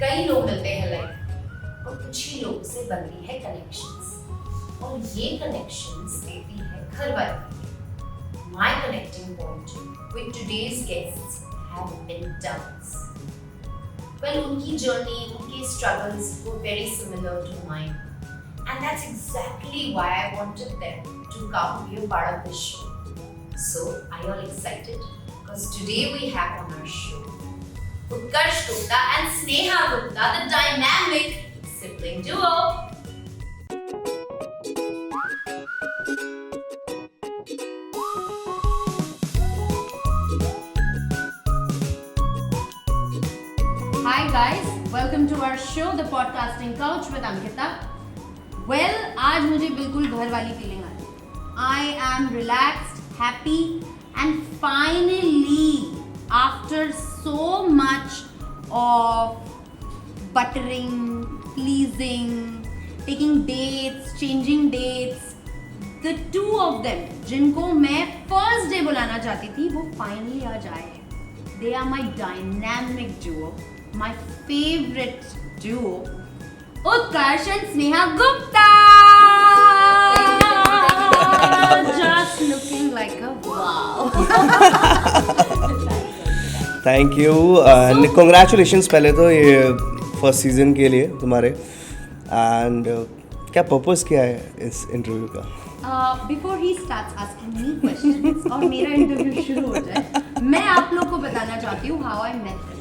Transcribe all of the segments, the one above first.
कई लोग मिलते हैं लाइफ और कुछ ही लोगों से बनती है कनेक्शंस और ये कनेक्शंस देती है घर वाली। My connecting point with today's guests have been downs. Well, उनकी journey, उनके struggles were very similar to mine, and that's exactly why I wanted them to come be a part of this show. So, are you all excited? Because today we have on our show Utkarsh Gupta and Sneha Gupta, the dynamic sibling duo. Hi guys, welcome to our show, the podcasting couch with Ankita. Well, आज मुझे बिल्कुल घर वाली feeling आ रही है. I am relaxed, happy, and finally, after so much of buttering, pleasing, taking dates, changing dates, the two of them, जिनको मैं first day बुलाना चाहती थी, वो finally आज आए हैं. They are my dynamic duo, my favorite duo, Utkarsh and Sneha Gupta. Just looking like a wow. Thank you and congratulations पहले तो ये फर्स्ट सीजन के लिए तुम्हारे. एंड क्या पर्पस क्या है इस इंटरव्यू का? Before he starts asking me questions और मेरा इंटरव्यू शुरू हो जाए, मैं आप लोग को बताना चाहती हूँ how I met him.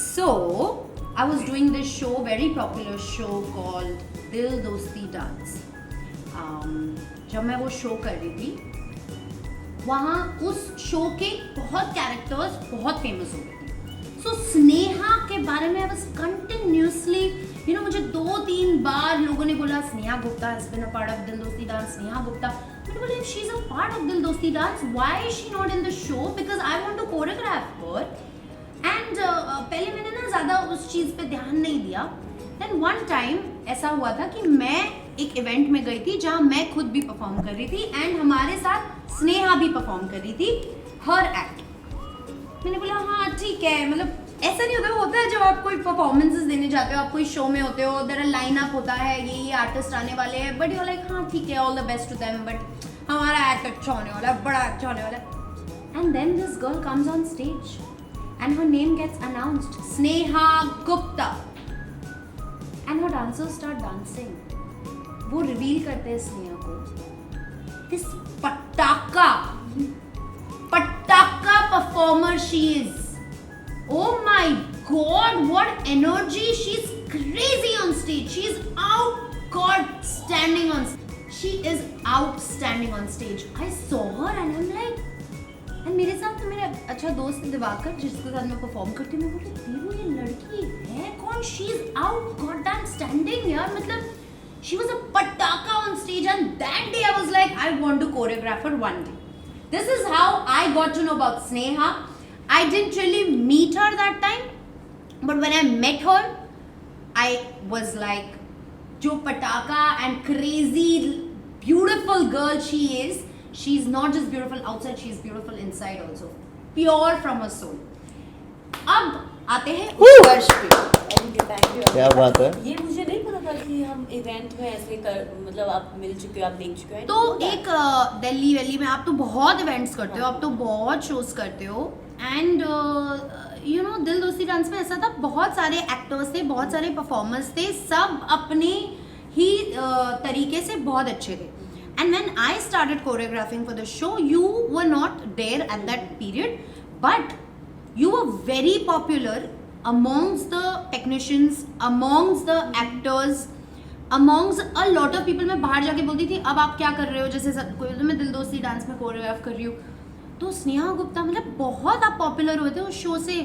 So, I was doing this show, very popular show called Dil Dosti Dance. जब मैं वो शो कर रही थी, वहाँ उस शो के बहुत कैरेक्टर्स बहुत फेमस हो गए थे. सो स्नेहा के बारे में बस कंटिन्यूसली मुझे 2-3 बार लोगों ने बोला Sneha Gupta has been a part of Dil Dosti Dance. Sneha Gupta, मैंने बोला if she is a part of Dil Dosti Dance, why is she not in the show? Because I want to choreograph her. And पहले मैंने ना ज़्यादा उस चीज़ पे ध्यान नहीं दिया. देन वन टाइम ऐसा हुआ था कि मैं एक इवेंट में गई थी जहाँ मैं खुद भी परफॉर्म कर रही थी एंड हमारे साथ स्नेहा भी परफॉर्म कर रही थी हर एक्ट. मैंने बोला हाँ ठीक है. मतलब ऐसा नहीं होता है जब आप कोई परफॉर्मेंसेस देने जाते हो, आप कोई शो में होते हो, देयर लाइन अप होता है, ये आर्टिस्ट आने वाले हैं, बट यू लाइक हाँ ठीक है, all the best to them, but हमारा एक्ट अच्छा होने वाला है, बड़ा अच्छा होने वाला है. And then this girl comes on stage and her name gets announced, Sneha Gupta, and her dancers start dancing. वो रिवील करते हैं स्नेहा को, this पटाका performer she is. Oh my God, what energy! She's crazy on stage. She is outstanding on stage. I saw her and I'm like, and मेरे साथ तो मेरा अच्छा दोस्त दिवाकर जिसके साथ मैं परफॉर्म करती हूँ, मैं बोली देखो ये लड़की है कौन? She is out goddamn standing यार. मतलब शी वाज अ पटाखा on stage and that day I was like I want to choreograph her one day. This is how I got to know about Sneha. I didn't really meet her that time, but when I met her I was like जो पटाखा and crazy beautiful girl she is. She's not just beautiful outside, she's beautiful inside also. Pure from her soul. अब आते हैं उत्कर्ष पे. Thank you. क्या बात है. ये मुझे नहीं पता था कि हम इवेंट में ऐसे कर, मतलब आप मिल चुके हो, आप देख चुके हो. तो एक दिल्ली वैली में आप तो बहुत इवेंट्स करते हो, आप तो बहुत शोज करते हो. एंड दिल दोस्ती डांस में ऐसा था, बहुत सारे एक्टर्स थे, बहुत सारे परफॉर्मर्स थे, सब अपने ही तरीके से बहुत अच्छे थे. And when I started choreographing for the show, you were not there at that period, but you were very popular amongst the technicians, amongst the actors, amongst a lot of people. मैं बाहर जाके बोलती थी अब आप क्या कर रहे हो, जैसे कोई बोलता मैं दिल दोस्ती डांस में कोरियोग्राफ कर रही हूँ. तो स्नेहा गुप्ता मतलब बहुत आप पॉपुलर हुए थे उस शो से.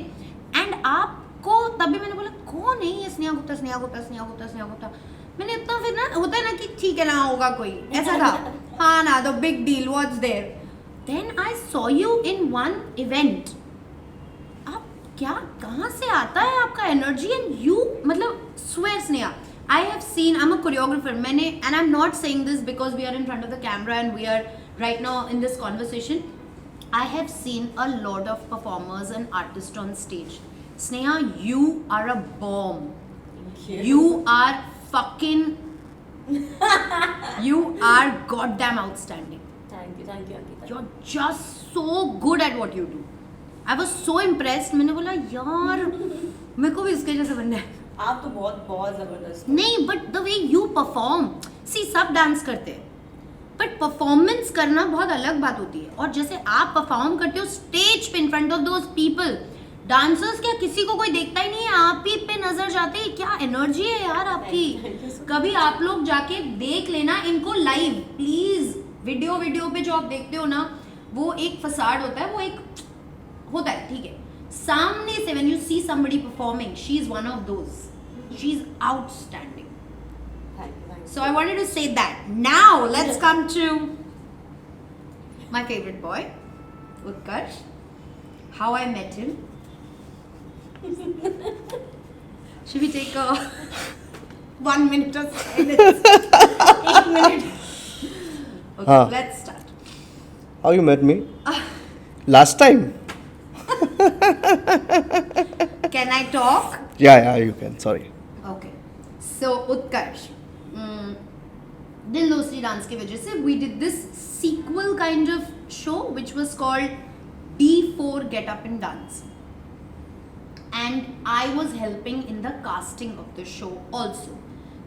एंड आपको तभी मैंने बोला कौन है ये स्नेहा गुप्ता. मैंने इतना फिर ना होता है ना कि ठीक है ना होगा कोई ऐसा था. हाँ ना the big deal what's there. Then I saw you in one event. आप क्या कहाँ से आता है आपका एनर्जी एंड यू मतलब swear Sneha. I have seen, I'm a choreographer, and I'm not saying this because we are in front of the camera and we are right now in this conversation. I have seen a lot of performers and artists on stage. Sneha, you are a bomb. You are fucking. You are goddamn outstanding. Thank you Ankita. You're just so good at what you do. I was so impressed. मैंने बोला यार मेरे को भी इसके जैसे बनना है. आप तो बहुत जबरदस्त. नहीं, but the way you perform, see सब डांस करते हैं, but परफॉर्मेंस करना बहुत अलग बात होती है. और जैसे आप परफॉर्म करते हो स्टेज पे in front of those people, dancers क्या किसी को कोई देखता ही नहीं है, आप ही पे नजर जाते हैं. क्या एनर्जी है यार आपकी. Thank you so much. कभी आप लोग जाके देख लेना इनको लाइव प्लीज. वीडियो पे जो आप देखते हो ना, वो एक फसाड होता है, वो एक होता है, ठीक है. सामने से when you see somebody performing, she is one of those. She is outstanding. Thank So I wanted to say that. Now let's come to my favorite boy, Utkarsh. How I met him. Should we take a 1 minute or silence? 1 minute. Okay, हाँ. let's start. How you met me? Last time? Can I talk? Yeah, you can. Sorry. Okay. So Utkarsh, Dil Dosti Dance की वजह से we did this sequel kind of show which was called D4 Get Up and Dance. And I was helping in the casting of the show also.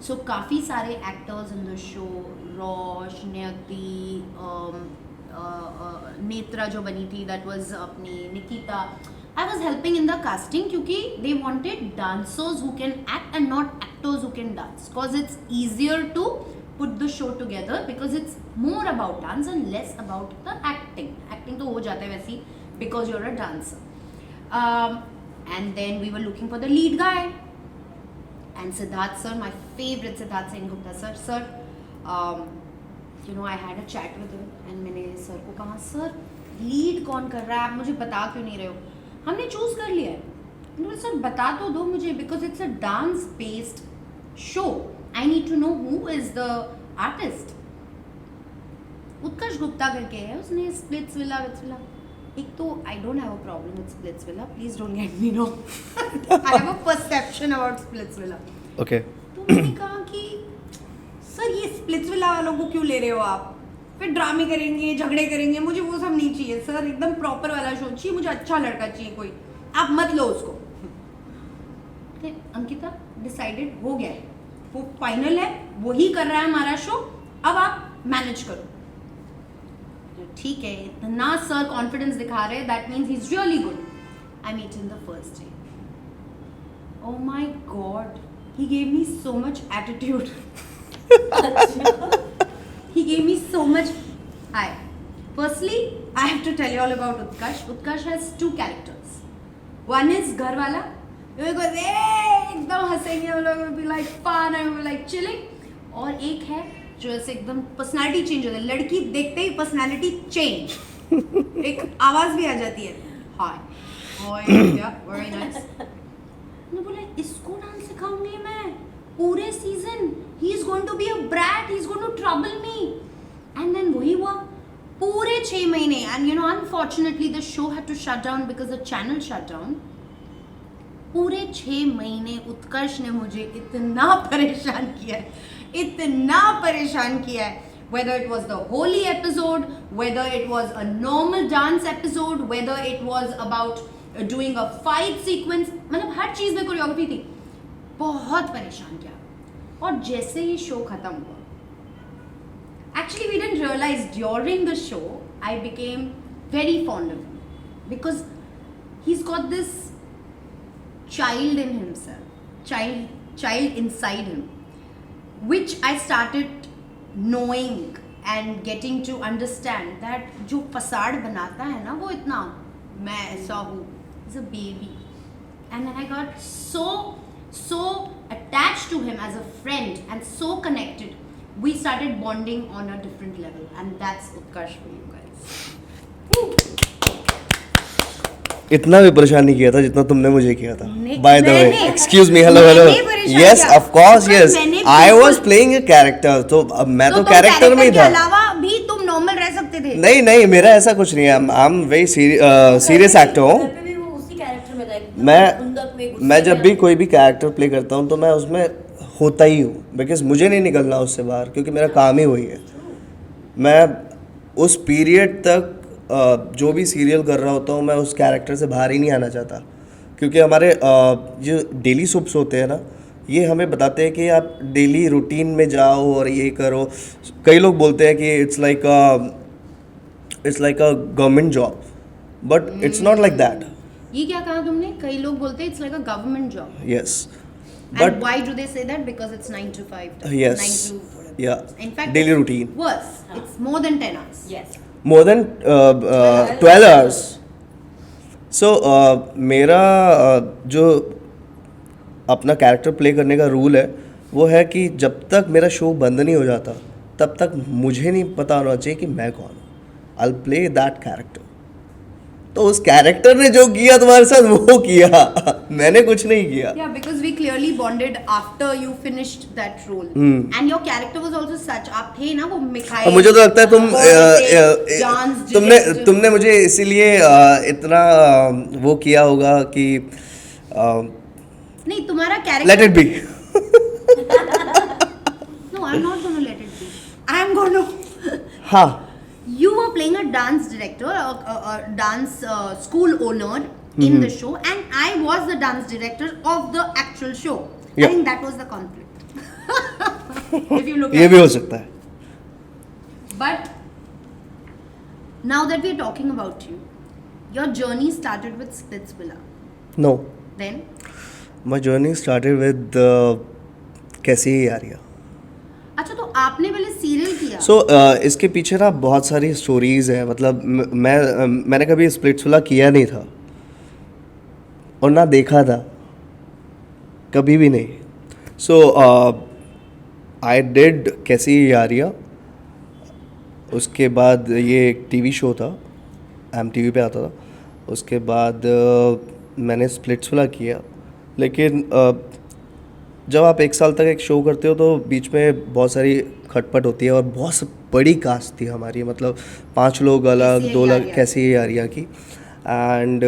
So काफ़ी सारे actors in the show, Rosh, Nayati, Netra जो बनी थी, that was अपनी Nikita. I was helping in the casting क्योंकि they wanted dancers who can act and not actors who can dance, because it's easier to put the show together because it's more about dance and less about the acting. Acting तो हो जाता है वैसे ही because you're a dancer. And then we were looking for the lead guy. And Siddharth sir, my favorite Siddharth Sengupta sir. Sir, I had a chat with him and मैंने sir को कहा, sir lead कौन कर रहा है, आप मुझे बता क्यों नहीं रहे हो. हमने चूज कर लिया है. मैंने सर बता तो दो मुझे, because it's a dance based show. I need to know who is the artist. उत्कर्ष गुप्ता करके है, उसने स्प्लिट्सविला एक तो I don't have a problem with Splitsvilla. Please don't get me wrong. I have a perception about Splitsvilla. Okay. तो मैंने कहा कि sir ये Splitsvilla वालों को क्यों ले रहे हो आप, फिर ड्रामे करेंगे, झगड़े करेंगे, मुझे वो सब नहीं चाहिए सर. एकदम प्रॉपर वाला शो चाहिए मुझे, अच्छा लड़का चाहिए कोई, आप मत लो उसको. अंकिता डिसाइडेड हो गया है, वो फाइनल है, वही कर रहा है हमारा शो, अब आप मैनेज करो. ठीक है, इतना सर कॉन्फिडेंस दिखा रहे, that means he is really good. I meet in the first day. Oh my God, he gave me so much attitude. He gave me so much. Hi. Firstly, I have to tell you all about Utkarsh. Utkarsh has two characters. One is घर वाला. We go एकदम हंसेंगे हम लोग, will be like fun and we like chilling. और एक है जो ऐसे एकदम पर्सनालिटी चेंज होता है, लड़की देखते ही पर्सनालिटी चेंज, एक आवाज भी आ जाती है, हाय हाय वेरी नाइस. मैंने बोला इसको डांस सिखाऊंगी मैं पूरे season, he is going to be a brat, he is going to trouble me. And then वही हुआ पूरे 6 महीने. And unfortunately the show had to shut down because the channel shut down. पूरे 6 महीने उत्कर्ष ने मुझे इतना परेशान किया है, इतना परेशान किया है. Whether it was the holy episode, whether it was a normal dance episode, whether it was about doing a fight sequence, मतलब हर चीज़ में कोरियोग्राफी थी. बहुत परेशान किया. और जैसे ही शो खत्म हुआ, actually we didn't realize during the show I became very fond of him because he's got this child in himself, child inside him, which I started knowing and getting to understand that जो facade बनाता है ना वो इतना, मैं ऐसा हूँ, is a baby. And then I got so attached to him as a friend and so connected. We started bonding on a different level, and that's Utkarsh for you guys. इतना भी परेशान नहीं किया था जितना तुमने मुझे किया था. नहीं, बाय द वे, मैंने- एक्सक्यूज मी, हेलो मैंने हेलो. परेशान यस किया. ऑफ कोर्स, पर यस मैंने आई बिल्कुल- वाज प्लेइंग अ कैरेक्टर. तो अब मैं तो तुम कैरेक्टर में ही के था. अलावा भी तुम नॉर्मल रह सकते थे. नहीं मेरा ऐसा कुछ नहीं है. I am very serious actor हूँ. घर पे भी वो उसी कैरेक्टर में था, मैं जब भी कोई भी कैरेक्टर प्ले करता हूँ तो मैं उसमें होता ही हूँ, बिकॉज मुझे नहीं निकलना उससे बाहर, क्योंकि मेरा काम ही वही है। मैं उस पीरियड तक जो भी सीरियल कर रहा होता हूँ मैं उस कैरेक्टर से बाहर ही नहीं आना चाहता, क्योंकि हमारे जो डेली सुप्स होते हैं ना, ये हमें बताते हैं कि आप डेली रूटीन में जाओ और ये करो। कई लोग बोलते हैं कि it's like a government job, but it's not like that. ये क्या कहा तुमने? कई लोग बोलते हैं it's like a government job. Yes, And why do they say that? Because it's 9 to 5. Yes. 9 to whatever. Yeah. In fact, Daily it's routine. Worse. It's more than 10 hours. Yes. more than 12 hours. So मेरा जो अपना character play करने का rule है वो है कि जब तक मेरा शो बंद नहीं हो जाता तब तक मुझे नहीं पता होना चाहिए कि मैं कौन हूँ। I'll play that character. तो उस कैरेक्टर ने जो किया तुम्हारे साथ वो किया, मैंने कुछ नहीं किया। Yeah, because we clearly bonded after you finished that role. And your character was also such. आप थे ना वो मिखाइल। और मुझे तो लगता है तुम तुमने मुझे इसीलिए इतना वो किया होगा कि नहीं, तुम्हारा character let it be. No, I'm not going to let it be. I'm going to हाँ, You were playing a dance director, a dance school owner in the show, and I was the dance director of the actual show. Yeah. I think that was the conflict. If you look ये at भी it. हो सकता है। But now that we're talking about you, your journey started with Splitsvilla. No, Then, my journey started with कैसी है यारिया। अच्छा तो आपने पहले सीरियल किया? सो इसके पीछे ना बहुत सारी स्टोरीज़ हैं। मतलब मैंने कभी स्प्लिट्सविला किया नहीं था और ना देखा था, कभी भी नहीं। सो आई डिड कैसी यारिया, उसके बाद ये एक टीवी शो था, MTV पे आता था। उसके बाद मैंने स्प्लिट्सविला किया, लेकिन जब आप एक साल तक एक शो करते हो तो बीच में बहुत सारी खटपट होती है और बहुत बड़ी कास्ट थी हमारी, मतलब 5 लोग अलग, 2 लोग कैसी यारिया की। एंड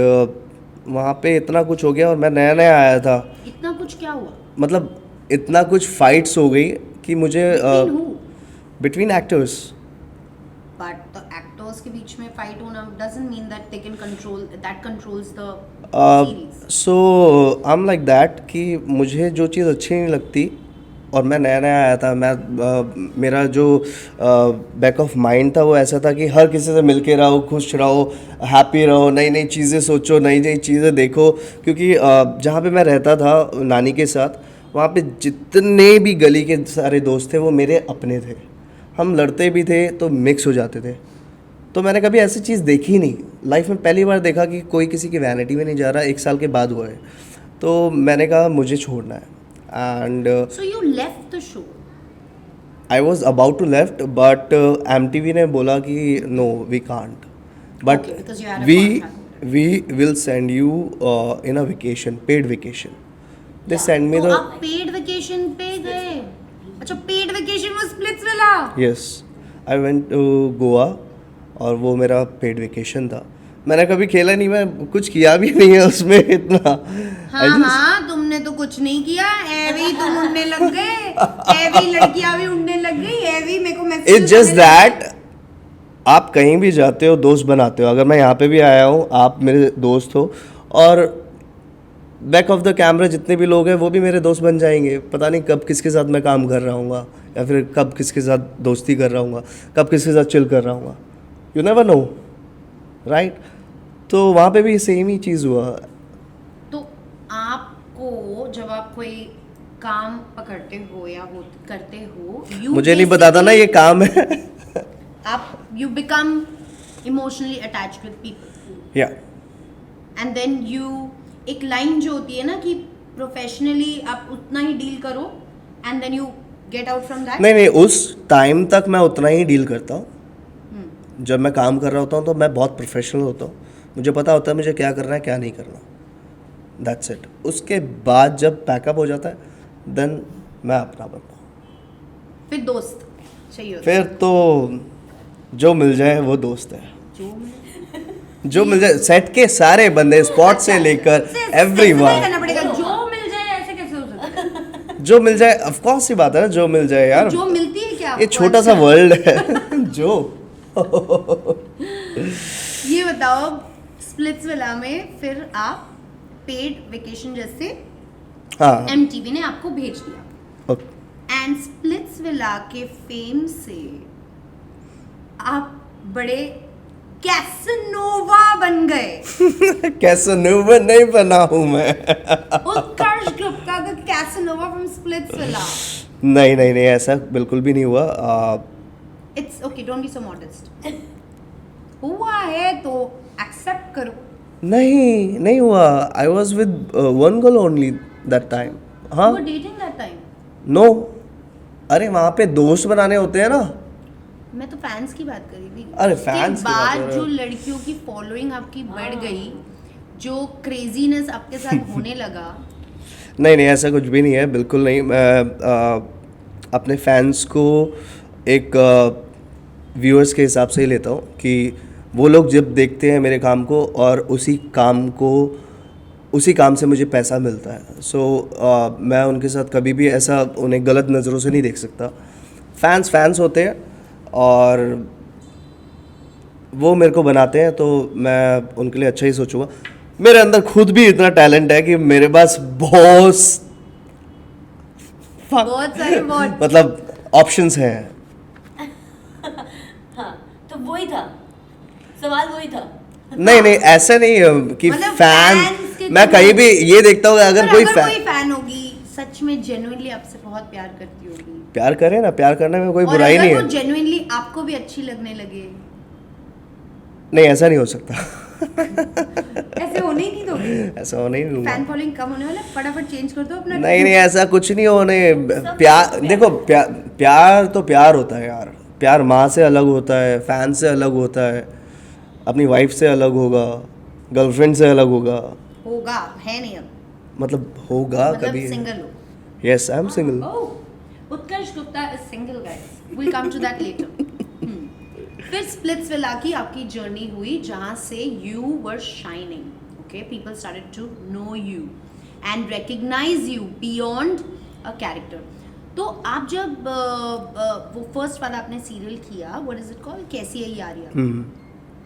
वहाँ पे इतना कुछ हो गया और मैं नया नया आया था। इतना कुछ क्या हुआ? मतलब इतना कुछ फाइट्स हो गई कि मुझे Between who? Between actors. But the actors के बीच में fight होना doesn't mean that they can control, that controls the series. So I am like that कि मुझे जो चीज़ अच्छी नहीं लगती, और मैं नया नया आया था, मेरा जो बैक ऑफ माइंड था वो ऐसा था कि हर किसी से मिल के रहो, खुश रहो, हैप्पी रहो, नई नई चीज़ें सोचो, नई नई चीज़ें देखो। क्योंकि जहाँ पे मैं रहता था नानी के साथ, वहाँ पे जितने भी गली के सारे दोस्त थे वो मेरे अपने थे। हम लड़ते भी थे तो मिक्स हो जाते थे। तो मैंने कभी ऐसी चीज़ देखी ही नहीं लाइफ में, पहली बार देखा कि कोई किसी की वैनिटी में नहीं जा रहा। 1 साल के बाद हुआ है, तो मैंने कहा मुझे छोड़ना है। And So you left the show. I was about to left, but MTV ने बोला कि no we can't, but Okay, because you had a we contract. We will send you in a vacation, paid vacation. They send me तो the आप paid vacation पे गए? अच्छा, paid vacation was Splitsvilla. Yes, I went to Goa और वो मेरा paid vacation था। मैंने कभी खेला नहीं, मैं कुछ किया भी नहीं है उसमें इतना। हाँ, तुमने तो कुछ नहीं किया, एवी तुम उड़ने लग गए, एवी लड़कियां भी उड़ने लग गई, एवी मेरे को मैसेज। इट्स जस्ट दैट आप कहीं भी जाते हो दोस्त बनाते हो। अगर मैं यहाँ पे भी आया हूँ, आप मेरे दोस्त हो, और बैक ऑफ द कैमरा जितने भी लोग हैं वो भी मेरे दोस्त बन जाएंगे। पता नहीं कब किसके साथ मैं काम कर रहा हूँ, या फिर कब किसके साथ दोस्ती कर रहा हूँ, कब किसके साथ चिल कर रहा हूँ, यू नेवर नो, राइट। तो वहाँ पे भी सेम ही चीज़ हुआ। तो आपको जब आप कोई काम पकड़ते हो या करते हो, मुझे नहीं पता था ना ये काम है। आप you become emotionally attached with people, या एंड देन यू, एक लाइन जो होती है ना कि प्रोफेशनली आप उतना ही डील करो, and then you get out from that. नहीं, उस टाइम तक मैं उतना ही डील करता हूँ। जब मैं काम कर रहा होता हूँ तो मैं बहुत प्रोफेशनल होता हूँ, मुझे पता होता है मुझे क्या करना है क्या नहीं करना, दैट्स इट। उसके बाद जब पैकअप हो जाता है देन मैं अपना बनता हूँ। फिर दोस्त चाहिए होता फिर तो जो मिल जाए वो दोस्त है। है। जो जो मिल जाए, सेट के सारे बंदे स्पॉट से लेकर एवरीवन, करना पड़ेगा, जो मिल जाए, ऐसे कैसे हो सकता है? जो मिल जाए, ऑफ कोर्स सी बात है ना, जो मिल जाए यार, जो मिलती है क्या ये आपको? छोटा सा अच्छा। वर्ल्ड है जो ये बताओ, स्प्लिट्स विला में फिर आप पेड वेकेशन जैसे हाँ एमटीवी ने आपको भेज दिया, ओके। एंड स्प्लिट्स विला के फेम से आप बड़े कैसनोवा बन गए। कैसे नहीं बना हूँ मैं Utkarsh Gupta the Casanova from Splitsvilla. नहीं नहीं नहीं, ऐसा बिल्कुल भी नहीं हुआ। It's okay, don't be so modest. हुआ है तो एक्सेप्ट करो। नहीं नहीं हुआ। I was with one girl only that time. हाँ, You were dating that time? No, अरे वहाँ पे दोस्त बनाने होते हैं ना। मैं तो फैंस की बात कर रही थी। अरे उसके fans की बात कर बाद रहे जो हो। लड़कियों की फॉलोइंग आपकी बढ़ गई, जो क्रेजीनेस आपके साथ होने लगा, नहीं नहीं, ऐसा कुछ भी नहीं है, बिल्कुल नहीं। मैं अपने फैंस को एक व्यूअर्स के हिसाब से ही लेता हूँ कि वो लोग जब देखते हैं मेरे काम को और उसी काम से मुझे पैसा मिलता है, सो मैं उनके साथ कभी भी ऐसा उन्हें गलत नज़रों से नहीं देख सकता। फैंस होते हैं और वो मेरे को बनाते हैं, तो मैं उनके लिए अच्छा ही सोचूंगा। मेरे अंदर खुद भी इतना टैलेंट है कि मेरे पास बहुत सारे बहुत मतलब ऑप्शंस हैं। हाँ, तो वही था सवाल, वही था। नहीं नहीं, ऐसा नहीं है कि मतलब फैन, fans के मैं through- कहीं भी ये देखता हूँ अगर कोई फैन होगी सच में जेन्युइनली आपसे बहुत प्यार करती होगी, प्यार करे ना, प्यार करने में कोई और बुराई अगर नहीं वो है। जेन्युइनली आपको भी अच्छी लगने लगे, नहीं, ऐसा नहीं हो सकता ऐसे होने ही नहीं दोगे? ऐसा होने ही नहीं दूंगा। फैन फॉलोइंग कम होने वाला है, फटाफट चेंज कर दो अपना। नहीं नहीं, ऐसा कुछ नहीं होने। प्यार देखो, प्यार तो प्यार होता है यार। प्यार माँ से अलग होता है, फैन से अलग होता है, अपनी वाइफ से अलग होगा, गर्लफ्रेंड से अलग होगा, होगा, है नहीं अब, मतलब होगा मतलब कभी। सिंगल हो। Yes, I am single. Oh, Utkarsh Gupta is single, guys. We'll come to that later. फिर स्प्लिट्स विला की आपकी जर्नी हुई जहाँ से you were shining. Okay, people started to know you and recognize you beyond a character. तो आप जब वो फर्स्ट वाला आपने सीरियल किया, what is it called? कैसी है यारियां?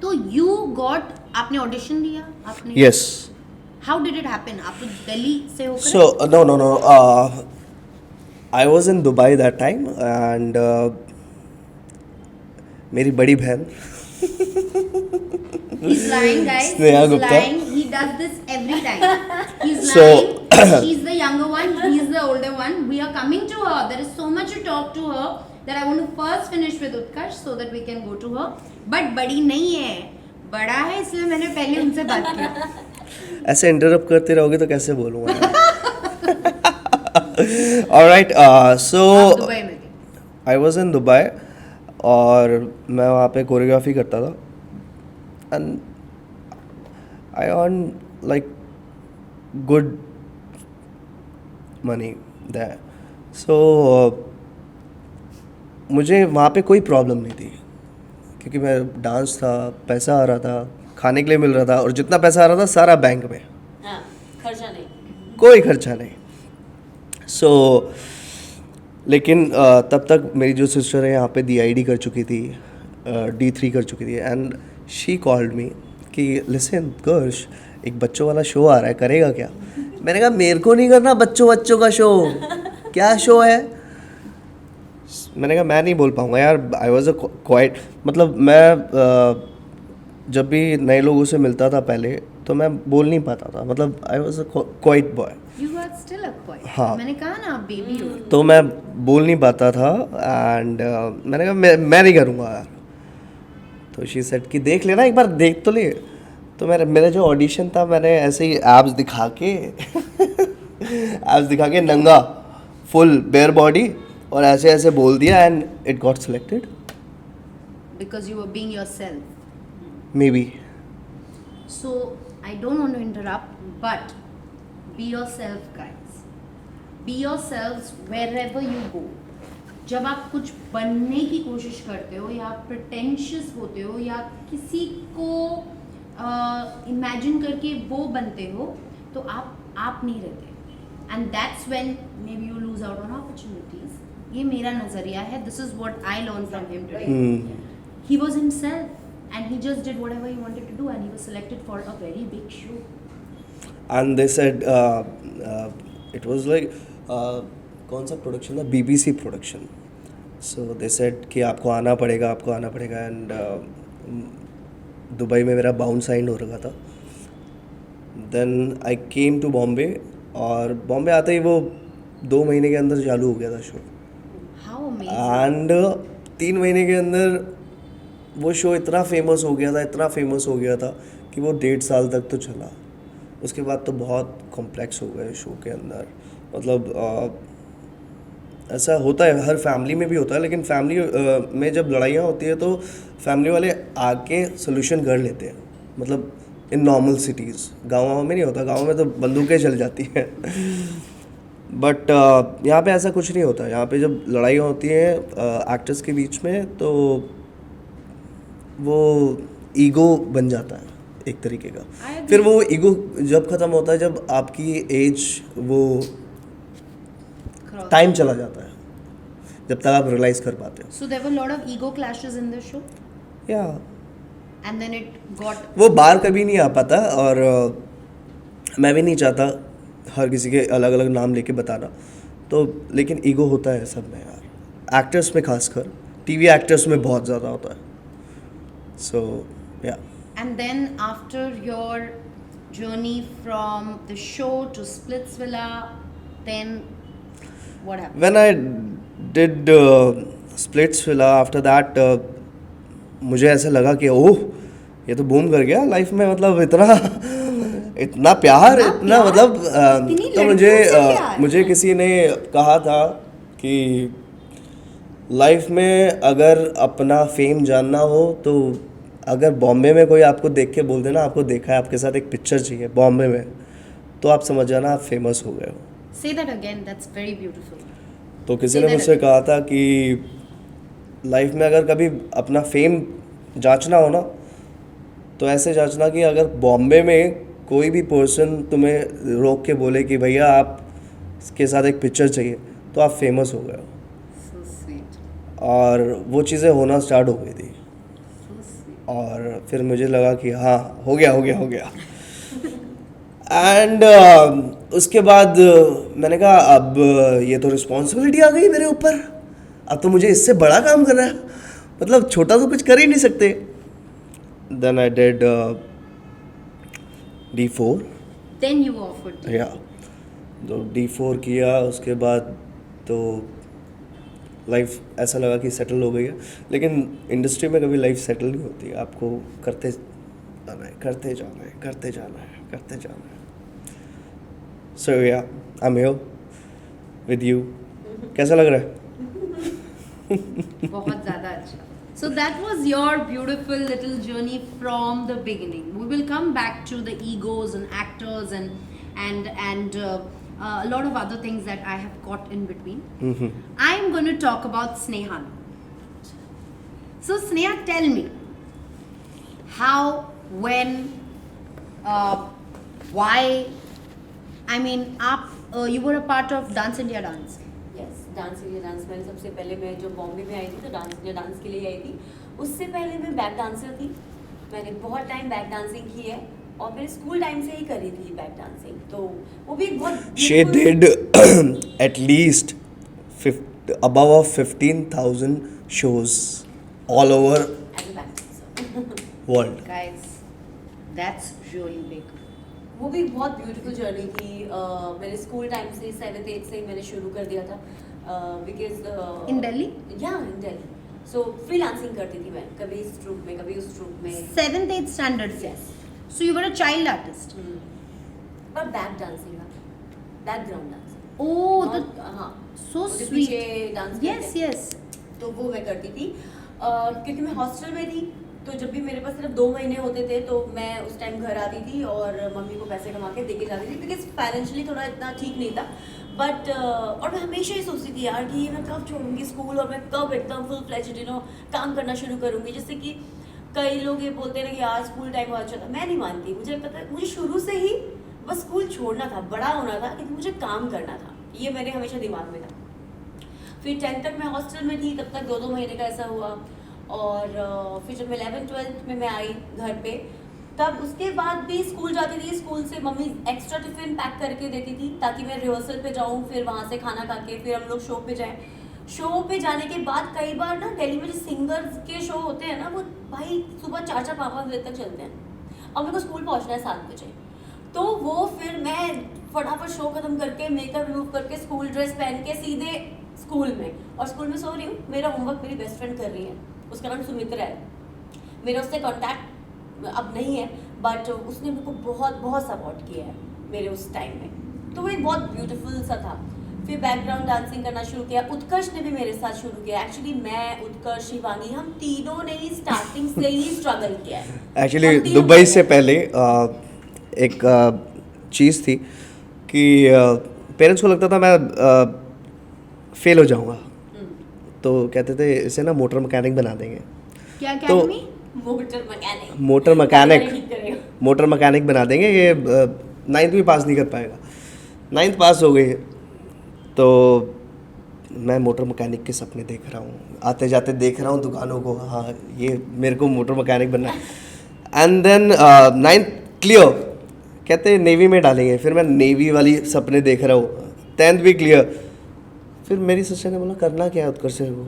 तो you got, आपने ऑडिशन दिया, आपने? Yes. How did it happen? आप तो दिल्ली से होकर? So no. I was in Dubai that time and मेरी बड़ी बहन He's lying, guys. Sneha He's Gupta. lying. He does this every time. He's So- lying. She's the younger one. He's the older one. We are coming to her. There is so much to talk to her that I want to first finish with Utkarsh so that we can go to her. But बड़ी नहीं है, बड़ा है, इसलिए मैंने पहले उनसे बात की। ऐसे इंटरप्ट करते रहोगे तो कैसे बोलूँगा। ऑलराइट, सो आप दुबई में थे। आई वॉज इन दुबई और मैं वहाँ पे कोरियोग्राफी करता था and I earn like good money that. So मुझे वहाँ पे कोई प्रॉब्लम नहीं थी क्योंकि मैं डांस था, पैसा आ रहा था, खाने के लिए मिल रहा था, और जितना पैसा आ रहा था सारा बैंक में, हाँ, खर्चा नहीं। कोई खर्चा नहीं। सो लेकिन तब तक मेरी जो सिस्टर है यहाँ पे DID कर चुकी थी, D3 कर चुकी थी, एंड शी कॉल्ड मी कि लिसन कर्श, एक बच्चों वाला शो आ रहा है, करेगा क्या? मैंने कहा मेरे को नहीं करना बच्चों का शो। क्या शो है? मैंने कहा मैं नहीं बोल पाऊँगा यार। आई वॉज अ क्वाइट, मतलब मैं जब भी नए लोगों से मिलता था पहले तो मैं बोल नहीं पाता था, मतलब I was a quite boy. You are still a quiet. हाँ। मैंने कहा ना आप बेबी हो। तो मैं बोल नहीं पाता था एंड मैंने कहा मैं नहीं करूँगा यार। तो शी सेड कि देख लेना, एक बार देख तो ले। तो मेरा जो ऑडिशन था, मैंने ऐसे ही एब्स दिखा के नंगा, फुल बेयर बॉडी, और ऐसे ऐसे बोल दिया and it got selected. Because you were being yourself. May be. So I don't want to interrupt, but be yourself, guys. Be yourselves wherever you go. जब आप कुछ बनने की कोशिश करते हो या प्रिटेंशियस होते हो या किसी को इमेजिन करके वो बनते हो तो आप नहीं रहते, and that's when may be you lose out on opportunities. ये मेरा नजरिया है, this is what I learn from him today. He was himself and he just did whatever he wanted to do and he was selected for a very big show. And they said it was like कौन सा production था, BBC production. So they said कि आपको आना पड़ेगा and Dubai में मेरा bound sign हो रखा था. Then I came to Bombay और बॉम्बे आते ही वो 2 महीने के अंदर चालू हो गया था शो. How amazing. एंड 3 महीने के अंदर वो शो इतना फेमस हो गया था कि वो 1.5 साल तक तो चला. उसके बाद तो बहुत कॉम्प्लेक्स हो गए शो के अंदर. मतलब ऐसा होता है, हर फैमिली में भी होता है, लेकिन फैमिली में जब लड़ाइयाँ होती है तो फैमिली वाले आके सोल्यूशन कर लेते हैं. मतलब इन नॉर्मल सिटीज़, गाँव में नहीं होता, गाँव में तो बंदूकें चल जाती हैं. बट यहाँ पे ऐसा कुछ नहीं होता. यहाँ पे जब लड़ाइयाँ होती हैं एक्टर्स के बीच में तो वो ईगो बन जाता है एक तरीके का. फिर वो ईगो जब ख़त्म होता है जब आपकी एज वो टाइम चला जाता है, जब तक आप रियलाइज़ कर पाते हो. So there were a lot of ego clashes in the show या and then it got. वो बार कभी नहीं आ पाता और मैं भी नहीं चाहता हर किसी के अलग अलग नाम लेके बताना. तो लेकिन ईगो होता है सब में यार, एक्टर्स में खासकर, टीवी एक्टर्स में बहुत ज़्यादा होता है. सो या. And then after your journey from the show to Splitsvilla, then what happened? When I did Splitsvilla, after that मुझे ऐसा लगा कि ओह ये तो बूम कर गया लाइफ में. मतलब इतना प्यार, इतना मतलब तो मुझे किसी ने कहा था कि लाइफ में अगर अपना फेम जानना हो तो अगर बॉम्बे में कोई आपको देख के बोल देना आपको देखा है, आपके साथ एक पिक्चर चाहिए बॉम्बे में, तो आप समझ जाना आप फेमस हो गए हो. Say that again, that's very beautiful. तो किसी ने मुझसे कहा था कि लाइफ में अगर कभी अपना फेम जांचना हो ना तो ऐसे जांचना कि अगर बॉम्बे में कोई भी पर्सन तुम्हें रोक के बोले कि भैया आप के साथ एक पिक्चर चाहिए तो आप फेमस हो गए हो. So sweet. और वो चीज़ें होना स्टार्ट हो गई थी. So sweet. और फिर मुझे लगा कि हाँ हो गया. एंड उसके बाद मैंने कहा अब ये तो रिस्पॉन्सिबिलिटी आ गई मेरे ऊपर, अब तो मुझे इससे बड़ा काम करना है, मतलब छोटा तो कुछ कर ही नहीं सकते. Then I did D4. Then you were offered. या तो D4 किया. उसके बाद तो लाइफ ऐसा लगा कि सेटल हो गई है, लेकिन इंडस्ट्री में कभी लाइफ सेटल नहीं होती. आपको करते जाना है. सो या I am here with you. कैसा लग रहा है? बहुत ज़्यादा अच्छा. So that was your beautiful little journey from the beginning. We will come back to the egos and actors and a lot of other things that I have caught in between. I'm going to talk about Sneha. So Sneha, tell me how, when, why. I mean, you were a part of Dance India Dance. Yes, dance India dance. मैंने सबसे पहले मैं जो बॉम्बे में आई थी तो dance India dance के लिए आई थी. उससे पहले मैं बैक डांसर थी. मैंने बहुत टाइम बैक डांसिंग की है और मेरे स्कूल टाइम से ही करी थी बैक डांसिंग. तो वो भी एक बहुत She did at least above 15,000 shows all over as a back dancer. world. Guys, that's really big. वो भी बहुत ब्यूटीफुल जर्नी थी. मेरे स्कूल टाइम से 7th 8th से ही मैंने शुरू कर दिया था बिकॉज In Delhi? या इन दिल्ली. सो फ्रीलांसिंग करती थी मैं, कभी इस ट्रूप में कभी उस ट्रूप में. 7th 8th standard. Yes. So you were a child artist. पर बैक डांसिंग का, बैकग्राउंड डांसिंग. Oh, हाँ, so जो sweet. पीछे डांस Yes, yes. तो वो मैं करती थी. क्योंकि मैं हॉस्टल में थी तो जब भी मेरे पास सिर्फ 2 महीने होते थे तो मैं उस टाइम घर आती थी और मम्मी को पैसे कमा के देके जाती थी बिकॉज फाइनेंशियली थोड़ा इतना ठीक नहीं था. बट और मैं हमेशा ही सोचती थी यार कि मैं कब छोड़ूंगी स्कूल और मैं कब एकदम फुल फ्लेज्ड काम करना शुरू करूंगी, जिससे कि कई लोग ये बोलते हैं कि यार स्कूल टाइम बहुत अच्छा था, मैं नहीं मानती। मुझे पता है, मुझे शुरू से ही बस स्कूल छोड़ना था, बड़ा होना था, लेकिन मुझे काम करना था, ये मेरे हमेशा दिमाग में था। फिर 10th तक मैं हॉस्टल में थी, तब तक 2-2 महीने का ऐसा हुआ। और फिर जब मैं 11th-12th में मैं आई घर पे, तब उसके बाद भी स्कूल जाती थी। स्कूल से मम्मी एक्स्ट्रा टिफिन पैक करके देती थी ताकि मैं रिहर्सल पे जाऊँ, फिर वहाँ से खाना खा के फिर हम लोग शो पे जाएं। शो पे जाने के बाद कई बार ना दिल्ली में जो सिंगर्स के शो होते हैं ना, वो भाई सुबह 4-4-5-5 बजे तक चलते हैं, और मेरे को स्कूल पहुँचना है 7 बजे। तो वो फिर मैं फटाफट शो खत्म करके मेकअप रिमूव करके स्कूल ड्रेस पहन के सीधे स्कूल में, और स्कूल में सो रही हूँ। मेरा होमवर्क मेरी बेस्ट फ्रेंड कर रही है, उसका नाम सुमित्रा है। मेरा उससे कांटेक्ट अब नहीं है, बट उसने मेरे को बहुत बहुत सपोर्ट किया है मेरे उस टाइम में। तो वो एक बहुत ब्यूटीफुल सा था। फिर बैकग्राउंड डांसिंग करना शुरू किया। उत्कर्ष ने भी मेरे साथ शुरू किया। एक्चुअली मैं, उत्कर्ष, शिवानी, हम तीनों ने ही स्टार्टिंग से ही स्ट्रगल किया है। एक्चुअली दुबई से पहले एक चीज़ थी कि पेरेंट्स को लगता था मैं फेल हो जाऊंगा, तो कहते थे इसे ना मोटर मैकेनिक बना देंगे। क्या तो अकेडमी? मोटर मैकेनिक बना देंगे, ये 9th भी पास नहीं कर पाएगा। 9th पास हो गई, तो मैं मोटर मैकेनिक के सपने देख रहा हूँ, आते जाते देख रहा हूँ दुकानों को, हाँ ये मेरे को मोटर मैकेनिक बनना है। एंड देन 9th क्लियर, कहते नेवी में डालेंगे, फिर मैं नेवी वाली सपने देख रहा हूँ। 10th भी क्लियर। फिर मेरी सिस्टर ने बोला करना क्या है उत्कर्ष को,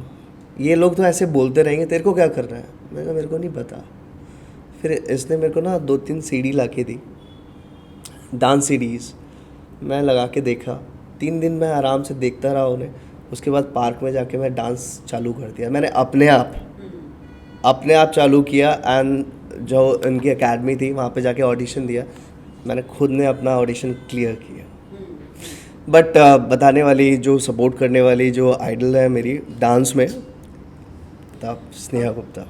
ये लोग तो ऐसे बोलते रहेंगे, तेरे को क्या करना है? मैंने कहा मेरे को नहीं पता। फिर इसने मेरे को ना 2-3 सीडी ला के दी, डांस सीडीज़। मैं लगा के देखा, 3 दिन मैं आराम से देखता रहा उन्हें। उसके बाद पार्क में जाके मैं डांस चालू कर दिया। मैंने अपने आप चालू किया। एंड जो इनकी एकेडमी थी वहाँ पे जाके ऑडिशन दिया। मैंने खुद ने अपना ऑडिशन क्लियर किया। बट बताने वाली, जो सपोर्ट करने वाली, जो आइडल है मेरी डांस में, तब स्नेहा गुप्ता।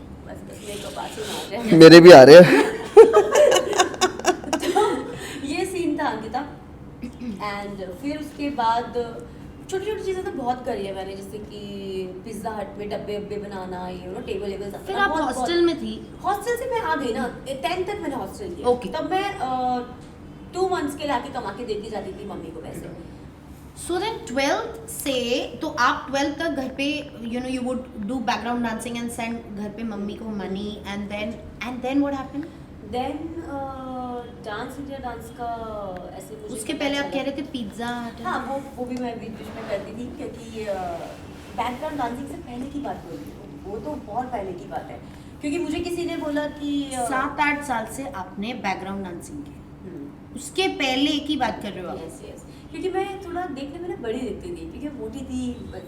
मेरे भी आ रहे हैं। तो ये सीन था अंकिता। एंड फिर उसके बाद छोटी छोटी चीज़ें तो बहुत करी है मैंने, जैसे कि पिज्ज़ा हट में डब्बे बनाना, ये टेबल वेबल। फिर आप हॉस्टल में थी? हॉस्टल से मैं आ गई ना, 10th तक मैंने हॉस्टल किया। Okay. तब मैं 2 months के लाके कमा के देती जाती थी मम्मी को पैसे। So then 12th से तो आप 12th तक घर पे you would do background dancing and send घर पे मम्मी को money, and then what happened? Then dance India dance का ऐसे मुझे उसके पता पहले आप चला। कह रहे थे पिज्जा हट। हाँ, वो भी मैं बीच बीच में करती थी, क्योंकि बैकग्राउंड डांसिंग से पहले की बात बोल रही हूँ, वो तो बहुत पहले की बात है। क्योंकि मुझे किसी ने बोला कि 7-8 साल से आपने बैकग्राउंड डांसिंग की, उसके पहले की बात कर रहे हो आप? यस यस, क्योंकि मैं थोड़ा देखने में ना बड़ी दिखती थी, क्योंकि मोटी थी,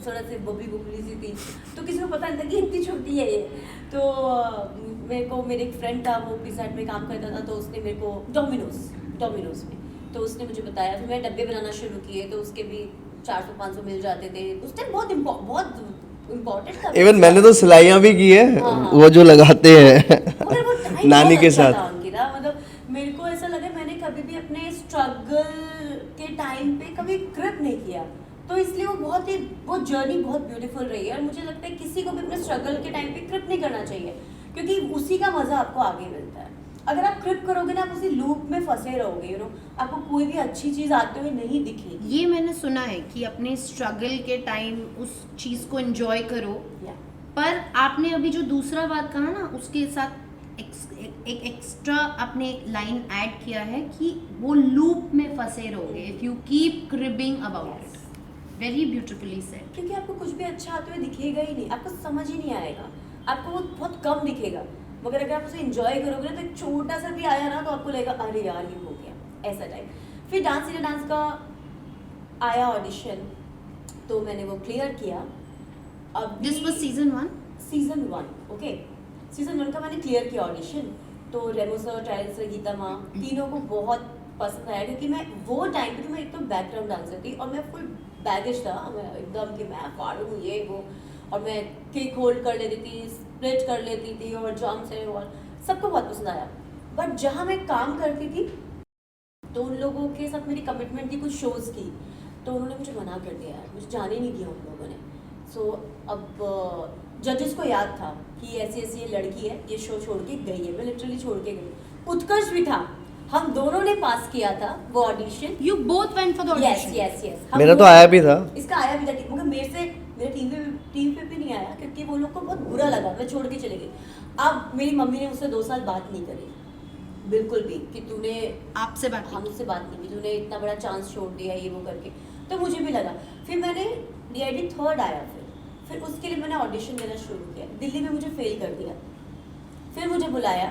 थोड़ा से बबली बुबली सी थी, तो किसी को पता नहीं था कि इतनी छोटी है ये। तो मेरे को, मेरे एक फ्रेंड था, वो पिज़्ज़ा हट में काम करता था, तो उसने मेरे को डोमिनोज में, तो उसने मुझे बताया। फिर मैं डब्बे बनाना शुरू किए, तो उसके भी 400-500 मिल जाते थे उस टाइम। बहुत इम्पोर्टेंट था। इवन मैंने तो सिलाइयाँ भी की है। हाँ। वो जो लगाते हैं मगर वो टाइम नानी बहुत के अच्छा साथ। था अंकिता। मतलब मेरे को ऐसा लगा मैंने कभी भी अपने स्ट्रगल के टाइम पे कभी क्रिप नहीं किया, तो इसलिए वो जर्नी बहुत ब्यूटीफुल रही है। और मुझे लगता है किसी को भी अपने स्ट्रगल के टाइम पे क्रिप नहीं करना चाहिए, क्योंकि उसी का मजा आपको आगे मिलता है। अगर आप क्रिप करोगे ना, आप उसी लूप में फंसे रहोगे, आपको कोई भी अच्छी चीज आते हुए नहीं दिखेगी। ये मैंने सुना है कि अपने स्ट्रगल के टाइम उस चीज को एंजॉय करो। पर आपने अभी जो दूसरा बात कहा ना, उसके साथ एक एक्स्ट्रा आपने लाइन ऐड किया है कि वो लूप में फंसे रहोगे if you keep cribbing about it. Very beautifully said. क्योंकि आपको कुछ भी अच्छा आते हुए दिखेगा ही नहीं, आपको समझ ही नहीं आएगा, आपको वो बहुत कम दिखेगा। मगर अगर आप उसे एंजॉय करोगे ना, तो एक छोटा सा भी आया ना, तो आपको लगेगा अरे यार ये हो गया, ऐसा टाइप। फिर डांस इंडिया डांस का आया ऑडिशन, तो मैंने वो क्लियर किया। अब this was season 1? Season 1, okay. Season 1 का मैंने क्लियर किया ऑडिशन, तो रेमो सर, टाइल सर, गीता माँ, तीनों को बहुत पसंद आया। क्योंकि मैं वो टाइम पे, मैं एक तो बैकग्राउंड डांसर थी, और मैं फुल बैगेज था, मैं एकदम कि मैं फाड़ूँ ये वो, और मैं किक होल्ड कर लेती थी, स्प्लिट कर लेती थी, और जंप्स है, और सबको बहुत पसंद आया। बट जहाँ मैं काम करती थी, तो उन लोगों के साथ मेरी कमिटमेंट थी कुछ शोज़ की, तो उन्होंने मुझे मना कर दिया यार, मुझे जाने नहीं दिया उन लोगों ने। सो अब जजेस को याद था कि ऐसी ऐसी ये लड़की है, ये शो छोड़ के गई है, मैं लिटरली छोड़ के गई। उत्कर्ष भी था, हम दोनों ने पास किया था वो audition. You both went for the yes audition. Yes yes, मेरा तो आया भी था। इसका आया भी था, मगर मेरे टीम पे भी नहीं आया क्योंकि वो लोग को बहुत बुरा लगा, मैं छोड़ के चले गई। अब मेरी मम्मी ने मुझसे 2 साल बात नहीं करी बिल्कुल भी, कि तूने आपसे बात हम उससे बात नहीं की, तूने इतना बड़ा चांस छोड़ दिया ये वो करके। तो मुझे भी लगा, फिर मैंने DID 3rd आया, फिर उसके लिए मैंने ऑडिशन देना शुरू किया। दिल्ली में मुझे फेल कर दिया, फिर मुझे बुलाया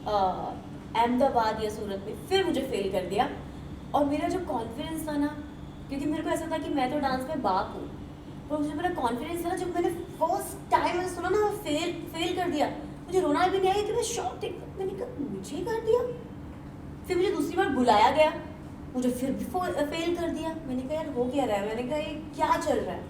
अहमदाबाद या सूरत में, फिर मुझे फेल कर दिया। और मेरा जो कॉन्फिडेंस था ना, क्योंकि मेरे को ऐसा था कि मैं तो डांस में बाप हूँ, पर मुझे मेरा कॉन्फिडेंस था ना, जब मैंने फर्स्ट टाइम मैंने सुना ना फेल कर दिया, मुझे रोना भी नहीं आया कि मैं शॉक थी। मैंने कहा मुझे कर दिया। फिर मुझे दूसरी बार बुलाया गया, मुझे फिर भी फेल कर दिया। मैंने कहा यार हो क्या रहा है, मैंने कहा ये क्या चल रहा है।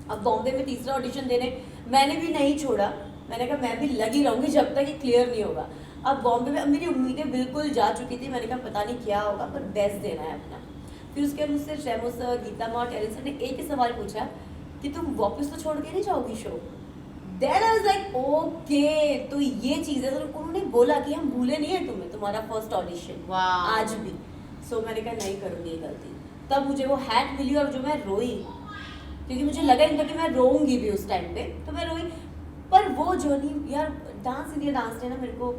अब बॉम्बे में तीसरा ऑडिशन देने मैंने भी नहीं छोड़ा, मैंने कहा मैं भी लगी रहूंगी जब तक ये क्लियर नहीं होगा। अब बॉम्बे में अब मेरी उम्मीदें बिल्कुल जा चुकी थी, मैंने कहा पता नहीं क्या होगा पर बेस्ट देना है अपना। फिर उसके बाद मुझसे शैमो सर, गीता माँ और टेरिन सर ने एक ही सवाल पूछा कि तुम वापस तो छोड़ के नहीं जाओगी show. Then I was like okay, तो ये चीज़ है। तो उन्होंने बोला कि हम भूले नहीं है तुम्हें, तुम्हारा फर्स्ट ऑडिशन Wow. आज भी। सो मैंने कहा नहीं करूँगी ये गलती। तब मुझे वो हैट मिली और जो मैं रोई, क्योंकि मुझे लगा इनका कि मैं रोऊंगी भी उस टाइम पे, तो मैं रोई। पर वो जर्नी यार, डांस इंडिया डांस ने ना मेरे को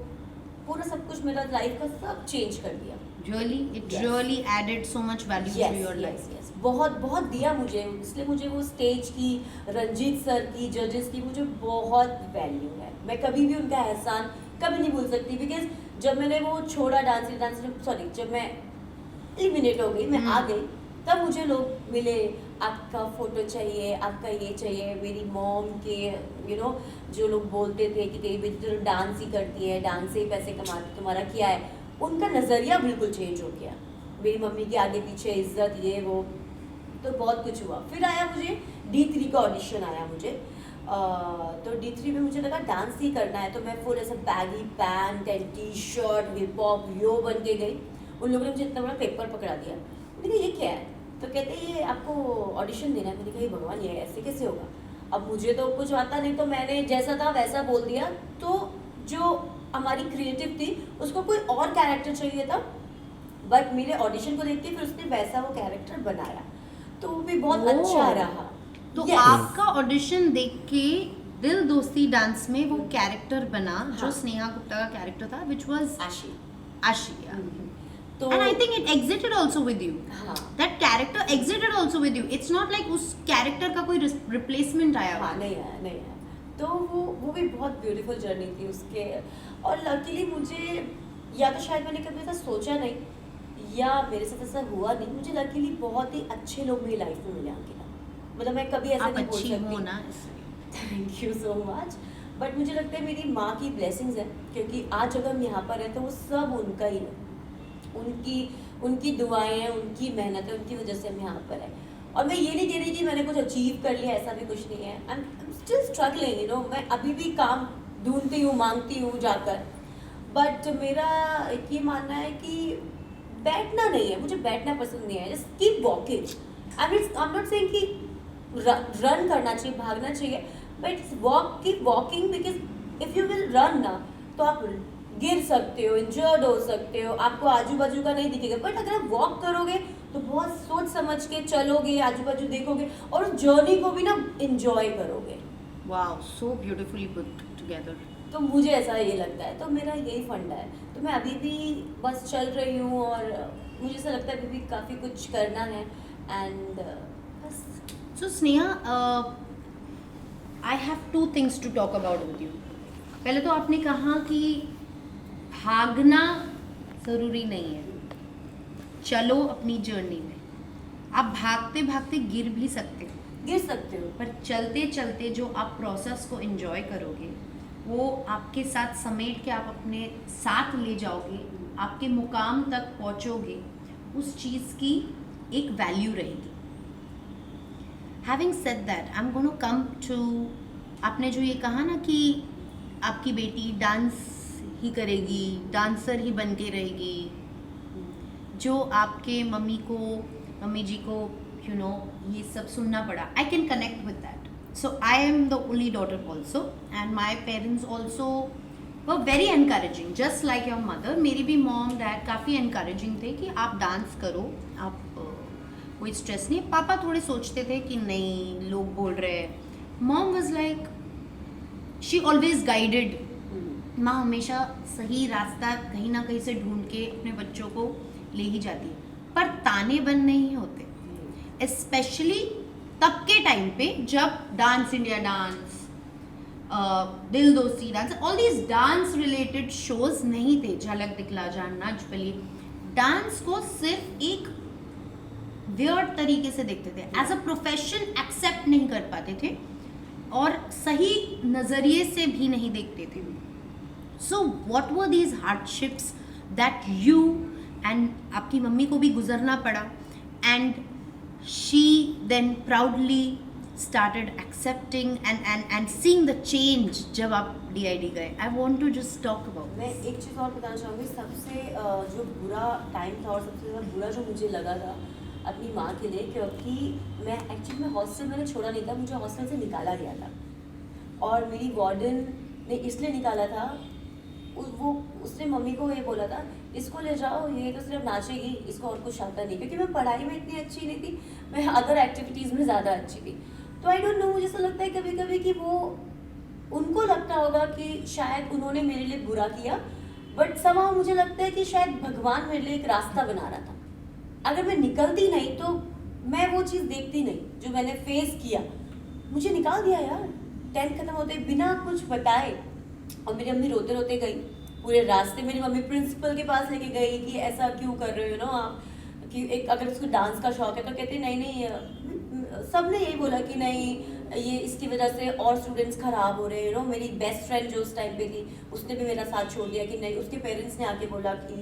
पूरा सब कुछ, मेरा लाइफ का सब चेंज कर दिया। Really, it Yes. really added so much value to your life. yes. बहुत बहुत दिया मुझे, इसलिए मुझे वो स्टेज की, रंजीत सर की, जजेस की मुझे बहुत वैल्यू है। मैं कभी भी उनका एहसान कभी नहीं भूल सकती, बिकॉज जब मैंने वो छोड़ा जब मैं एलिमिनेट हो गई, मैं आ गई, तब मुझे लोग मिले, आपका फोटो चाहिए, आपका ये चाहिए। मेरी मॉम के जो लोग बोलते थे कि तेरी बेटी तो डांस ही करती है, डांस से ही पैसे कमाती, तुम्हारा क्या है, उनका नज़रिया बिल्कुल चेंज हो गया। मेरी मम्मी के आगे पीछे इज्जत, ये वो, तो बहुत कुछ हुआ। फिर आया मुझे D3 का ऑडिशन आया मुझे। तो D3 में मुझे लगा डांस ही करना है, तो मैं फुल ऐसा baggy pant and T-shirt hip hop yo बन के गई। उन लोगों ने मुझे इतना बड़ा पेपर पकड़ा दिया, मैंने कहा ये क्या है, तो कहते ये आपको ऑडिशन देना है। मैंने कहा भगवान ये ऐसे कैसे होगा। अब मुझे तो कुछ आता नहीं, तो मैंने जैसा था वैसा बोल दिया। तो जो हमारी क्रिएटिव थी उसको कोई और कैरेक्टर चाहिए था, बट मेरे ऑडिशन को देख के फिर उसने वैसा वो कैरेक्टर बनाया, तो वो भी बहुत ओह। अच्छा रहा। तो Yes. आपका ऑडिशन देख के दिल दोस्ती डांस में वो कैरेक्टर बना जो हाँ। स्नेहा गुप्ता का कैरेक्टर था, which was आशी। Ashia. तो And I think it exited also with you. हाँ That character exited also with you. It's not like उस कैरेक्टर का कोई रिप्लेसमेंट आया हाँ हुआ। नहीं आया। तो वो भी बहुत ब्यूटीफुल जर्नी थी उसके। और लकीली मुझे, या तो शायद मैंने कभी ऐसा सोचा नहीं, या मेरे साथ ऐसा हुआ नहीं, मुझे लकीली बहुत ही अच्छे लोग मेरी लाइफ में मिले अंकिता। मतलब मैं कभी ऐसा आप नहीं बोल अच्छी हो सकती ना इसलिए। Thank you so much. But मुझे लगता है मेरी माँ की ब्लेसिंग्स है, क्योंकि आज अगर हम यहाँ पर हैं तो वो सब उनका ही है, उनकी दुआएं हैं, उनकी मेहनत है, उनकी वजह से हम यहाँ पर हैं। और मैं ये नहीं कह रही कि मैंने कुछ अचीव कर लिया, ऐसा भी कुछ नहीं है। आई एम स्टिल स्ट्रगलिंग, मैं अभी भी काम ढूंढती हूँ, मांगती हूँ जाकर। बट मेरा एक ये मानना है कि बैठना नहीं है, मुझे बैठना पसंद नहीं है। Just keep walking. I am not saying कि रन करना चाहिए, भागना चाहिए, but keep walking, because if you will run ना, तो आप गिर सकते हो, इंजर्ड हो सकते हो, आपको आजू बाजू का नहीं दिखेगा। बट अगर आप वॉक करोगे तो बहुत सोच समझ के चलोगे, आजू बाजू देखोगे और उस जर्नी को भी ना इंजॉय करोगे। Wow, so beautifully put together. तो मुझे ऐसा ये लगता है, तो मेरा यही फंडा है। तो मैं अभी भी बस चल रही हूँ और मुझे ऐसा लगता है अभी भी काफ़ी कुछ करना है। एंड बस So Sneha, I have 2 things to talk about with you. पहले तो आपने कहा कि भागना ज़रूरी नहीं है, चलो अपनी जर्नी में। आप भागते भागते गिर भी सकते हो, गिर सकते हो, पर चलते चलते जो आप प्रोसेस को एंजॉय करोगे, वो आपके साथ समेट के आप अपने साथ ले जाओगे, आपके मुकाम तक पहुंचोगे, उस चीज़ की एक वैल्यू रहेगी। Having said that, I am gonna come to, आपने जो ये कहा ना कि आपकी बेटी डांस ही करेगी, डांसर ही बन के रहेगी, जो आपके मम्मी जी को ये सब सुनना पड़ा, I can connect with that. So I am the only daughter also, and my parents also were very encouraging, just like your mother. मेरी भी mom dad काफ़ी encouraging थे कि आप डांस करो, आप कोई स्ट्रेस नहीं. पापा थोड़े सोचते थे कि नहीं लोग बोल रहे हैं. Mom was like, she always guided. माँ हमेशा सही रास्ता कहीं ना कहीं से ढूंढ के अपने बच्चों को ले ही जाती है, पर ताने बन नहीं होते. स्पेशली तब के टाइम पे जब डांस इंडिया डांस, दिल Dosti dance, all these dance related shows नहीं थे. झलक दिखला जा, नच बली. डांस को सिर्फ एक वियर्ड तरीके से देखते थे, एज अ प्रोफेशन एक्सेप्ट नहीं कर पाते थे और सही नज़रिए से भी नहीं देखते थे. So what were these hardships that you and आपकी मम्मी को भी गुजरना पड़ा, and she then proudly started accepting and seeing the change जब आप DID गए. I want to just talk about मैं एक चीज़ और बताना चाहूँगी. सबसे जो बुरा टाइम था और सबसे ज़्यादा बुरा जो मुझे लगा था अपनी माँ के लिए, क्योंकि मैं एक्चुअली में हॉस्टल मैंने छोड़ा नहीं था, मुझे हॉस्टल से निकाला गया था. और मेरी वार्डन ने इसलिए निकाला था, उसने मम्मी को ये बोला था इसको ले जाओ, ये तो सिर्फ नाचेगी, इसको और कुछ आता नहीं. क्योंकि मैं पढ़ाई में इतनी अच्छी नहीं थी, मैं अदर एक्टिविटीज़ में ज़्यादा अच्छी थी. तो आई डोंट नो, मुझे ऐसा लगता है कभी कभी कि वो उनको लगता होगा कि शायद उन्होंने मेरे लिए बुरा किया, बट somehow मुझे लगता है कि शायद भगवान मेरे लिए एक रास्ता बना रहा था. अगर मैं निकलती नहीं तो मैं वो चीज़ देखती नहीं जो मैंने फेस किया. मुझे निकाल दिया यार 10th खत्म होते बिना कुछ बताए. और मेरी मम्मी रोते रोते गई पूरे रास्ते. मेरी मम्मी प्रिंसिपल के पास लेके गई कि ऐसा क्यों कर रहे हो नो आप, कि एक अगर उसको डांस का शौक है तो कहते नहीं सब ने यही बोला कि नहीं ये इसकी वजह से और स्टूडेंट्स खराब हो रहे हैं. मेरी बेस्ट फ्रेंड जो उस टाइम पे थी उसने भी मेरा साथ छोड़ दिया कि नहीं. उसके पेरेंट्स ने आके बोला कि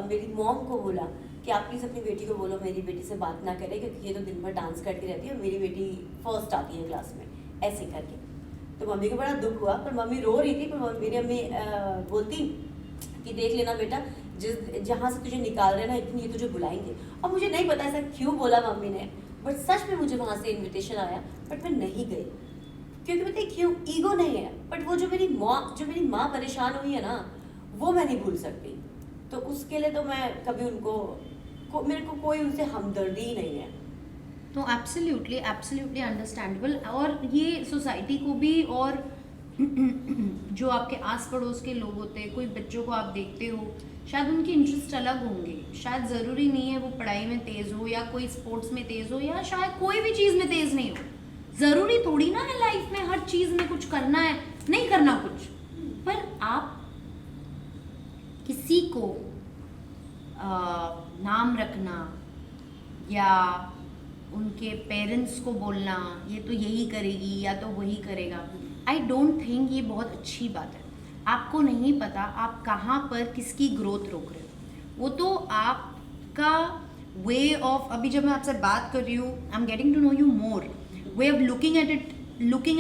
मेरी मॉम को बोला कि आप प्लीज़ अपनी बेटी को बोलो मेरी बेटी से बात ना करे, क्योंकि ये तो दिन भर डांस करती रहती है, मेरी बेटी फर्स्ट आती है क्लास में, ऐसे करके. तो मम्मी को बड़ा दुख हुआ, पर मम्मी रो रही थी. पर मेरी अम्मी बोलती कि देख लेना बेटा, जहाँ से तुझे निकाल रहे ना इतनी ये तुझे बुलाएंगे. और मुझे नहीं पता ऐसा क्यों बोला मम्मी ने, बट सच में मुझे वहाँ से इनविटेशन आया, बट मैं नहीं गई. क्योंकि पता है क्यों? ईगो नहीं है, बट वो जो मेरी माँ परेशान हुई है ना, वो मैं नहीं भूल सकती. तो उसके लिए तो मैं कभी मेरे को कोई उनसे हमदर्दी ही नहीं है. तो एब्सोल्युटली एब्सोल्युटली अंडरस्टैंडेबल. और ये सोसाइटी को भी, और जो आपके आस पड़ोस के लोग होते हैं, कोई बच्चों को आप देखते हो, शायद उनके इंटरेस्ट अलग होंगे. शायद ज़रूरी नहीं है वो पढ़ाई में तेज़ हो या कोई स्पोर्ट्स में तेज़ हो, या शायद कोई भी चीज़ में तेज़ नहीं हो. ज़रूरी थोड़ी ना है लाइफ में हर चीज़ में कुछ करना है, नहीं करना कुछ. पर आप किसी को नाम रखना या उनके पेरेंट्स को बोलना ये तो यही करेगी या तो वही करेगा, आई डोंट थिंक ये बहुत अच्छी बात है. आपको नहीं पता आप कहाँ पर किसकी ग्रोथ रोक रहे हो. वो तो आपका वे ऑफ, अभी जब मैं आपसे बात कर रही हूँ, I am getting to know you more. Way of looking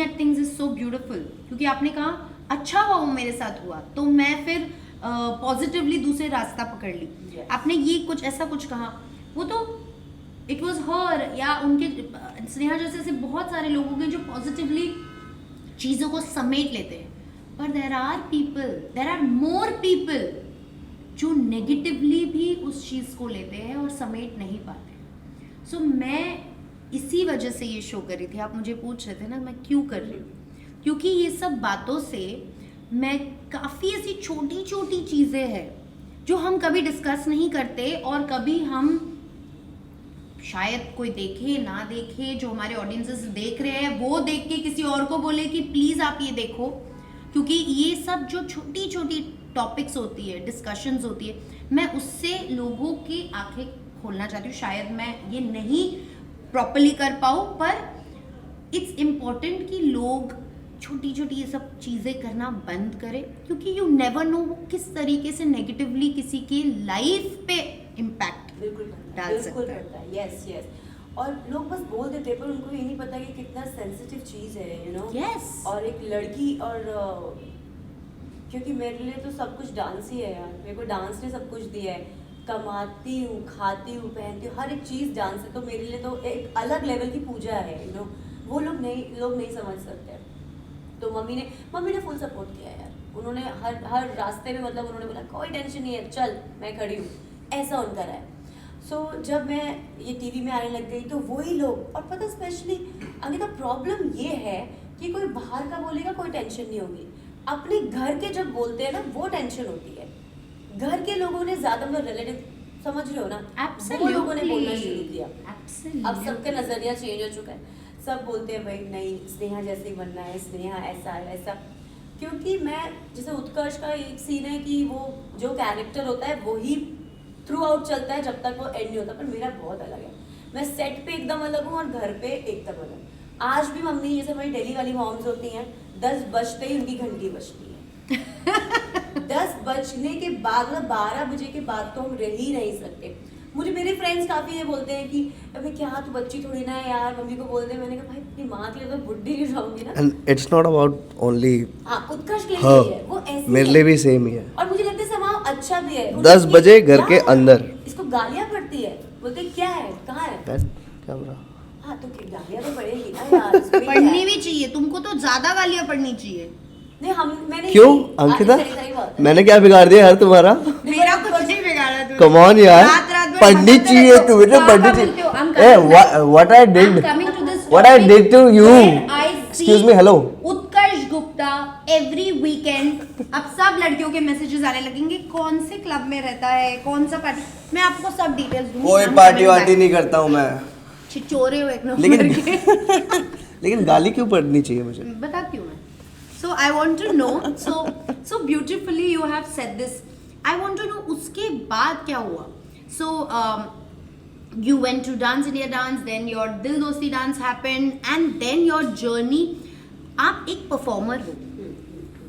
at things is so beautiful. क्योंकि आपने कहा अच्छा हुआ वो मेरे साथ हुआ, तो मैं फिर पॉजिटिवली दूसरे रास्ता पकड़ ली. Yes. आपने ये कुछ ऐसा कुछ कहा, वो तो इट वॉज हर या उनके स्नेहा जैसे ऐसे बहुत सारे लोग होंगे जो पॉजिटिवली चीज़ों को समेट लेते हैं. पर देर आर मोर पीपल जो नेगेटिवली भी उस चीज़ को लेते हैं और समेट नहीं पाते. सो मैं इसी वजह से ये शो कर रही थी. आप मुझे पूछ रहे थे ना मैं क्यों कर रही हूँ, क्योंकि ये सब बातों से मैं काफ़ी ऐसी छोटी छोटी चीज़ें हैं जो हम कभी डिस्कस नहीं करते, और कभी हम शायद कोई देखे ना देखे, जो हमारे ऑडियंसेस देख रहे हैं वो देख के किसी और को बोले कि प्लीज़ आप ये देखो. क्योंकि ये सब जो छोटी छोटी टॉपिक्स होती है, डिस्कशंस होती है, मैं उससे लोगों की आंखें खोलना चाहती हूँ. शायद मैं ये नहीं प्रॉपरली कर पाऊँ, पर इट्स इम्पॉर्टेंट कि लोग छोटी छोटी ये सब चीज़ें करना बंद करें, क्योंकि यू नेवर नो वो किस तरीके से नेगेटिवली किसी की लाइफ पे इम्पैक्ट डाल सकता है. Yes yes. और लोग बस बोल देते हैं, पर उनको ये नहीं पता कि कितना सेंसिटिव चीज़ है, यू नो. Yes. और एक लड़की, और क्योंकि मेरे लिए तो सब कुछ डांस ही है यार. मेरे को डांस ने सब कुछ दिया है. कमाती हूँ, खाती हूँ, पहनती हूँ, हर एक चीज़ डांस है. तो मेरे लिए तो एक अलग लेवल की पूजा है, यू नो. वो लोग नहीं समझ सकते। तो मम्मी ने फुल सपोर्ट किया यार। उन्होंने हर रास्ते में मतलब उन्होंने बोला कोई टेंशन नहीं है, चल मैं खड़ी हूँ, ऐसा उनका रहा है। सो जब मैं ये टीवी में आने लग गई तो वही लोग, और पता स्पेशली अंकिता प्रॉब्लम ये है कि कोई बाहर का बोलेगा कोई टेंशन नहीं होगी, अपने घर के जब बोलते हैं ना वो टेंशन होती है। घर के लोगों ने ज्यादा, मतलब रिलेटिव समझ रहे हो ना, वो लोगों ने बोलना शुरू किया। अब सबका नजरिया चेंज हो चुका है, सब बोलते हैं भाई नहीं स्नेहा जैसे ही बनना है, स्नेहा ऐसा है वैसा। क्योंकि मैं जैसे उत्कर्ष का एक सीन है कि वो जो कैरेक्टर होता है वही थ्रू आउट चलता है जब तक वो एंड नहीं होता, पर मेरा बहुत अलग है। मैं सेट पे एकदम अलग हूँ और घर पे एकदम अलग। आज भी मम्मी जैसे हमारी दिल्ली वाली मॉम्स होती हैं, 10 बजते ही उनकी घंटी बजती है। 10 बजने के बाद मतलब 12 बजे के बाद तो हम रह ही नहीं सकते। मुझे मेरे फ्रेंड्स काफी ये बोलते हैं कि अबे क्या तू बच्ची थोड़ी ना है यार, मम्मी को बोल दे। मैंने कहा भाई अपनी माँ के लिए तो बुढ़ी हो जाऊंगी ना। And it's not about only हाँ, उत्कर्ष के लिए है वो ऐसी मेरे लिए भी सेम ही है। और मुझे लगता है समाज अच्छा भी है। 10 बजे घर के अंदर इसको गालियां पड़ती है, बोलते क्या है कहाँ है। कैमरा हाँ तो गालियां तो पड़ेगी ना यार, इसमें क्या पढ़नी है? भी चाहिए, तुमको तो ज्यादा गालियां पढ़नी चाहिए। नहीं मैंने क्यों हाँ, अंकिता, सही बात है। मैंने क्या बिगाड़ दिया यार तुम्हारा? मेरा कुछ नहीं बिगाड़ा तूने। कम ऑन यार, रात भर पढ़नी भटकते चाहिए रहते हो। तुम्हें, क्या पढ़नी बोलते हो? I'm चाहिए। coming back. What I did, I'm coming to this what I topic did to you, where I excuse see me, hello. Utkarsh Gupta every weekend. अब सब लड़कियों के मैसेजेस आने लगेंगे, कौन से क्लब में रहता है, कौन सा पार्टी। मैं आपको सब डिटेल्स दूंगी। कोई I'm पार्टी coming वार्टी back. नहीं करता हूँ मैं। छिचोरे हो एक नंबर लेकिन के। लेकिन गाली क्यों पढ़नी चाहिए मुझे? बताती हूँ मैं। So I want to know, so beautifully you have said this. I want to know उसके बाद क्या हुआ? So you went to Dance India Dance, then your Dil Dosti Dance happened, and then your journey. आप एक performer हो,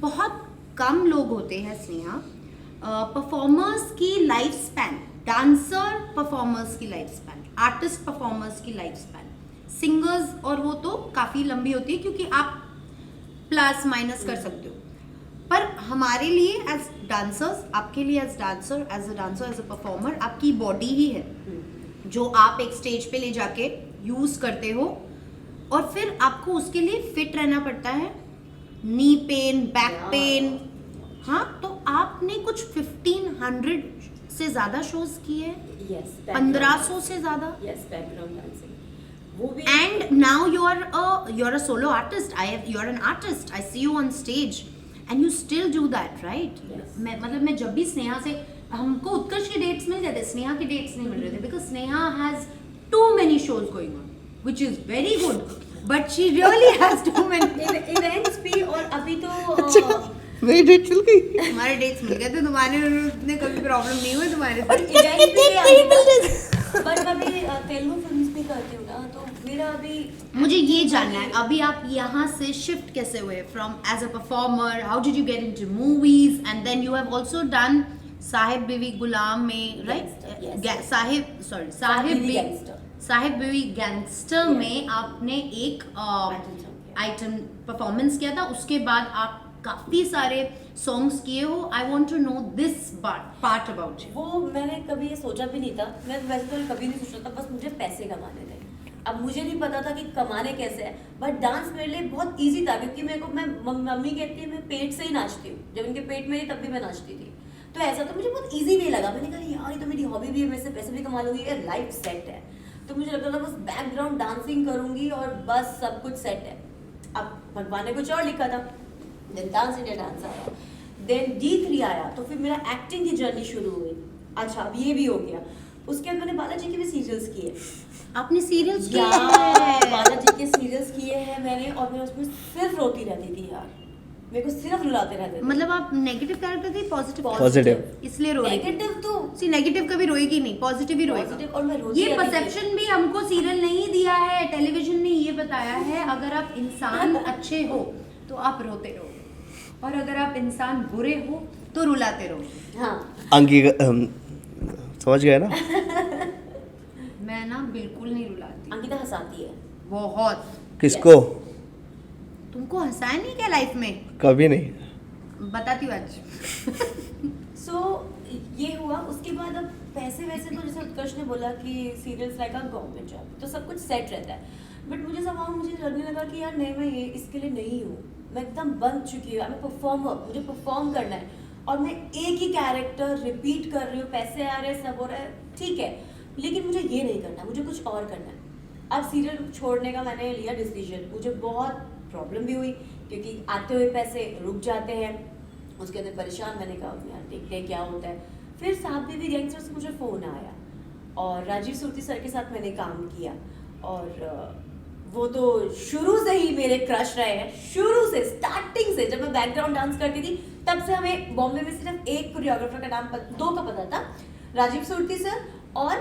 बहुत कम लोग होते हैं स्नेहा परफॉर्मर्स की लाइफ स्पैन, डांसर परफॉर्मर्स की लाइफ स्पैन, आर्टिस्ट परफॉर्मर्स की लाइफ स्पैन, सिंगर्स और वो तो काफ़ी लंबी होती है क्योंकि आप प्लस माइनस कर सकते हो। पर हमारे लिए एज डांसर्स, आपके लिए as dancer, as a performer, आपकी बॉडी ही है जो आप एक स्टेज पे ले जाके यूज करते हो, और फिर आपको उसके लिए फिट रहना पड़ता है। नी पेन, बैक पेन, हाँ। तो आपने कुछ 1500 से ज्यादा शोज किए, 1500 से ज्यादा। यस, बैकग्राउंड डांसिंग वो भी। And now you're a solo artist. You're an artist. I see you on stage, and you still do that, right? Yes. मैं जब भी स्नेहा से, हमको उत्कर्ष के डेट्स मिल जाते, स्नेहा के डेट्स नहीं मिल रहे थे, because Sneha has too many shows going on, which is very good, but she really has too many events भी। और अभी तो मेरी डेट चल गई। हमारे डेट्स मिल गए थे, तुम्हारे ने कभी प्रॉब्लम नहीं हुई तुम्हारे और साथ। इवेंट भी बट मैं भी तेलुगु फिल्म्स भी करती हूँ ना, तो मेरा अभी मुझे ये जानना है, अभी आप यहाँ से शिफ्ट कैसे हुए from as a performer, how did you get into movies, and then you have also done Sahib Biwi Ghulam में, राइट? साहिब बीवी गैंगस्टर में आपने एक आइटम परफॉर्मेंस किया था, उसके बाद आप काफी सारे सॉन्ग्स किए हो। I want to know this part about you. वो मैंने कभी ये सोचा भी नहीं था, मैं वैसे तो कभी नहीं सोचा था, बस मुझे पैसे कमाने थे। अब मुझे नहीं पता था कि कमाने कैसे है, बट डांस मेरे लिए बहुत इजी था क्योंकि मेरे को, मैं मम्मी कहती है मैं पेट से ही नाचती हूँ, जब उनके पेट में थी तब भी मैं नाचती थी, तो ऐसा तो मुझे बहुत इजी वे लगा। मैंने कहा यार ये तो मेरी हॉबी भी है, मैं इससे पैसे भी कमा लूँगी, ये लाइफ सेट है। तो मुझे लगता था बस बैकग्राउंड डांसिंग करूँगी और बस सब कुछ सेट है। अब भगवान ने कुछ और लिखा था, देन डांस इंडिया डांस आया, देन D3 आया, तो फिर मेरा एक्टिंग की जर्नी शुरू हुई। अच्छा अब ये भी हो गया, उसके बाद मैंने बालाजी के भी सीरियल्स किए। आपने सीरियल्स किए यार बालाजी के सीरियल्स किए हैं मैंने, और मैं उसमें सिर्फ रोती रहती थी यार, मेरे को सिर्फ रुलाते रहते थे। मतलब आप नेगेटिव कैरेक्टर थे, पॉजिटिव, इसलिए रोई? नेगेटिव तो सी नेगेटिव कभी रोएगी नहीं, पॉजिटिव ही रोएगा। पॉजिटिव, और मैं रोती ये रहती थी। परसेप्शन भी हमको सीरियल नहीं दिया है, टेलीविजन ने ये बताया है, अगर आप इंसान अच्छे हो तो आप रोते रहो, और अगर आप इंसान बुरे हो तो रुलाते रहो। हाँ अंकी समझ गए ना? मैं ना बिल्कुल नहीं रुलाती। अंकिता हंसाती है बहुत। किसको? तुमको हंसाया नहीं क्या लाइफ में? कभी नहीं। बताती हूँ आज। सो ये हुआ। उसके बाद अब पैसे वैसे तो जैसे उत्कर्ष ने बोला कि serials like a government job, तो सब कुछ सेट रहता है। बट मुझे लगने लगा कि यार नहीं, मैं ये इसके लिए नहीं हूँ, मैं एकदम बन चुकी हूँ, मैं परफॉर्मर, मुझे परफॉर्म करना है और मैं एक ही कैरेक्टर रिपीट कर रही हूँ, पैसे आ रहे हैं, सब हो रहा है, ठीक है, लेकिन मुझे ये नहीं करना, मुझे कुछ और करना है। अब सीरियल छोड़ने का मैंने लिया डिसीजन। मुझे बहुत प्रॉब्लम भी हुई क्योंकि आते हुए पैसे रुक जाते हैं, उसके अंदर परेशान, मैंने कहा यार देखते हैं क्या होता है। फिर साहब बीवी गैंगस्टर से मुझे फ़ोन आया और राजीव सूर्ति सर के साथ मैंने काम किया और वो तो शुरू से ही मेरे क्रश रहे हैं, शुरू से, स्टार्टिंग से। जब मैं बैकग्राउंड डांस करती थी तब से हमें बॉम्बे में सिर्फ एक कोरियोग्राफर का नाम दो का पता था, राजीव सूर्ति सर और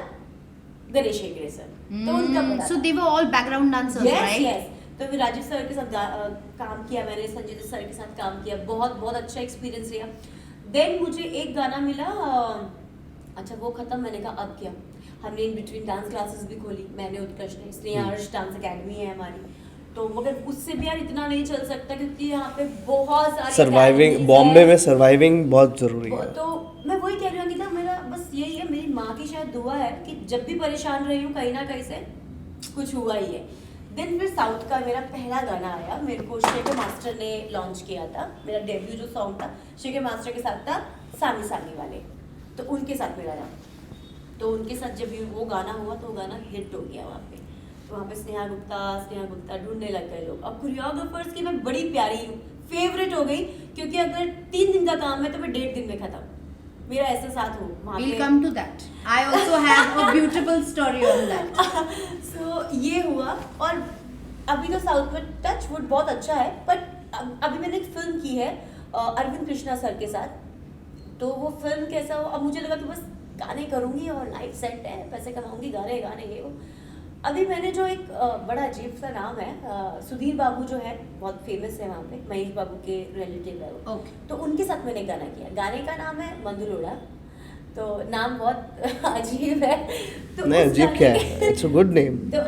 गणेश हेगड़े सर, तो उनका पता So था। they were all background dancers, Yes, right? yes. तो फिर राजीव सर के साथ काम किया मैंने, संजय दत्त सर के साथ काम किया, बहुत बहुत अच्छा एक्सपीरियंस रहा। देन मुझे एक गाना मिला, अच्छा वो खत्म, मैंने कहा अब क्या। हमने इन बिटवीन डांस क्लासेस भी खोली, मैंने उत्कर्ष ने, स्नेहा हर्ष डांस अकेडमी है हमारी, तो मगर उससे भी यार इतना नहीं चल सकता क्योंकि यहाँ पे बहुत सारे सर्वाइविंग, academies बॉम्बे हैं। में सर्वाइविंग बहुत ज़रूरी है। तो मैं वही कह रही हूँ अंकिता, मेरा बस यही है, मेरी माँ की शायद दुआ है कि जब भी परेशान रही हूँ कहीं ना कहीं से कुछ हुआ ही है। देन फिर साउथ का मेरा पहला गाना आया, मेरे को शेखर मास्टर ने लॉन्च किया था, मेरा डेब्यू जो सॉन्ग था शेखर मास्टर के साथ था, सामी सामी वाले, तो उनके साथ मेरा था। तो उनके साथ जब वो गाना हुआ तो वो गाना हिट हो गया वहाँ पे, तो वहाँ पे स्नेहा गुप्ता ढूंढने लग गए लोग। अब कोरियोग्राफर्स की मैं बड़ी प्यारी हूँ, फेवरेट हो गई, क्योंकि अगर 3 दिन का काम है तो मैं 1.5 दिन में खत्म, मेरा ऐसा साथ हो वहाँ We'll पे। come to that. I also have a beautiful story on that. So ये हुआ, और अभी तो साउथ में टच वुड बहुत अच्छा है, बट अभी मैंने एक फिल्म की है अरविंद कृष्णा सर के साथ, तो वो फिल्म कैसा हो, अब मुझे लगा कि बस गाने करूँगी और लाइफ सेट है, पैसे कमाऊंगी, गाने ये वो। अभी मैंने जो एक बड़ा अजीब सा नाम है, सुधीर बाबू जो है बहुत फेमस है वहाँ पे, महेश बाबू के रिलेटिव है वो, Okay. तो उनके साथ मैंने गाना किया। गाने का नाम है मंदुरोड़ा, तो नाम बहुत अजीब है, तो नहीं उस अजीब गाने क्या के- है, इट्स अ गुड नेम। तो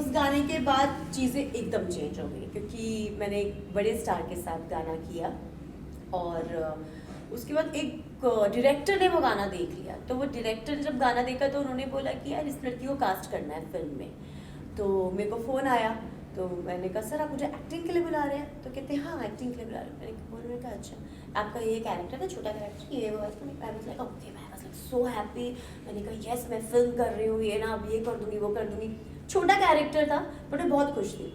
उस गाने के बाद चीज़ें एकदम चेंज हो गई, क्योंकि मैंने एक बड़े स्टार के साथ गाना किया और उसके बाद एक डायरेक्टर ने वो गाना देख लिया, तो वो डायरेक्टर ने जब गाना देखा तो उन्होंने बोला कि यार इस लड़की को कास्ट करना है फिल्म में। तो मेरे को फ़ोन आया, तो मैंने कहा सर आप मुझे एक्टिंग के लिए बुला रहे हैं, तो कहते हैं हाँ एक्टिंग के लिए बुला रहे हैं। मैंने कहा अच्छा आपका ये कैरेक्टर है, छोटा कैरेक्टर, ये वो, ओके, मैं वाज लाइक सो हैप्पी। मैंने कहा यस मैं फिल्म कर रही हूँ, ये ना अब ये कर दूंगी वो कर दूंगी। छोटा कैरेक्टर था बट मैं बहुत खुश थी।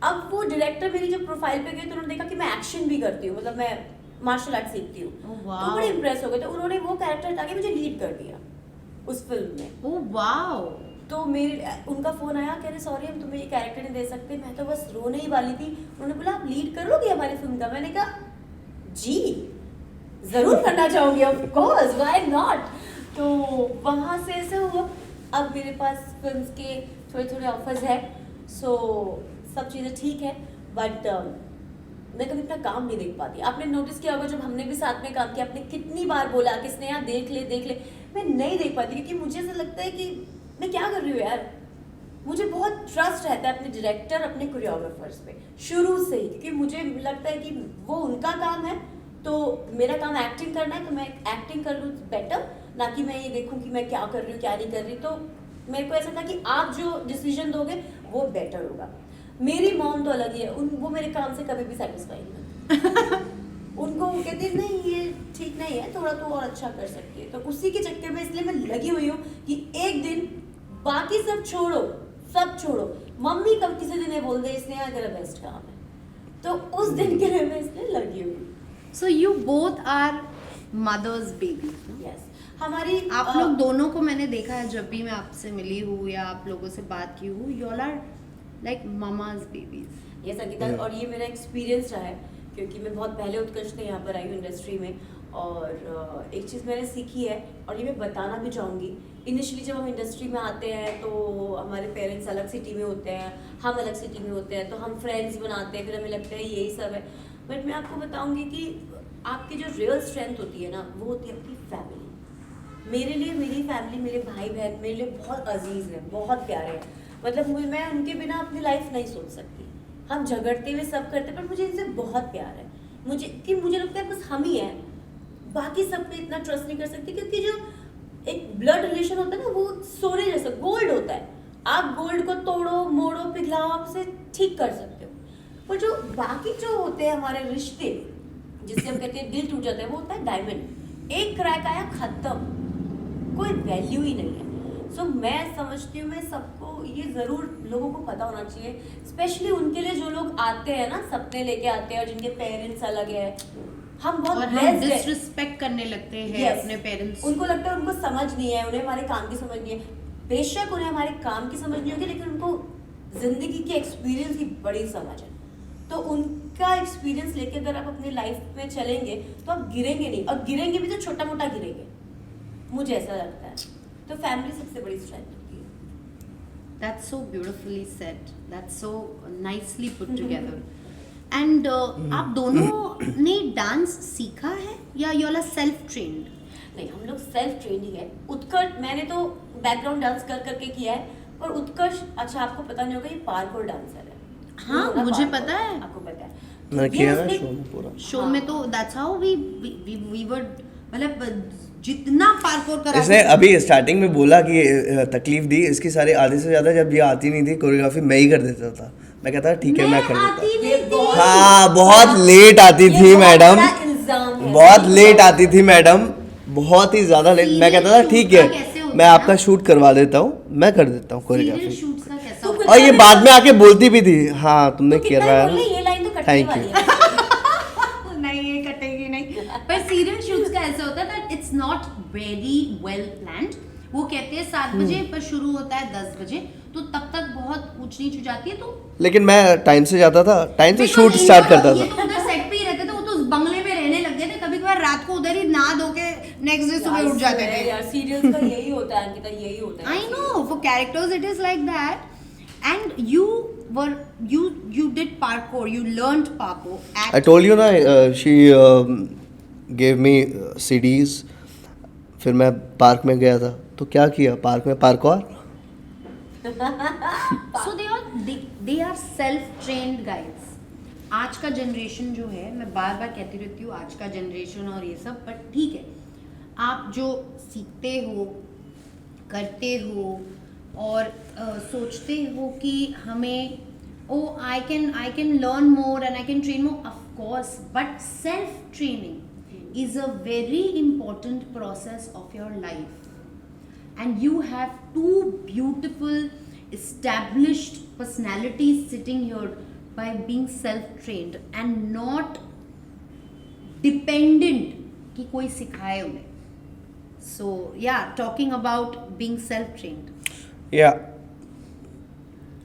अब वो डायरेक्टर मेरी जब प्रोफाइल पे गए तो उन्होंने देखा कि मैं एक्शन भी करती हूँ, मतलब मैं मार्शल आर्ट सीखती हूँ, Oh, wow. तो बड़े इम्प्रेस हो गए, तो उन्होंने वो कैरेक्टर हटा के मुझे लीड कर दिया उस फिल्म में। Oh wow. तो उनका फोन आया, कह रहे सॉरी हम तुम्हें ये कैरेक्टर नहीं दे सकते। मैं तो बस रोने ही वाली थी। उन्होंने बोला आप लीड करोगे हमारी फिल्म का? मैंने कहा जी जरूर करना चाहूंगी, ऑफ कोर्स, व्हाई नॉट। तो वहाँ से ऐसे हुआ। अब मेरे पास फिल्म के थोड़े ऑफर्स है, सो सब चीज़ें ठीक है, बट मैं कभी अपना काम नहीं देख पाती। आपने नोटिस किया होगा जब हमने भी साथ में काम किया, आपने कितनी बार बोला कि स्नेहा देख ले, मैं नहीं देख पाती, क्योंकि मुझे ऐसा लगता है कि मैं क्या कर रही हूँ यार। मुझे बहुत ट्रस्ट रहता है अपने डायरेक्टर, अपने कोरियोग्राफर्स पे शुरू से ही, क्योंकि मुझे लगता है कि वो उनका काम है, तो मेरा काम एक्टिंग करना है, तो मैं एक्टिंग कर लूँ बेटर, ना कि मैं ये देखूँ कि मैं क्या कर रही हूँ क्या नहीं कर रही। तो मेरे को ऐसा था कि आप जो डिसीजन दोगे वो बेटर होगा। मेरी मॉम तो अलग ही है, वो मेरे काम से कभी भी सेटिस्फाई नहीं होती। उनको वो कहते हैं नहीं ये ठीक नहीं है, थोड़ा तो और अच्छा कर सकती है। तो उसी के चक्कर में इसलिए मैं लगी हुई हूँ कि एक दिन बाकी सब छोड़ो, मम्मी कब किसी दिन ये बोल दे इसने तेरा बेस्ट काम है, तो उस दिन के लिए मैं इसलिए लगी हुई। So you both are mother's baby. Yes, हमारी आप लोग दोनों को मैंने देखा है, जब भी मैं आपसे मिली हूँ या आप लोगों से बात की हूँ, you all are like mama's babies. ये संगीता, और ये मेरा एक्सपीरियंस रहा है, क्योंकि मैं बहुत पहले उत्कर्ष से यहाँ पर आई हूँ इंडस्ट्री में, और एक चीज़ मैंने सीखी है और ये मैं बताना भी चाहूँगी। इनिशियली जब हम इंडस्ट्री में आते हैं तो हमारे पेरेंट्स अलग सिटी में होते हैं, हम अलग सिटी में होते हैं, तो हम फ्रेंड्स बनाते हैं, फिर हमें लगता है यही सब है। बट मैं आपको बताऊँगी कि आपकी जो रियल स्ट्रेंथ होती है ना, वो होती है आपकी फैमिली। मेरे लिए मेरी फैमिली, मेरे भाई बहन मेरे लिए बहुत अजीज़ हैं, बहुत प्यारे हैं। मतलब मैं उनके बिना अपनी लाइफ नहीं सोच सकती। हम झगड़ते हुए सब करते, पर मुझे इनसे बहुत प्यार है। मुझे लगता है बस हम ही हैं, बाकी सब पे इतना ट्रस्ट नहीं कर सकती, क्योंकि जो एक ब्लड रिलेशन होता है ना, वो सोने जैसा गोल्ड होता है। आप गोल्ड को तोड़ो मोड़ो पिघलाओ आप उसे ठीक कर सकते हो, पर जो बाकी जो होते हैं हमारे रिश्ते जिससे हम कहते हैं दिल टूट जाता है वो होता है डायमंड। एक क्रैक आया खत्म, कोई वैल्यू ही नहीं है। सो मैं समझती हूँ मैं सबको ये ज़रूर लोगों को पता होना चाहिए, स्पेशली उनके लिए जो लोग आते हैं ना सपने लेके आते हैं और जिनके पेरेंट्स अलग है। हम बहुत और हम blessed हैं। डिसरिस्पेक्ट करने लगते हैं Yes. अपने पेरेंट्स। उनको लगता है उनको समझ नहीं है, उन्हें हमारे काम की समझ नहीं है। बेशक उन्हें हमारे काम की समझ नहीं होगी लेकिन उनको जिंदगी की एक्सपीरियंस की बड़ी समझ है। तो उनका एक्सपीरियंस लेके अगर आप अपनी लाइफ में चलेंगे तो आप गिरेंगे नहीं, और गिरेंगे भी तो छोटा मोटा गिरेंगे, मुझे ऐसा लगता है। तो फैमिली सबसे बड़ी स्ट्रेंथ होती है। That's so beautifully said. That's so nicely put together. And आप दोनों ने डांस सीखा है या यू आर सेल्फ ट्रेन्ड? नहीं, हम लोग सेल्फ ट्रेंड ही है। उत्कर्ष मैंने तो बैकग्राउंड डांस कर करके किया है, पर उत्कर्ष अच्छा आपको पता नहीं होगा ये पार्कोर डांसर है। हाँ, वो ना मुझे parkour, पता है। आपको पता है। मैंने ये किया ना उसने- शो में पूरा। शो हाँ। में तो that's how we were, मतलब जितना पार्कोर करा इसने अभी स्टार्टिंग में बोला कि तकलीफ दी, इसकी सारी आधे से ज़्यादा जब ये आती नहीं थी कोरियोग्राफी मैं ही कर देता था। मैं कहता था ठीक है मैं कर आती देता। नहीं ये थी। बहुत- हाँ बहुत लेट आती ये थी बहुत मैडम, बड़ा इल्जाम है। बहुत लेट आती थी मैडम, बहुत ही ज़्यादा लेट। मैं कहता था Serial ठीक shoot का कैसे है होता मैं है आपका ना? शूट करवा देता हूँ, मैं कर देता हूँ सीरियल कोरियोग्राफी। शूट्स का कैसा तो होता कुछ- और ये बाद में आके बोलती भी थी हाँ तुमने तो किया कितना है बोल रही, ये लाइन तो कटने Thank वाली you. है। है? नहीं, ये कटेगी नहीं। पर सीरियल शूट्स का ऐसा होता है that it's not very well planned. वो कहते हैं 7 बजे पर शुरू होता है 10 बजे, तो तब तक बहुत ऊंच नीच हो जाती है। तो लेकिन मैं टाइम से जाता था, टाइम से Because shoot in start the- करता ये था। तो उधर सेट पे ही रहते थे, वो तो उस बंगले में रहने लग गए थे। कभी कभार रात को उधर ही नहा धो के नेक्स्ट डे सुबह उठ जाते थे। यार सीरियल्स का यही होता है अंकिता, यही होता है। I know, for characters it is like that. And you did parkour, you learned parkour at I told you ना she gave me CDs, फिर मैं पार्क में गया था तो क्या किया पार्क में parkour. so they are self trained guys. आज का जनरेशन जो है, मैं बार बार कहती रहती हूँ आज का जनरेशन और ये सब, बट ठीक है, आप जो सीखते हो करते हो और सोचते हो कि हमें I can learn more and I can train more, of course, but self training is a very important process of your life and you have two beautiful established personalities sitting here by being self-trained and not dependent कि कोई सिखाए उन्हें. So yeah, talking about being self-trained. या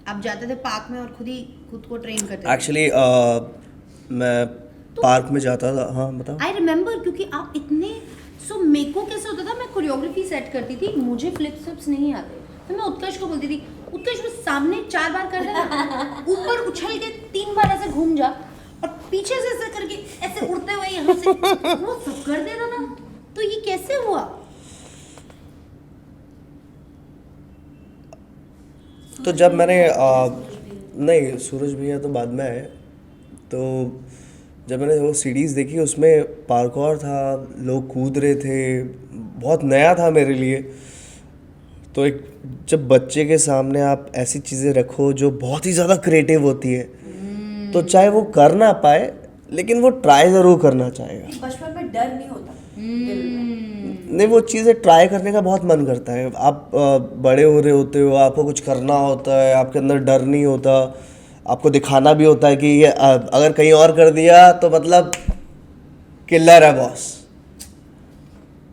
आप जाते थे park में और खुद को ट्रेन करते थे. एक्चुअली मैं पार्क में जाता था। हाँ बताओ। आई रिमेम्बर, क्योंकि आप इतने मेरे को कैसे होता था, मैं कोरियोग्राफी सेट करती थी, मुझे फ्लिप फ्लिप्स नहीं आते, तो मैं उत्कर्ष को बोलती थी उत्कर्ष वो सामने 4 बार कर देना, ऊपर उछल के 3 बार ऐसे घूम जा और पीछे से ऐसे करके ऐसे उड़ते हुए यहाँ से वो सब कर देना था. तो ये कैसे हुआ? तो जब मैंने नहीं सूरज भैया तो बाद में आए, तो जब मैंने वो सीरीज़ देखी उसमें पार्कौर था, लोग कूद रहे थे, बहुत नया था मेरे लिए। तो एक जब बच्चे के सामने आप ऐसी चीज़ें रखो जो बहुत ही ज़्यादा क्रिएटिव होती है, तो चाहे वो कर ना पाए लेकिन वो ट्राई ज़रूर करना चाहेगा। बचपन में डर नहीं होता दिल में। नहीं, वो चीज़ें ट्राई करने का बहुत मन करता है। आप बड़े हो रहे होते हो, आपको कुछ करना होता है, आपके अंदर डर नहीं होता, आपको दिखाना भी होता है कि ये अगर कहीं और कर दिया तो मतलब किलर है बॉस।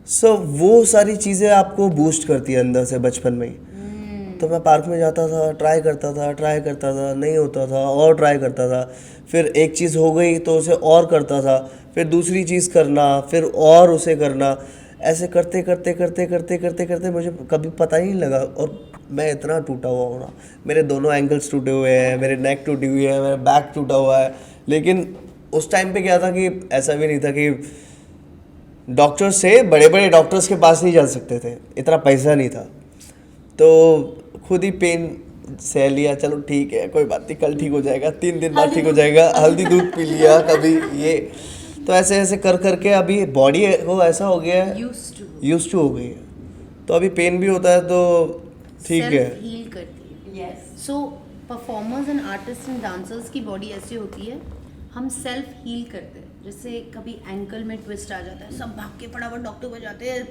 सो वो सारी चीज़ें आपको बूस्ट करती है अंदर से बचपन में ही। तो मैं पार्क में जाता था, ट्राई करता था, नहीं होता था और ट्राई करता था, फिर एक चीज़ हो गई तो उसे और करता था, फिर दूसरी चीज़ करना, फिर और उसे करना, ऐसे करते करते मुझे कभी पता ही नहीं लगा। और मैं इतना टूटा हुआ हूँ ना, मेरे दोनों एंकल्स टूटे हुए हैं, मेरे नेक टूटी हुई है, मेरा बैक टूटा हुआ है। लेकिन उस टाइम पे क्या था कि ऐसा भी नहीं था कि डॉक्टर से बड़े बड़े डॉक्टर्स के पास नहीं जा सकते थे, इतना पैसा नहीं था, तो खुद ही पेन सह लिया, चलो ठीक है कोई बात नहीं, कल ठीक हो जाएगा, 3 दिन बाद ठीक हो जाएगा, हल्दी दूध पी लिया कभी ये। तो ऐसे ऐसे कर करके अभी बॉडी को ऐसा हो गया है, यूज्ड टू हो गई है, तो अभी पेन भी होता है तो ठीक है। हील करती है. So performers and artist and dancers की बॉडी ऐसी होती है, हम सेल्फ हील करते हैं. जैसे कभी एंकल में ट्विस्ट आ जाता है, सब भाग के फटाफट डॉक्टर को जाते हैं.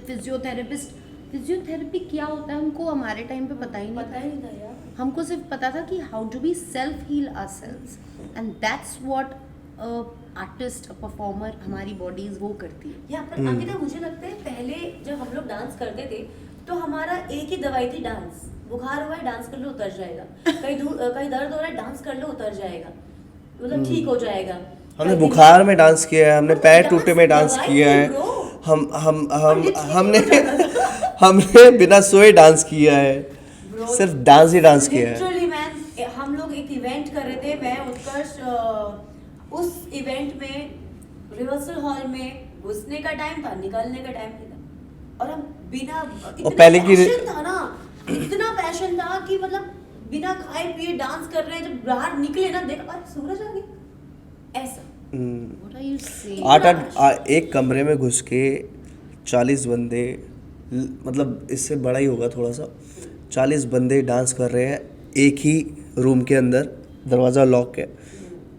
फिजियोथेरेपी क्या होता है हमको हमारे टाइम पे पता ही नहीं था यार. हमको सिर्फ पता था कि how to be self heal ourselves, and that's what artist, performer, हमारी बॉडीज वो करती है. या पर अंकिता, मुझे लगता है पहले जब हम लोग डांस करते थे तो हमारा एक ही दवाई थी, डांस. बुखार हुआ है, डांस कर लो उतर जाएगा. कहीं दर्द हो रहा है, डांस कर लो उतर जाएगा, मतलब ठीक हो जाएगा. हमने बुखार में डांस किया है, हमने पैर टूटे में डांस किया है, हमने बिना सोए डांस किया है, सिर्फ डांस ही डांस किया है. लिटरली मैन, हम लोग एक इवेंट कर रहे थे, मैं उत्कर्ष, उस इवेंट में रिहर्सल हॉल में घुसने का टाइम था, निकलने का टाइम नहीं था, और हम बिना इतना पहले की पैशन था ना, इतना पैशन था कि मतलब बिना खाए पिए डांस कर रहे हैं. जब बाहर निकले ना, देखा अरे सूरज आ गया, ऐसा. What are you saying? एक कमरे में घुस के 40 बंदे, मतलब इससे बड़ा ही होगा थोड़ा सा, 40 बंदे डांस कर रहे हैं एक ही रूम के अंदर, दरवाज़ा लॉक है.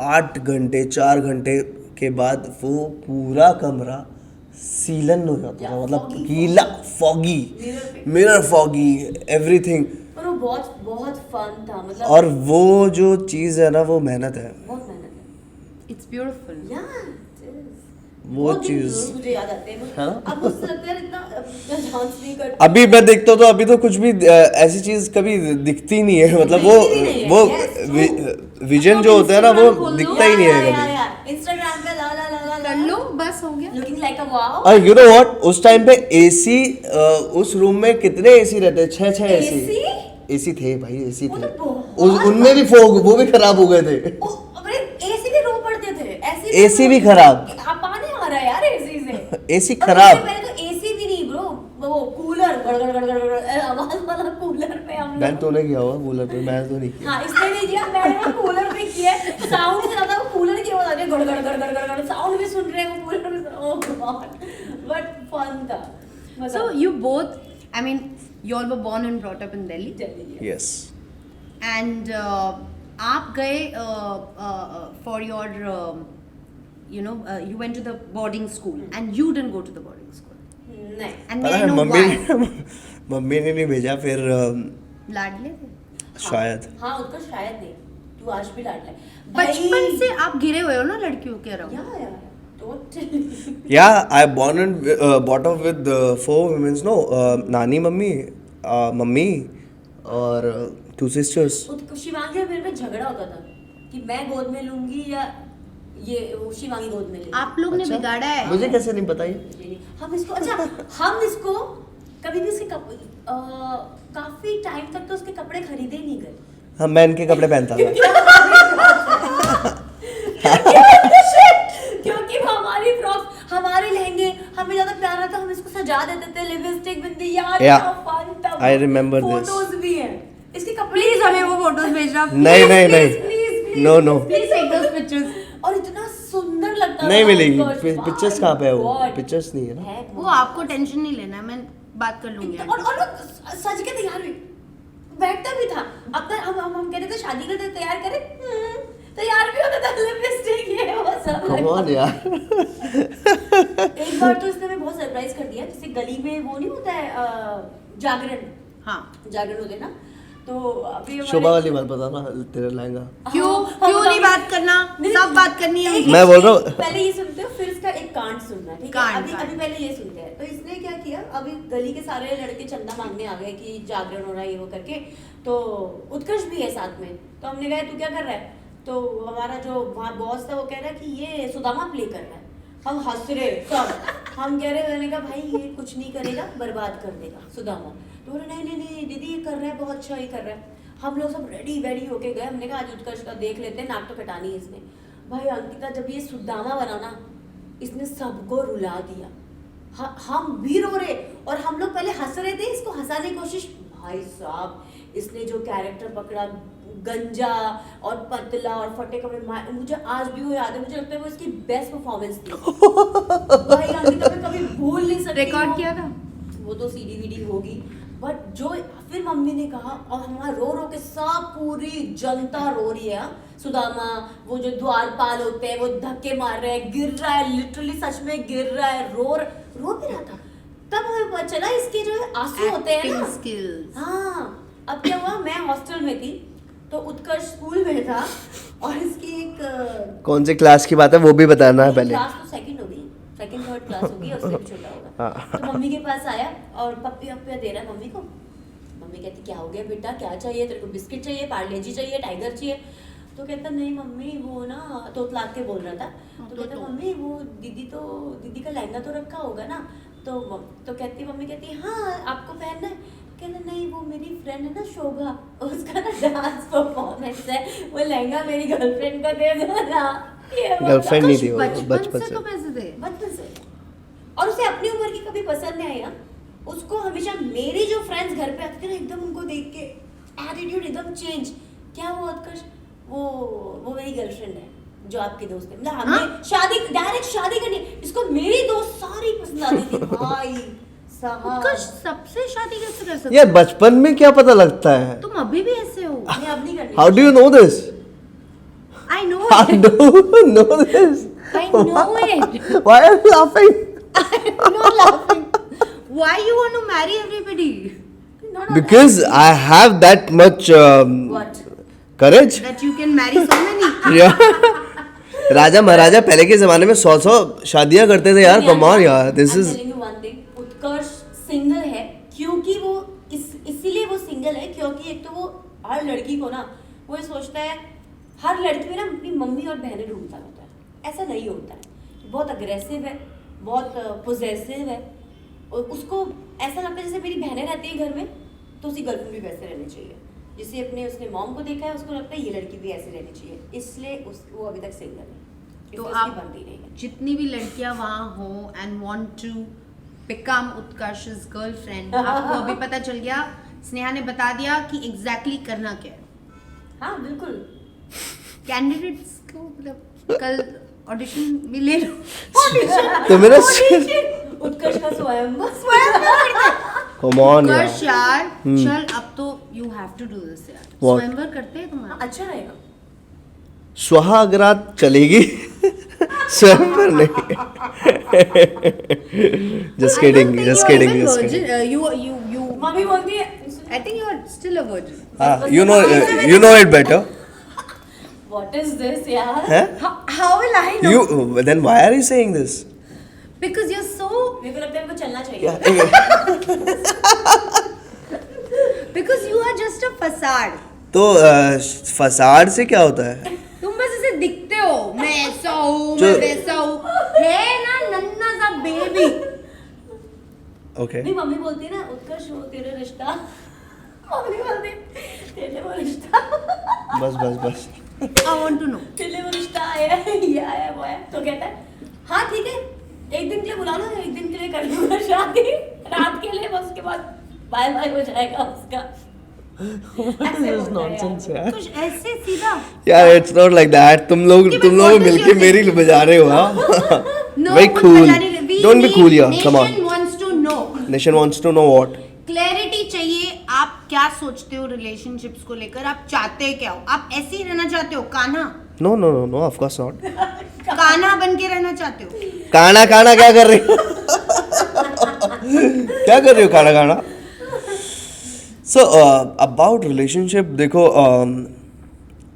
8 घंटे 4 घंटे के बाद वो पूरा कमरा सीलन हो जाता था, मतलब गीला, फॉगी, मिरर फॉगी, एवरीथिंग. पर वो बहुत बहुत फन था, मतलब. और वो जो चीज़ है ना, वो मेहनत है, बहुत मेहनत है. It's beautiful. वो चीज़ मुझे याद आते हैं. अब मुझसे लगता है इतना डांस नहीं करते. अभी मैं देखता हूँ तो अभी तो कुछ भी ऐसी चीज़ कभी दिखती नहीं है, मतलब वो विजन जो होता है ना, वो दिखता ही नहीं है कभी. इंस्टाग्राम पे ला ला ला ला कर लो, बस हो गया. Looking like a wow. और यू नो व्हाट, उस टाइम पे एसी, उस रूम में कितने एसी रहते, 6 एसी थे भाई, एसी वो थे. तो उनमें भी फोग, वो भी खराब हो गए थे. अरे एसी भी रो पड़ते थे, एसी भी खराब. पानी आ रहा है यार एसी से. एसी खराब. पहले तो एसी भी नहीं ब्रो, वो कूलर गड़गड़ गड़गड़ आवाज वाला कूलर पे हम मैं तो नहीं किया हुआ कूलर पे, मैं तो नहीं किया. हाँ, इसने नहीं किया, मैंने कूलर पे किया. साउंड से ज्यादा कूलर की आवाज आ रही है, गड़गड़ गड़गड़ गड़गड़, साउंड भी सुन रहे हैं वो कूलर में. ओह गॉड, बट फन था. So you both, I mean, you all were born and brought up in Delhi. Yes. And आप गए for your, you went to the boarding school and you didn't go to the boarding school. नहीं. And may I know why? Mummy ने नहीं भेजा फिर. लाडले थे. शायद. हाँ, उसका शायद नहीं. तू आज भी लाडला है. बचपन से आप घिरे हुए हो ना लड़कियों के अराउंड. या totally. Yeah, I born and brought up with 4 women. No, नानी मम्मी, मम्मी और 2 sisters. शिवांगी और मेरे में झगड़ा होता था कि मैं गोद में लूंगी या ये शिवांगी गोद में लेगी. आप लोग ने बिगाड़ा है. मुझे कैसे नहीं पता ये. हम इसको कभी भी उसके काफी टाइम तक तो उसके कपड़े खरीदे ही नहीं गए. हाँ, मैं इनके कपड़े पहनता था. क्योंकि वो हमारी फ्रॉक, हमारे लहंगे हमें ज्यादा प्यारा था, हम इसको सजा देते थे, लिपस्टिक, बिंदी. यार क्या फन था. I remember this. फोटोज भी हैं इसके कपड़े. प्लीज हमें वो फोटोज भेजना. नहीं. No. Please take those pictures. और इतना सुंदर लगता नहीं था. मिलेगी. पिक्चर्स कहाँ पे है वो? पिक्चर्स नहीं है ना. वो आपको टेंशन नहीं लेना है, मैं बात कर लूंगी. और सज के तैयार भी बैठता भी था. अब तक हम कहते थे शादी करते तैयार करे, तैयार भी होता था, लिपस्टिक ये वो सब. Come on यार. एक बार तो इसने हमें बहुत सरप्राइज कर दिया. जैसे गली में वो नहीं होता है जागरण. हाँ, जागरण होते ना, तो अभी शोभा वाली बात बता ना, तेरा लहंगा. क्यों नहीं बात करना, सब बात करनी है. मैं बोल रहा हूँ. पहले ये सुनते हो, फिर इसका एक कांड सुनना है, ठीक है. कांड. अभी पहले ये सुनते हैं. तो इसने क्या किया, अभी गली के सारे लड़के चंदा मांगने आ गए कि जागरण हो रहा है ये वो करके. तो उत्कर्ष भी है साथ में. तो हमने कहा तू क्या कर रहा है. तो हमारा जो वहाँ बॉस था वो कह रहा है कि ये सुदामा प्ले कर रहा है. हम हंस रहे सब. हम कह रहे, मैंने कहा भाई ये कुछ नहीं करेगा, बर्बाद कर देगा सुदामा. तो बोले नहीं दीदी ये कर रहा है, बहुत अच्छा ये कर रहा है. हम लोग सब रेडी होके गए. हमने कहा आज उत्कर्ष का देख लेते हैं, नाक तो कटानी है इसने. भाई अंकिता जब ये सुदामा बना ना, इसने सबको रुला दिया. हम भी रो रहे और हम लोग पहले हंस रहे थे, इसको हंसाने की कोशिश. भाई साहब इसने जो कैरेक्टर पकड़ा, गंजा और पतला और फटे कपड़े, मुझे आज भी वो याद है. मुझे लगता है वो इसकी बेस्ट परफॉर्मेंस थी. भाई अंकिता मैं कभी भूल नहीं सकती. रिकॉर्ड किया था वो तो सीडी वीडी होगी, बट जो फिर मम्मी ने कहा, और हमारा रो रो के सब पूरी जनता रो रही है, सुदामा वो जो द्वारपाल होते हैं वो धक्के मार रहे हैं, गिर रहा है, लिटरली सच में गिर रहा है, रो भी रहा था। तब हमें पता चला इसके जो आंसू होते हैं ना, स्किल्स। हाँ। अब क्या हुआ, मैं हॉस्टल में थी तो उत्कर्ष स्कूल में था, और इसकी एक कौन से क्लास की बात है वो भी बताना है पहले। क्लास तो सेकंड होगी, सेकंड थर्ड क्लास होगी, उससे भी छोटा होगा। हाँ। तो मम्मी के पास आया और पप्पी वप्पी दे रहा है मम्मी को। मम्मी कहती क्या हो गया बेटा, क्या चाहिए तेरे को, बिस्किट चाहिए, पार्ले-जी चाहिए, टाइगर चाहिए? तो कहता नहीं मम्मी वो ना, तोतला के बोल रहा था। तो कहता मम्मी वो दीदी का लहंगा तो रखा होगा ना। तो मम्मी कहती हाँ आपको पहनना है? कहता नहीं वो मेरी फ्रेंड है ना शोभा, उसका ना डांस परफॉर्मेंस है, वो लहंगा मेरी गर्लफ्रेंड का दे दो ना। गर्लफ्रेंड नहीं थी वो, बचपन से तो पैसे दे। बचपन से, और उसे अपनी उम्र की कभी पसंद नहीं आई ना। उसको हमेशा मेरी जो फ्रेंड्स घर पे आते थे ना, एकदम उनको देख के एटीट्यूड एकदम चेंज। क्या हुआ उत्कर्ष, वो मेरी गर्लफ्रेंड है जो आपकी दोस्त है, मतलब हमने शादी डायरेक्ट शादी करनी, इसको मेरी दोस्त सारी पसंद आती थी भाई साहब। उत्कर्ष सबसे शादी कैसे कर सकते? यार बचपन में क्या पता लगता है। तुम अभी भी ऐसे हो। मैं अब नहीं करनी। How do you know this? I know How it. do you know this? I know it. Why are you laughing? I'm not laughing. Why you want to marry everybody? Not Because I have that much what? courage. That you can marry so many. Yeah. राजा महाराजा पहले के जमाने में 100 शादियां करते थे यार। Come on यार, this is Utkarsh single है क्योंकि वो इसीलिए वो सिंगल है क्योंकि एक तो वो हर लड़की को ना, वो ये सोचता है हर लड़की में ना अपनी मम्मी और बहनें ढूंढता रहता है। ऐसा नहीं होता है, बहुत अग्रेसिव है, बहुत पोजेसिव है, और उसको ऐसा लगता है जैसे मेरी बहनें रहती है घर में तो उसकी गर्लफ्रेंड भी वैसे रहनी चाहिए। जिसे उसने मॉम को देखा है उसको लगता है ये लड़की भी ऐसे रहनी चाहिए, इसलिए वो अभी तक सिंगल है। तो इसलिए आप उसकी बनती नहीं है। जितनी भी लड़कियां वहाँ हो and want to become Utkarsh's girlfriend, आपको अभी पता चल गया, स्नेहा ने बता दिया कि एग्जैक्टली करना क्या है। हाँ बिल्कुल। कैंडिडेट्स को मतलब कल ऑडिशन भी ले लो। तो मेरा उत्कर्ष का स्वयं कम ऑन यार। उत्कर्ष यार चल अब तो you have to do this यार। What? स्वयंवर करते हैं तुम्हारा। अच्छा रहेगा। सुहागरात चलेगी स्वयंवर नहीं। Just kidding, just kidding, just kidding. You mummy बोलती है I think you are still a virgin. हाँ, you know it better. What is this यार। हैं? How will I know? You then why are you saying this? Because you're so. मेरे को लगता है इनको चलना चाहिए। Because you are just a facade. तो फसाड से क्या होता है? तुम बस ऐसे दिखते हो, मैं ऐसा हूँ, जो- मैं वैसा हूँ, है ना नन्ना सा बेबी। ओके। नहीं मम्मी बोलती है ना उत्कर्ष वो तेरा रिश्ता, मम्मी बोलती है, तेरे वो रिश्ता, बस I want to know. तेरे वो रिश्ता आया है, ये आया वो आया। तो कहता है हाँ ठीक है, एक दिन के लिए बुला लो, एक दिन के लिए कर लूंगा शादी, रात के लिए, बस उसके बाद बाय बाय हो जाएगा उसका। ऐसे बोलता है यार। कुछ ऐसे सीधा। यार इट्स नॉट लाइक दैट। तुम लोग मिलके मेरी बजा रहे हो। हाँ No, वेरी कुछ कूल। बजा नहीं। We don't be need- cool यार, come on. Nation wants to know. Nation wants to know what. Clarity चाहिए, आप क्या सोचते हो रिलेशनशिप्स को लेकर, आप चाहते क्या हो? आप ऐसे ही रहना चाहते हो Kanha? No of course not. Kanha बन के रहना चाहते हो? काना क्या कर रही हो? क्या कर रही हो काना? सो अबाउट रिलेशनशिप देखो,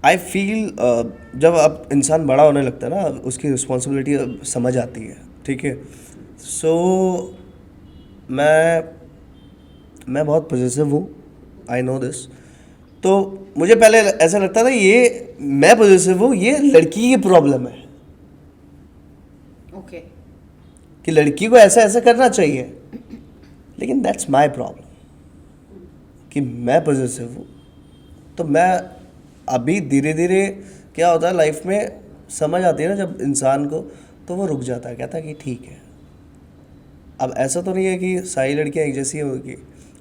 आई फील जब अब इंसान बड़ा होने लगता है ना, उसकी रिस्पॉन्सिबिलिटी समझ आती है, ठीक है। सो मैं बहुत पॉजिटिव हूँ, आई नो दिस। तो मुझे पहले ऐसा लगता था ये मैं पॉजिटिव हूँ, ये लड़की की प्रॉब्लम है ओके। कि लड़की को ऐसा करना चाहिए, लेकिन दैट्स माय प्रॉब्लम कि मैं पॉजिटिव हूँ। तो मैं अभी धीरे धीरे क्या होता है लाइफ में समझ आती है ना जब इंसान को, तो वो रुक जाता है, कहता है कि ठीक है। अब ऐसा तो नहीं है कि सारी लड़कियाँ एक जैसी होगी,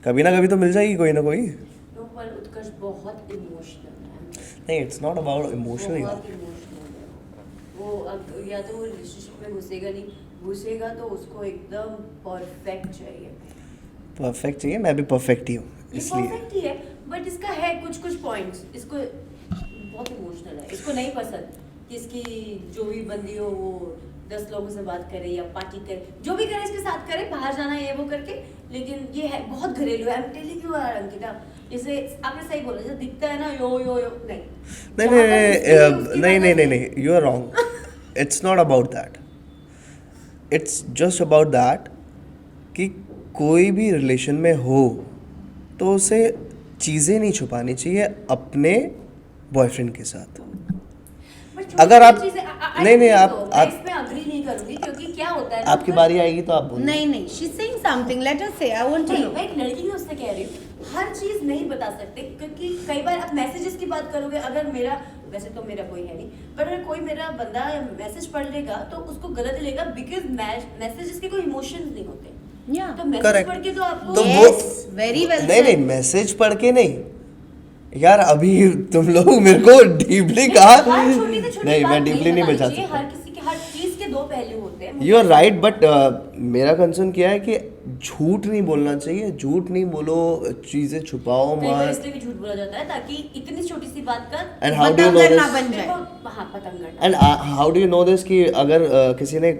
कभी ना कभी तो मिल जाएगी कोई ना कोई। तो पर उत्कर्ष बहुत इमोशनल है। नहीं, इट्स नॉट अबाउट इमोशनल। बहुत इमोशनल है वो। अब या तो वो रिलेशनशिप में घुसेगा नहीं, घुसेगा तो उसको एकदम परफेक्ट चाहिए। परफेक्ट चाहिए, मैं भी परफेक्ट ही हूँ ये इसलिए। परफेक्ट ही है, बट इसका है कुछ कुछ पॉइंट्स, इसको बहुत इमोशनल है, इसको नहीं पसंद कि इसकी जो भी बंदी हो वो 10 लोगों से बात करे या पार्टी करे, जो भी करे इसके साथ करे, बाहर जाना ये वो करके, लेकिन ये है बहुत घरेलू है। आई एम टेलिंग यू यार अंकिता, जैसे आपने सही बोला, जैसे दिखता है ना यो यो यो, नहीं नहीं जहाँ तक उसकी नहीं नहीं नहीं बात नहीं, you are wrong. It's not about that, it's just about that कि कोई भी रिलेशन में हो तो उसे चीज़ें नहीं छुपानी चाहिए अपने बॉयफ्रेंड के साथ। But छोटी अगर आप- छोटी चीज़ें- नहीं, नहीं, I आप- agree तो, मैं आप- इसमें अग्री नहीं करूंगी, क्योंकि क्या होता है ना, आपकी बारी आएगी तो आप बोलिए। नहीं नहीं, she saying something, let us से, आई वांट टू नहीं, नो। मैं एक लड़की हूँ उससे कह रही हूँ, हर चीज नहीं बता सकते, क्योंकि कई बार आप मैसेजेस की बात करोगे, अगर मेरा, वैसे तो मेरा कोई है नहीं, पर अगर कोई मेरा बंदा मैसेज पढ़ लेगा तो उसको गलत लेगा, बिकॉज मैसेजेस के कोई इमोशंस नहीं होते, या तो मैसेज Correct. पढ़ के तो आपको तो Yes, very well नहीं said. नहीं, मैसेज पढ़ के नहीं यार, अभी तुम लोग मेरे को डीपली कहा। हर छोटी से छोटी नहीं, बात मैं डीपली नहीं बतानी बचा चाहिए, सकता। हर किसी के हर चीज के दो पहलू होते हैं। यू आर राइट, बट मेरा कंसर्न क्या है कि झूठ नहीं बोलना चाहिए, झूठ नहीं बोलो, चीज़ें छुपाओ कई बार मत। इसलिए भी झूठ बोला जाता है ताकि इतनी छोटी सी बात का and how do you know पतंगर ना दिस? बन जाए। हाँ पतंगड़ and how do you know this कि अगर किसी ने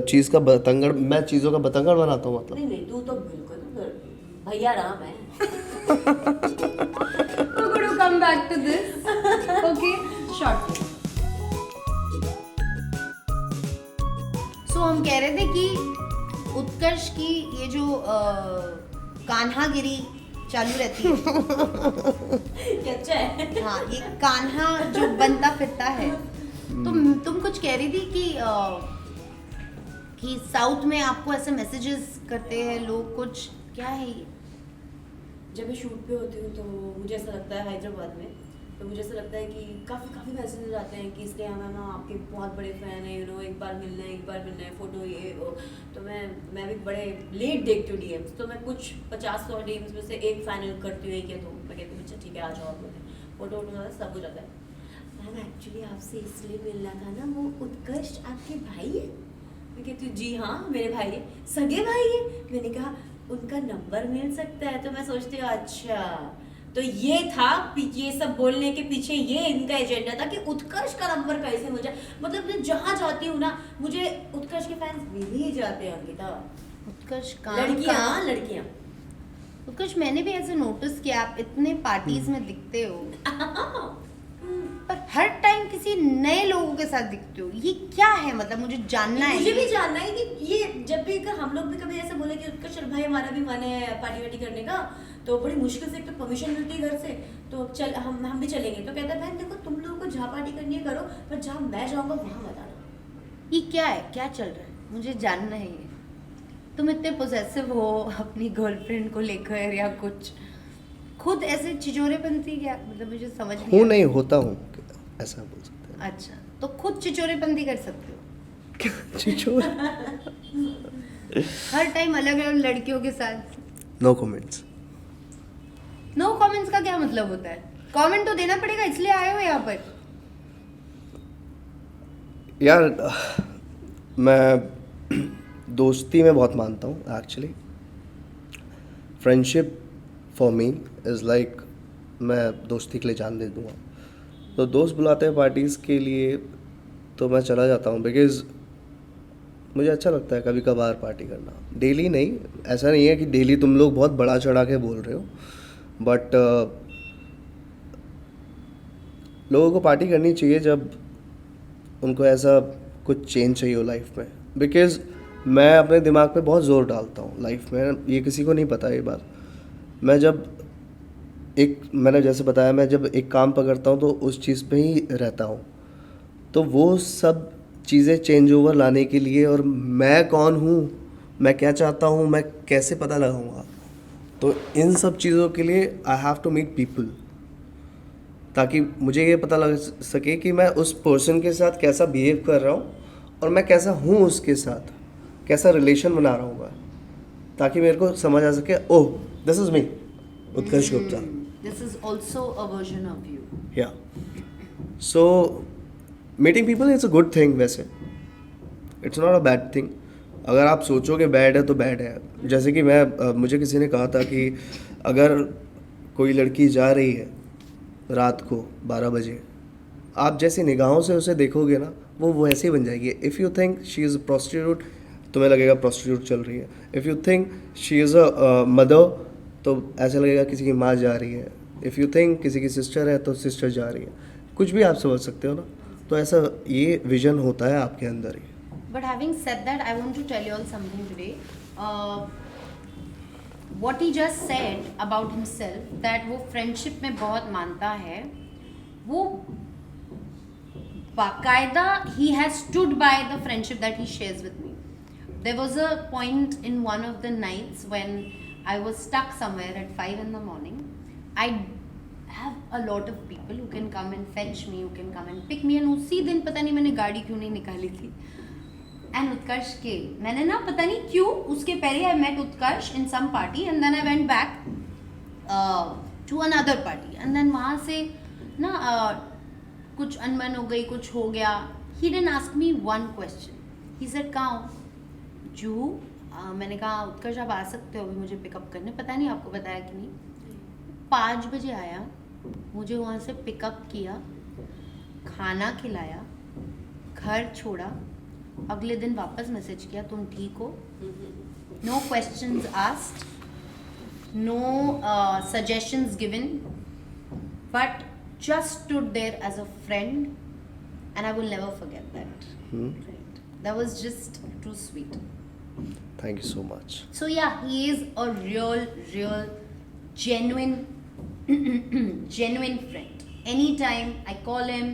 चीज़ का बतंगड़, मैं चीज़ों का बतंगड़ बनाता हूँ मतलब? नहीं नहीं, तू तो बिल्कुल भैया राम है। We're going to come back to this. Okay, short. So हम कह रहे थे कि उत्कर्ष की ये जो कान्हागिरी चालू रहती है, ये अच्छा है। हाँ, ये कान्हा जो बनता फिरता है, तुम कुछ कह रही थी कि साउथ में आपको ऐसे मैसेजेस करते हैं लोग, कुछ क्या है ये? जब मैं शूट पे होती हूँ तो मुझे ऐसा लगता है, हैदराबाद में, तो मुझे ऐसा लगता है कि काफ़ी मैसेजेस आते हैं कि इसलिए मैम आपके बहुत बड़े फ़ैन है, यू नो, एक बार मिलना है, फ़ोटो ये वो। तो मैं भी बड़े लेट देखती हूँ डीएम्स, तो मैं कुछ 50-100 डीएम्स में से एक फाइनल करती हूँ, क्या तो मैं कहती हूँ अच्छा ठीक है आ जाओ आप बोलते, फ़ोटो वोटो सब हो जाता है। मैम एक्चुअली आपसे इसलिए मिलना था ना, वो उत्कर्ष आपके भाई है? मैं कहती हूँ जी हाँ मेरे भाई है, सगे भाई है। मैंने कहा उनका नंबर मिल सकता है, तो मैं सोचती हूँ अच्छा, तो ये था ये सब बोलने के पीछे, ये इनका एजेंडा था कि उत्कर्ष का नंबर कैसे मिल जाए। मतलब मैं जहाँ जाती हूँ ना, मुझे उत्कर्ष के फैंस मिल ही जाते हैं अंकिता। उत्कर्ष लड़कियाँ उत्कर्ष, मैंने भी ऐसे नोटिस किया, आप इतने पार्टीज में दिखते हो पर हर टाइम किसी नए लोगों के साथ दिखते हो, ये क्या है? मतलब मुझे जानना है। मुझे भी जानना है कि ये जब भी हम लोग भी कभी ऐसे बोले कि उत्कर्ष भाई हमारा भी मन है पार्टी वार्टी करने का, तो बड़ी मुश्किल से एक तो परमिशन मिलती है घर से, तो चल हम भी चलेंगे, तो कहता है बहन देखो तुम लोगों को जहाँ पार्टी करनी है करो, पर जहाँ मैं जाऊँगा वहाँ बता दो। ये क्या है, क्या चल रहा है, मुझे जानना है ये। तुम इतने पोजेसिव हो अपनी गर्लफ्रेंड को लेकर या कुछ, खुद ऐसे चिचोरेपंती क्या? मतलब मुझे समझ नहीं हूँ आ रहा। नहीं, होता हूँ, ऐसा बोल सकते हैं। अच्छा, तो खुद चिचोरेपंती कर सकते हो चिचोर? हर टाइम अलग अलग लड़कियों के साथ? No comments. नो कमेंट्स का क्या मतलब होता है? कमेंट तो देना पड़ेगा, इसलिए आए हो यहाँ पर। यार मैं दोस्ती में बहुत मानता हूँ actually. Friendship for me is like, मैं दोस्ती के लिए जान दे दूँगा। तो दोस्त बुलाते हैं पार्टीज़ के लिए तो मैं चला जाता हूँ, बिकॉज़ मुझे अच्छा लगता है कभी कभार पार्टी करना। डेली नहीं, ऐसा नहीं है कि डेली तुम लोग बहुत बड़ा चढ़ा के बोल रहे हो, बट लोगों को पार्टी करनी चाहिए जब उनको ऐसा कुछ चेंज चाहिए हो लाइफ में। बिकॉज़ मैं अपने दिमाग पे बहुत ज़ोर डालता हूँ लाइफ में, ये किसी को नहीं पता ये बात। मैं जब मैंने जैसे बताया, मैं जब एक काम पकड़ता हूँ तो उस चीज़ पे ही रहता हूँ। तो वो सब चीज़ें चेंज ओवर लाने के लिए, और मैं कौन हूँ, मैं क्या चाहता हूँ, मैं कैसे पता लगाऊंगा, तो इन सब चीज़ों के लिए I have to meet people, ताकि मुझे ये पता लग सके कि मैं उस पर्सन के साथ कैसा बिहेव कर रहा हूँ और मैं कैसा हूँ उसके साथ, कैसा रिलेशन बना रहा हूँ मैं, ताकि मेरे को समझ आ सके oh this is me, Utkarsh Gupta. This is also a version of you. Yeah. So meeting people is a good thing वैसे. It's not a bad thing. अगर आप सोचोगे बैड है तो बैड है। जैसे कि मुझे किसी ने कहा था कि अगर कोई लड़की जा रही है रात को 12 बजे, आप जैसी निगाहों से उसे देखोगे ना, वो वैसे ही बन जाएगी। If you think she is a prostitute, तुम्हें लगेगा प्रोस्टिट्यूट चल रही है। If you think she is a mother, तो ऐसा लगेगा किसी की माँ जा रही है। इफ़ यू थिंक किसी की सिस्टर है तो सिस्टर जा रही है। कुछ भी आप समझ सकते हो ना। तो ऐसा ये विजन होता है आपके अंदर ही। But having said that, I want to tell you all something today. What he just said about himself, that वो friendship में बहुत मानता है, वो बाकायदा he has stood by the friendship that he shares with me. There was a point in one of the nights when I was stuck somewhere at 5 in the morning. I have a lot of people who can come and fetch me, who can come and pick me, and उसी दिन पता नहीं मैंने गाड़ी क्यों नहीं निकाली थी। And Utkarsh came. मैंने ना पता नहीं क्यों उसके पहले I met Utkarsh in some party and then I went back to another party and then वहाँ से ना कुछ अनबन हो गई, कुछ हो गया। He didn't ask me one question. He said कहाँ हो? जूहू। मैंने कहा उत्कर्ष आप आ सकते हो अभी मुझे पिकअप करने। पता नहीं आपको बताया कि नहीं। 5 बजे आया, मुझे वहाँ से पिकअप किया, खाना खिलाया, घर छोड़ा, अगले दिन वापस मैसेज किया तुम ठीक हो। No questions asked, no suggestions given, but just stood there as a friend and I will never forget that. That was just too sweet. Thank you so much. So yeah, he is a real genuine genuine friend. Anytime I call him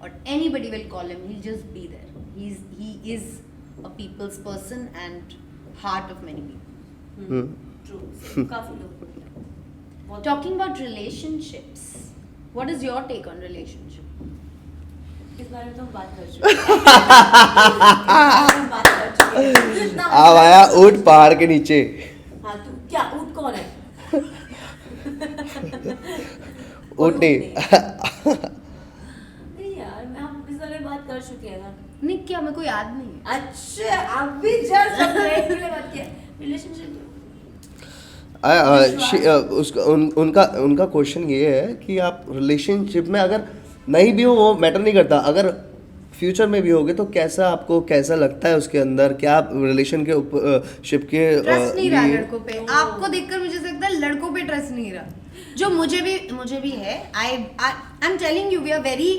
or anybody will call him, he'll just be there. He is a people's person and heart of many people. True. काफी लोग। Talking about relationships, what is your take on relationship? इस बारे में तो हम बात कर चुके हैं। बात कर चुके हैं। इतना अब आया ऊँट पहाड़ के नीचे। हाँ तू क्या ऊँट कौन है? ऊँट नहीं। नहीं यार, मैं हम इस बारे में बात कर चुके हैं ना। नहीं क्या, मेरे को याद नहीं है। अच्छा अभी जस्ट हमने बात किया रिलेशनशिप। उनका क्वेश्चन ये है कि आप रिलेशनशिप में अगर नहीं भी हो वो मैटर नहीं करता, अगर फ्यूचर में भी होगे तो कैसा लगता है उसके अंदर, क्या आप रिलेशन के शिप के ट्रस्ट नहीं रहा लड़कों पे। आपको देखकर मुझे लगता है लड़कों पे ट्रस्ट नहीं रहा, जो मुझे भी है। I am telling you, we are very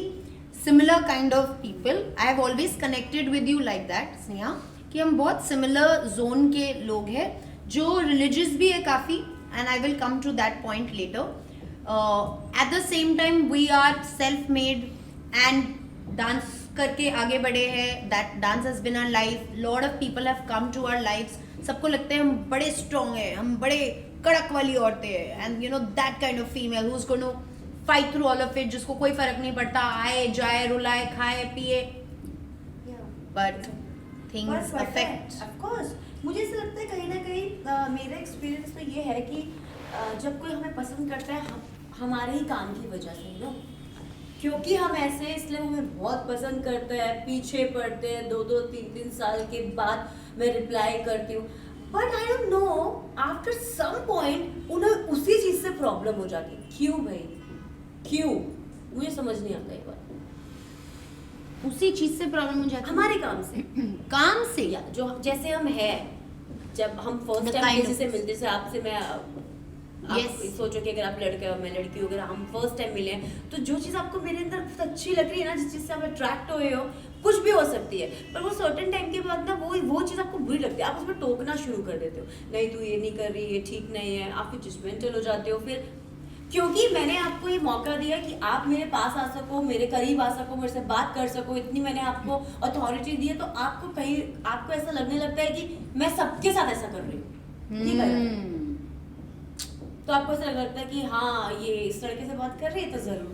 similar kind of people. I have always connected with you like that Sneha, कि हम बहुत सिमिलर जोन के लोग हैं, जो रिलीजियस भी है काफ़ी, and I will come to that point later. At the same time we are self made and dance करके आगे बढ़े हैं। That dance has been our life. Lot of people have come to our lives. सबको लगता है हम बड़े strong हैं, हम बड़े कड़क वाली औरतें हैं, and you know that kind of female who's going to fight through all of it, जिसको कोई फर्क नहीं पड़ता, आए जाए रुलाए खाए पिए। But things affect. Of course, मुझे ऐसा लगता है कहीं ना कहीं मेरे एक्सपीरियंस में ये है कि जब कोई हमें पसंद करता है हमारे ही काम की वजह से, नो, क्योंकि हम ऐसे इसलिए हमें बहुत पसंद करते हैं, पीछे पड़ते हैं, 2-2 3-3 साल के बाद मैं रिप्लाई करती हूँ, but I don't know after some point उन्हें उसी चीज़ से प्रॉब्लम हो जाती है। क्यों भाई, क्यों? मुझे समझ नहीं आता एक बार। उसी चीज से प्रॉब्लम हो जाती है हमारे काम से काम से या जो जैसे हम हैं, जब हम फर्स्ट टाइम किसी से मिलते, जैसे आपसे मैं आप सोचो कि अगर आप लड़के हो मैं लड़की हूँ, अगर हम फर्स्ट टाइम मिले हैं तो जो चीज़ आपको मेरे अंदर बहुत अच्छी लग रही है ना, जिस चीज़ से आप अट्रैक्ट हुए हो, कुछ भी हो सकती है, पर वो सर्टेन टाइम के बाद ना वो चीज़ आपको बुरी लगती है, आप उसमें टोकना शुरू कर देते हो, नहीं तू ये नहीं कर रही, ये ठीक नहीं है, आप फिर जजमेंटल हो जाते हो। फिर क्योंकि मैंने आपको ये मौका दिया कि आप मेरे पास आ सको, मेरे करीब आ सको, मेरे से बात कर सको, इतनी मैंने आपको अथॉरिटी दी है, तो आपको ऐसा लगने लगता है कि मैं सबके साथ ऐसा कर रही हूँ, ये गलत। तो आपको ऐसा लगता है कि हाँ ये इस लड़के से बात कर रही है तो जरूर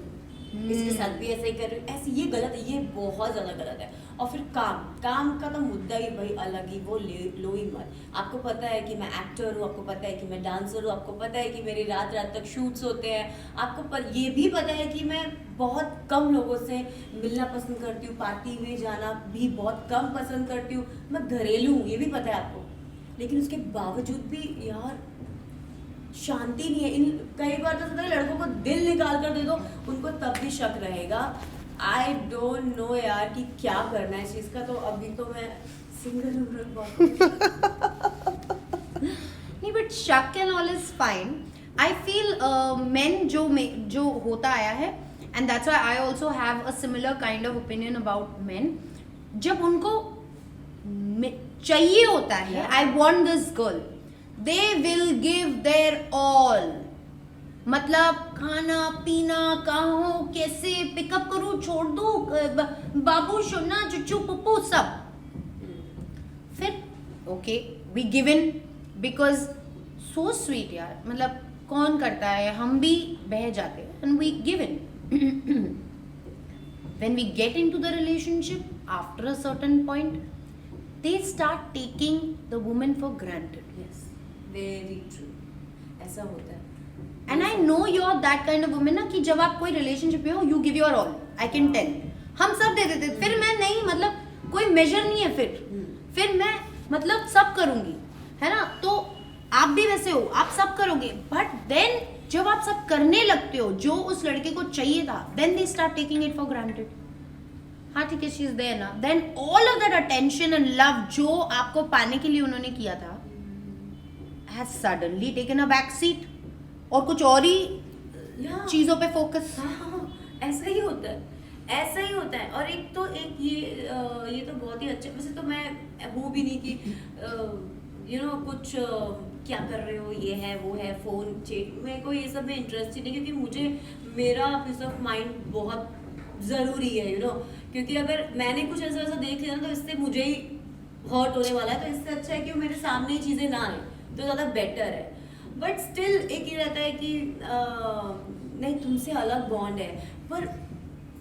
इसके साथ भी ऐसा ही कर रही हूँ, ऐसे ये गलत है, ये बहुत ज़्यादा गलत है। और फिर काम का तो मुद्दा ही भाई अलग ही, वो लो ही मत। आपको पता है कि मैं एक्टर हूँ, आपको पता है कि मैं डांसर हूँ, आपको पता है कि मेरे रात रात तक शूट्स होते हैं, आपको ये भी पता है कि मैं बहुत कम लोगों से मिलना पसंद करती हूँ, पार्टी में जाना भी बहुत कम पसंद करती हूँ, मैं घरेलू हूँ, ये भी पता है आपको। लेकिन उसके बावजूद भी यार शांति नहीं है। इन कई बार तो होता है लड़कों को दिल निकाल कर दे दो, उनको तब भी शक रहेगा। आई डोंट नो यार कि क्या करना है इस चीज़ का। तो अभी तो मैं सिंगल हूँ। नहीं, बट शक and all is fine. I feel main जो होता आया है, and that's why I also have a similar kind of opinion about main. जब उनको चाहिए होता है, I want this girl, they will give their all. मतलब खाना पीना, कहाँ कैसे पिकअप करूँ, छोड़ दूँ, बाबू सोना चुच्चू पप्पू सब। फिर okay we give in because so sweet यार, मतलब कौन करता है, हम भी बह जाते हैं and we give in. When we get into the relationship, after a certain point, they start taking the woman for granted. Yes, very true. ऐसा होता है। And I know you're that kind of woman ना, कि जब आप कोई relationship में हो, you give your all. I can tell. हम सब दे देते, फिर मैं नहीं, मतलब कोई measure नहीं है फिर मैं मतलब सब करूँगी, है ना? तो आप भी वैसे हो, आप सब करोगे, but then जब आप सब करने लगते हो जो उस लड़के को चाहिए था, then they start taking it for granted. हाँ ठीक है, she is there ना, then all of that attention and love जो आपको पाने के लिए उन्होंने किया था has suddenly taken a back seat और कुछ और ही चीजों पे फोकस। ऐसा ही होता है, ऐसा ही होता है। और एक ये तो बहुत ही अच्छा, वैसे तो मैं हूँ भी नहीं कि कुछ क्या कर रहे हो, ये है वो है, फोन चेक, मेरे को ये सब में इंटरेस्ट ही नहीं, क्योंकि मुझे मेरा पीस ऑफ माइंड बहुत ज़रूरी है क्योंकि अगर मैंने कुछ ऐसा वैसा देख लिया ना तो इससे मुझे ही हर्ट होने वाला है। तो इससे अच्छा है कि मेरे सामने चीज़ें ना आए तो ज़्यादा बेटर है। बट स्टिल एक ये रहता है कि नहीं तुमसे अलग बॉन्ड है, पर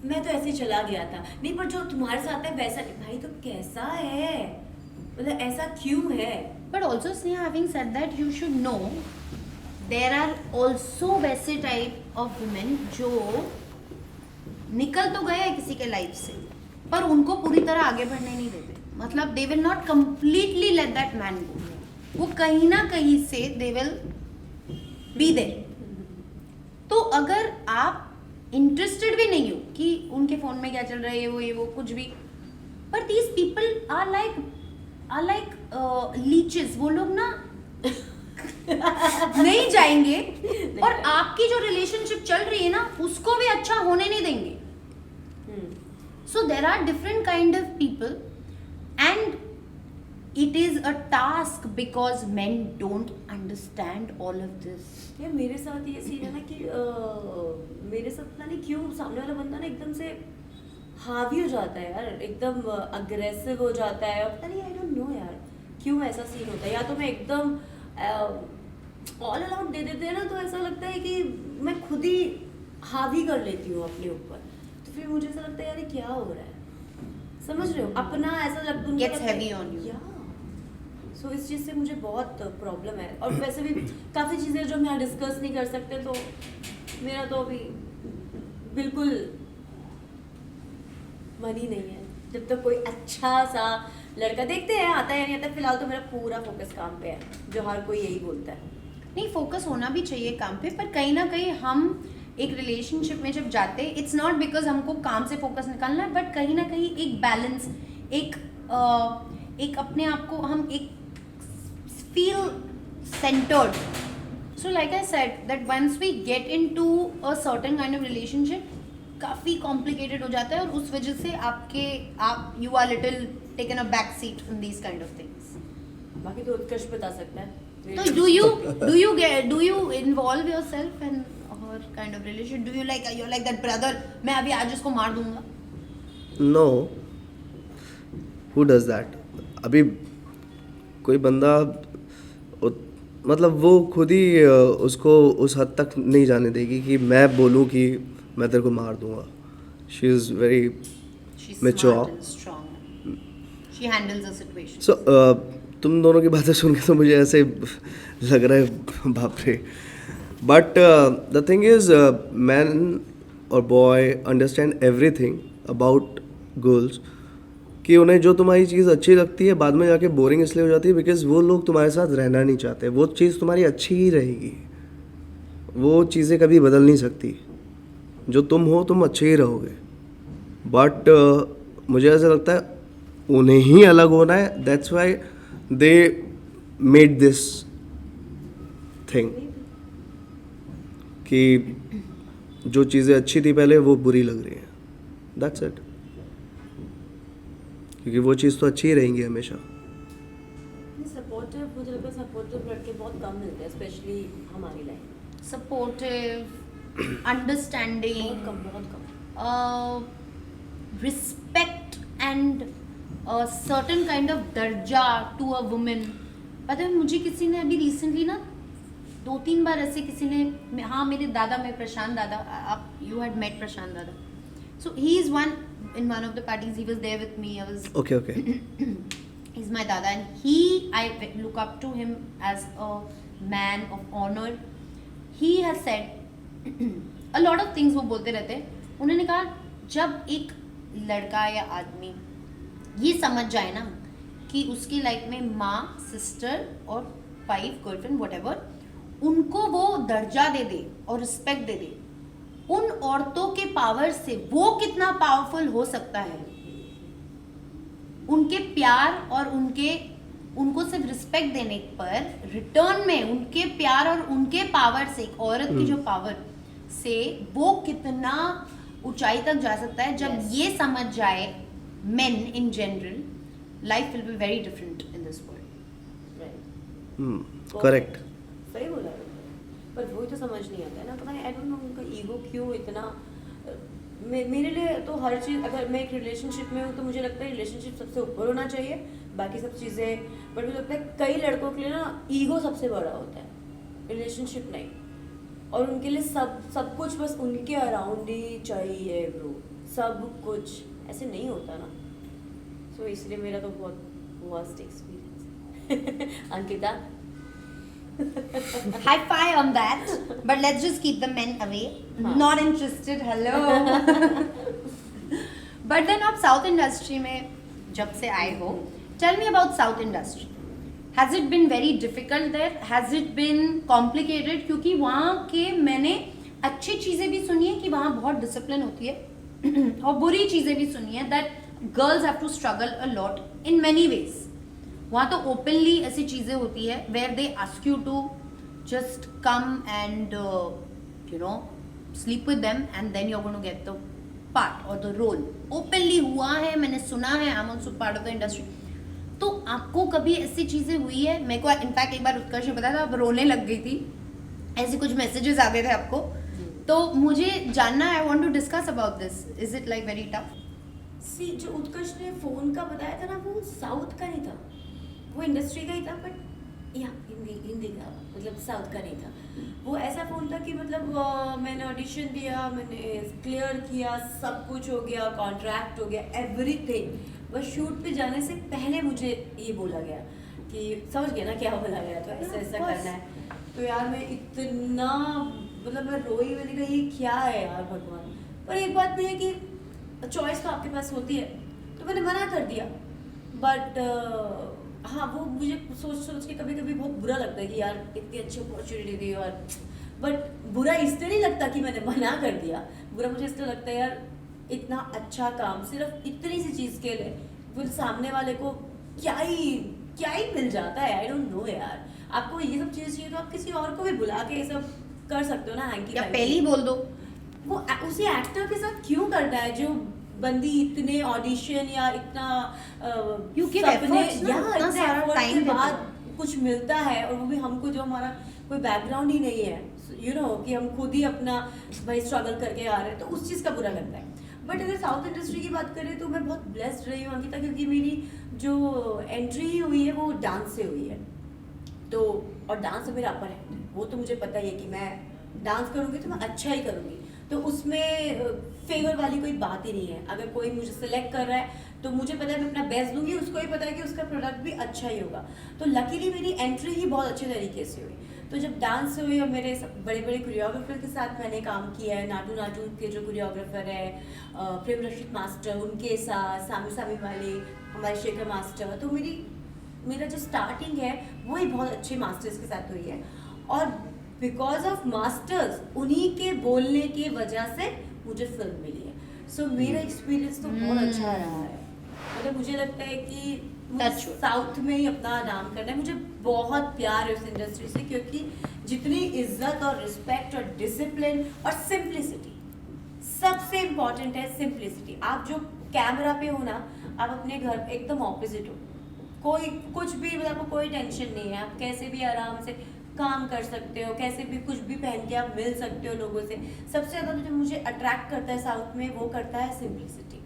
मैं तो ऐसे ही चला गया था, नहीं पर जो तुम्हारे साथ है वैसा नहीं। भाई तो कैसा है, मतलब ऐसा क्यों है? But also Sneha, having said that, you should know there are also वैसे type of women जो निकल तो गए हैं किसी के लाइफ से, पर उनको पूरी तरह आगे बढ़ने नहीं देते। मतलब they will not completely let that man go. वो कहीं ना कहीं से they will be there. तो अगर आप इंटरेस्टेड भी नहीं हो कि उनके फोन में क्या चल रहा है, ये वो कुछ भी, पर these people are like leches. वो लोग ना नहीं जाएंगे और आपकी जो रिलेशनशिप चल रही है ना उसको भी अच्छा होने नहीं देंगे। So there are different kind of people and it is a task because men don't understand all of this. यार मेरे साथ ये सीन है ना कि मेरे साथ पता नहीं क्यों सामने वाला बंदा ना एकदम से हावी हो जाता है यार, एकदम अग्रेसिव हो जाता है। पता नहीं, आई डोंट नो यार क्यों ऐसा सीन होता है। या तो मैं एकदम ऑल अलाउट दे देते हैं ना तो ऐसा लगता है कि मैं खुद ही हावी कर लेती हूँ अपने ऊपर, तो फिर मुझे ऐसा लगता है यार ये क्या हो रहा है, समझ रहे हो? अपना ऐसा लगता है Gets heavy on you. सो इस चीज़ से मुझे बहुत प्रॉब्लम है। और वैसे भी काफ़ी चीज़ें जो हम यहाँ डिस्कस नहीं कर सकते, तो मेरा तो अभी बिल्कुल मन ही नहीं है। जब तक कोई अच्छा सा लड़का देखते हैं आता है या नहीं आता, फिलहाल तो मेरा पूरा फोकस काम पे है, जो हर कोई यही बोलता है। नहीं, फोकस होना भी चाहिए काम पे, पर कहीं ना कहीं हम एक रिलेशनशिप में जब जाते हैं, इट्स नॉट बिकॉज हमको काम से फोकस निकालना है, बट कहीं ना कहीं एक बैलेंस, एक अपने आप को हम एक feel centred. So like I said that once we get into a certain kind of relationship काफ़ी कॉम्प्लिकेटेड हो जाता है और उस वजह से आप you are little taken a back seat in these kind of things. बाकी तो उत्कर्ष बता सकता है। तो do you involve yourself in her kind of relationship? Do you you're like that brother, मैं अभी आज उसको मार दूंगा? No, who does that? अभी कोई बंदा मतलब वो खुद ही उसको उस हद तक नहीं जाने देगी कि मैं बोलूँ कि मैं तेरे को मार दूंगा. She is very She's Mature. smart and strong. She handles the situation. सो तुम दोनों की बातें सुन के तो मुझे ऐसे लग रहा है बाप रे. But the thing is man और boy understand everything about girls कि उन्हें जो तुम्हारी चीज़ अच्छी लगती है बाद में जाके बोरिंग इसलिए हो जाती है बिकॉज वो लोग तुम्हारे साथ रहना नहीं चाहते. वो चीज़ तुम्हारी अच्छी ही रहेगी, वो चीज़ें कभी बदल नहीं सकती. जो तुम हो तुम अच्छे ही रहोगे. बट मुझे ऐसा लगता है उन्हें ही अलग होना है. That's why they made this thing कि जो चीज़ें अच्छी थी पहले वो बुरी लग रही हैं. That's it. क्योंकि वो चीज़ तो अच्छी ही रहेंगी हमेशा. सपोर्टिव, मुझे लगता है सपोर्टिव लड़के बहुत कम मिलते हैं, स्पेशली हमारी लाइन. Supportive, understanding, बहुत कम. respect and a certain kind of darja to a woman. पता है मुझे किसी ने अभी रिसेंटली ना 2-3 बार ऐसे किसी ने, हाँ मेरे दादा में प्रशांत दादा, आप यू हैड मेट प्रशांत दादा. So he is one in one of the parties. He was there with me. I was Okay. he's my dada and I look up to him as a man of honor. He has said a lot of things. वो बोलते रहते हैं. उन्होंने कहा जब एक लड़का या आदमी ये समझ जाए ना कि उसकी लाइफ में माँ, सिस्टर और 5 गर्लफ्रेंड whatever, उनको वो दर्जा दे दे और रिस्पेक्ट दे दे, उन औरतों के पावर से वो कितना पावरफुल हो सकता है. उनके प्यार और उनको सिर्फ रिस्पेक्ट देने पर रिटर्न में उनके प्यार और उनके पावर से, एक औरत की जो पावर से वो कितना ऊंचाई तक जा सकता है. जब Yes. ये समझ जाए men in general, life will be very different in this world. Correct. सही बोला है. पर वही तो समझ नहीं आता है ना. पता नहीं, आई डोंट नो उनका ईगो क्यों इतना. मेरे लिए तो हर चीज़, अगर मैं एक रिलेशनशिप में हूँ तो मुझे लगता है रिलेशनशिप सबसे ऊपर होना चाहिए, बाकी सब चीज़ें. बट मुझे लगता है कई लड़कों के लिए ना ईगो सबसे बड़ा होता है, रिलेशनशिप नहीं. और उनके लिए सब कुछ बस उनके अराउंड ही चाहिए ब्रो. सब कुछ ऐसे नहीं होता ना. सो इसलिए मेरा तो बहुत worst experience. Ankita. High five on that. But let's just keep the men away. हाँ. Not interested. Hello. But then आप साउथ इंडस्ट्री में जब से आए हो, tell me about south industry. Has it been very difficult there? Has it been complicated? क्योंकि वहाँ के मैंने अच्छी चीज़ें भी सुनी है कि वहाँ बहुत डिसिप्लिन होती है और बुरी चीज़ें भी सुनी है that girls have to struggle a lot in many ways. वहाँ तो ओपनली ऐसी चीज़ें होती है where they ask you to just come and you know sleep with them and then you are going to get the part और the role. Openly हुआ है, मैंने सुना है. I am also part of the industry. तो आपको कभी ऐसी चीज़ें हुई है? मेरे को इनफैक्ट एक बार उत्कर्ष ने बताया था, आप रोने लग गई थी, ऐसे कुछ मैसेजेस आ गए थे आपको. तो मुझे जानना है, I want to discuss about this. Is it like very tough? See, जो उत्कर्ष ने फोन का बताया था ना, वो साउथ का नहीं था, वो इंडस्ट्री का ही था. बट या हिंदी का, मतलब साउथ का नहीं था. वो ऐसा फ़ोन था कि मतलब मैंने ऑडिशन दिया, मैंने क्लियर किया, सब कुछ हो गया, कॉन्ट्रैक्ट हो गया, एवरीथिंग. बस शूट पे जाने से पहले मुझे ये बोला गया कि समझ गया ना क्या बोला गया, तो ऐसा ऐसा करना है. तो यार मैं इतना, मतलब मैं रोई. मैंने कहा ये क्या है यार भगवान. पर एक बात नहीं है कि चॉइस तो आपके पास होती है, तो मैंने मना कर दिया. बट हाँ, वो मुझे सोच के कभी कभी बहुत बुरा लगता है कि यार इतनी अच्छी अपॉर्चुनिटी दी. और बट बुरा इसलिए नहीं लगता कि मैंने मना कर दिया, बुरा मुझे इसलिए लगता है यार इतना अच्छा काम सिर्फ इतनी सी चीज़ के लिए फिर सामने वाले को क्या ही मिल जाता है. आई डोंट नो यार. आपको ये सब चीज़ चाहिए तो आप किसी और को भी बुला के ये सब कर सकते हो ना. हैंकी या पहले ही बोल दो. वो उसी एक्टर के साथ क्यों करता है जो बंदी इतने ऑडिशन या इतना You give efforts ना, इतना सारा time के देते बाद हो. कुछ मिलता है, और वो भी हमको जो हमारा कोई बैकग्राउंड ही नहीं है, यू नो, कि हम खुद ही अपना भाई स्ट्रगल करके आ रहे हैं, तो उस चीज़ का बुरा लगता है. बट अगर साउथ इंडस्ट्री की बात करें तो मैं बहुत ब्लेस्ड रही हूँ अंकिता, क्योंकि मेरी जो एंट्री हुई है वो डांस से हुई है. तो और डांस मेरा अपर है, वो तो मुझे पता ही है कि मैं डांस करूँगी तो मैं अच्छा ही करूँगी. तो उसमें फेवर वाली कोई बात ही नहीं है। अगर कोई मुझे सिलेक्ट कर रहा है तो मुझे पता है मैं अपना बेस्ट दूंगी, उसको ही पता है कि उसका प्रोडक्ट भी अच्छा ही होगा। तो लकीली मेरी एंट्री ही बहुत अच्छे तरीके से हुई। तो जब डांस हुई और मेरे बड़े बड़े कोरियोग्राफर के साथ मैंने काम किया है, नाटू नाटू के जो कोरियोग्राफर है, प्रेम रशीद मास्टर, उनके साथ सामी सामी वाले हमारे शेखर मास्टर, तो मेरा जो स्टार्टिंग है वो ही बहुत अच्छे मास्टर्स के साथ हुई है। और बिकॉज ऑफ मास्टर्स, उन्हीं के बोलने की वजह से मुझे फिल्म मिली है। सो मेरा एक्सपीरियंस तो बहुत अच्छा रहा है। मतलब मुझे लगता है कि मुझे साउथ में ही अपना नाम करना है। मुझे बहुत प्यार है उस इंडस्ट्री से, क्योंकि जितनी इज्जत और रिस्पेक्ट और डिसिप्लिन और सिंप्लिसिटी, सबसे इम्पोर्टेंट है सिंप्लिसिटी। आप जो कैमरा पे हो ना, आप अपने घर पे एकदम ऑपोजिट हो। कोई कुछ भी, मतलब आपको कोई टेंशन नहीं है, आप कैसे भी आराम से काम कर सकते हो, कैसे भी कुछ भी पहन के आप मिल सकते हो लोगों से। सबसे ज़्यादा जो मुझे अट्रैक्ट करता है साउथ में, वो करता है सिंप्लिसिटी।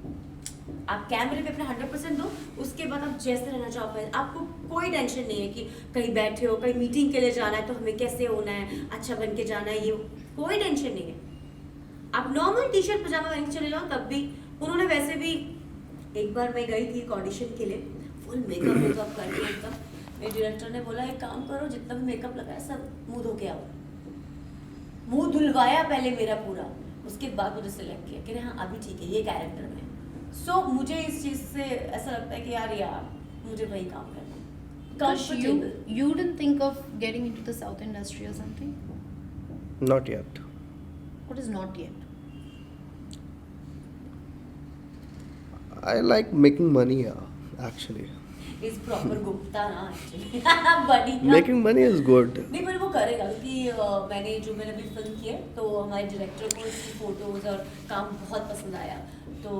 आप कैमरे पे अपना 100% दो, उसके बाद आप जैसे रहना चाहो, आपको कोई टेंशन नहीं है कि कहीं बैठे हो, कहीं मीटिंग के लिए जाना है तो हमें कैसे होना है, अच्छा बन के जाना है, ये कोई टेंशन नहीं है। आप नॉर्मल टी शर्ट पजामा पहन के चले जाओ, तब भी उन्होंने वैसे भी, एक बार मैं गई थी ऑडिशन के लिए, फुल मेकअप करके एकदम, मेरे डायरेक्टर ने बोला एक काम करो, जितना भी मेकअप लगाया सब मुंह धो के आओ। मुंह धुलवाया पहले मेरा पूरा, उसके बाद मुझे सिलेक्ट किया कि हाँ अभी ठीक है, ये कैरेक्टर में। सो मुझे इस चीज़ से ऐसा लगता है कि यार मुझे वही काम करना है। Comfortable. You didn't think of getting into the South industry or something? Not yet. What is not yet? I like making money, actually. Is proper Gupta ना actually बड़ी ना। Making money is good. नहीं, पर वो करेगा क्योंकि मैंने अभी फिल्म की है, तो हमारे डायरेक्टर को इसकी फोटोज और काम बहुत पसंद आया। तो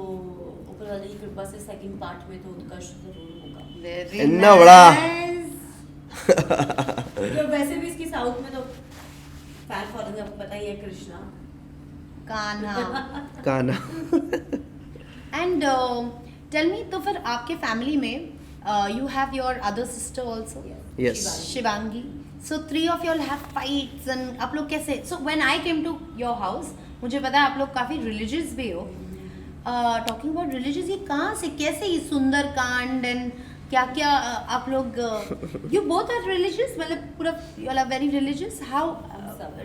ऊपर वाले की कृपा से सेकंड पार्ट में तो उत्कर्ष जरूर होगा। Very इतना बड़ा। तो वैसे भी इसकी साउथ में तो फैन फॉलोइंग आपको पता ही है, Krishna, Kanha. And tell me, तो फिर आपके फैमिली में you have your other sister also? Yes. Shivangi. So 3 of you all have fights and आप लोग कैसे? So when I came to your house, मुझे पता है आप लोग काफी religious भी हो। Talking about religious, ये कहाँ से कैसे ये सुंदरकांड and क्या क्या आप लोग you both are religious, मतलब पूरा you all are very religious. How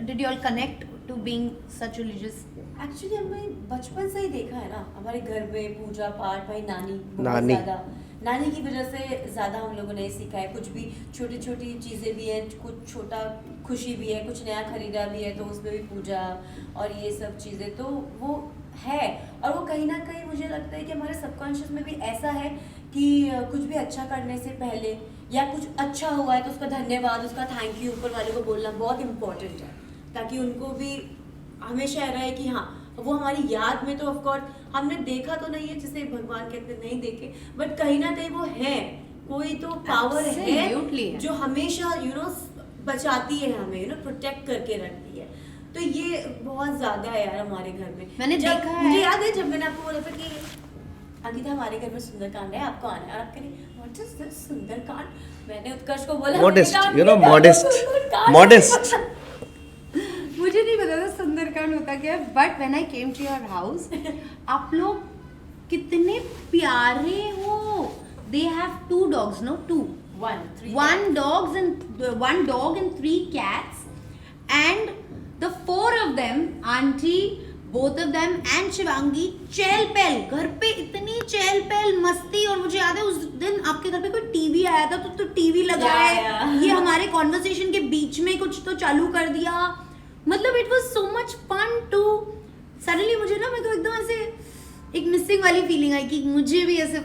did you all connect to being such religious? Actually हमें बचपन से ही देखा है ना, हमारे घर में पूजा पाठ, भाई नानी नानी की वजह से ज़्यादा हम लोगों ने सीखा है। कुछ भी छोटी छोटी चीज़ें भी हैं, कुछ छोटा खुशी भी है, कुछ नया खरीदा भी है तो उसमें भी पूजा और ये सब चीज़ें तो वो है। और वो कहीं ना कहीं मुझे लगता है कि हमारे सबकॉन्शियस में भी ऐसा है कि कुछ भी अच्छा करने से पहले या कुछ अच्छा हुआ है तो उसका धन्यवाद, उसका थैंक यू ऊपर वाले को बोलना बहुत इम्पोर्टेंट है, ताकि उनको भी हमेशा रहे कि हाँ वो हमारी याद में। तो ऑफकोर्स हमने देखा तो नहीं है, जिसे भगवान कहते नहीं देखे, बट कहीं ना कहीं वो है, कोई तो पावर है जो हमेशा बचाती है हमें, प्रोटेक्ट करके रखती है। तो ये बहुत ज्यादा है यार हमारे घर में। मैंने देखा है, मुझे याद है जब मैंने आपको बोला था कि अंकिता हमारे घर में सुंदरकांड है, आपको आना है, और आप कह रही व्हाट इज दिस सुंदरकांड। मैंने उत्कर्ष को बोला modest मुझे नहीं पता था सुंदरकांड होता क्या है, but when I came to your house आप लोग कितने प्यारे हो। They have 2 dogs, no 2, 1 dog and 3 cats, and the 4 of them, auntie, both of them and Shivangi, चहल पहल घर पे, इतनी चहल पहल मस्ती। और मुझे याद है उस दिन आपके घर पे कोई टीवी आया था तो टीवी लगाया, ये हमारे कॉन्वर्सेशन के बीच में कुछ तो चालू कर दिया। मतलब it was so much fun to suddenly, मुझे ना मेरे को एकदम ऐसे एक मिसिंग वाली फीलिंग आई कि मुझे भी ऐसे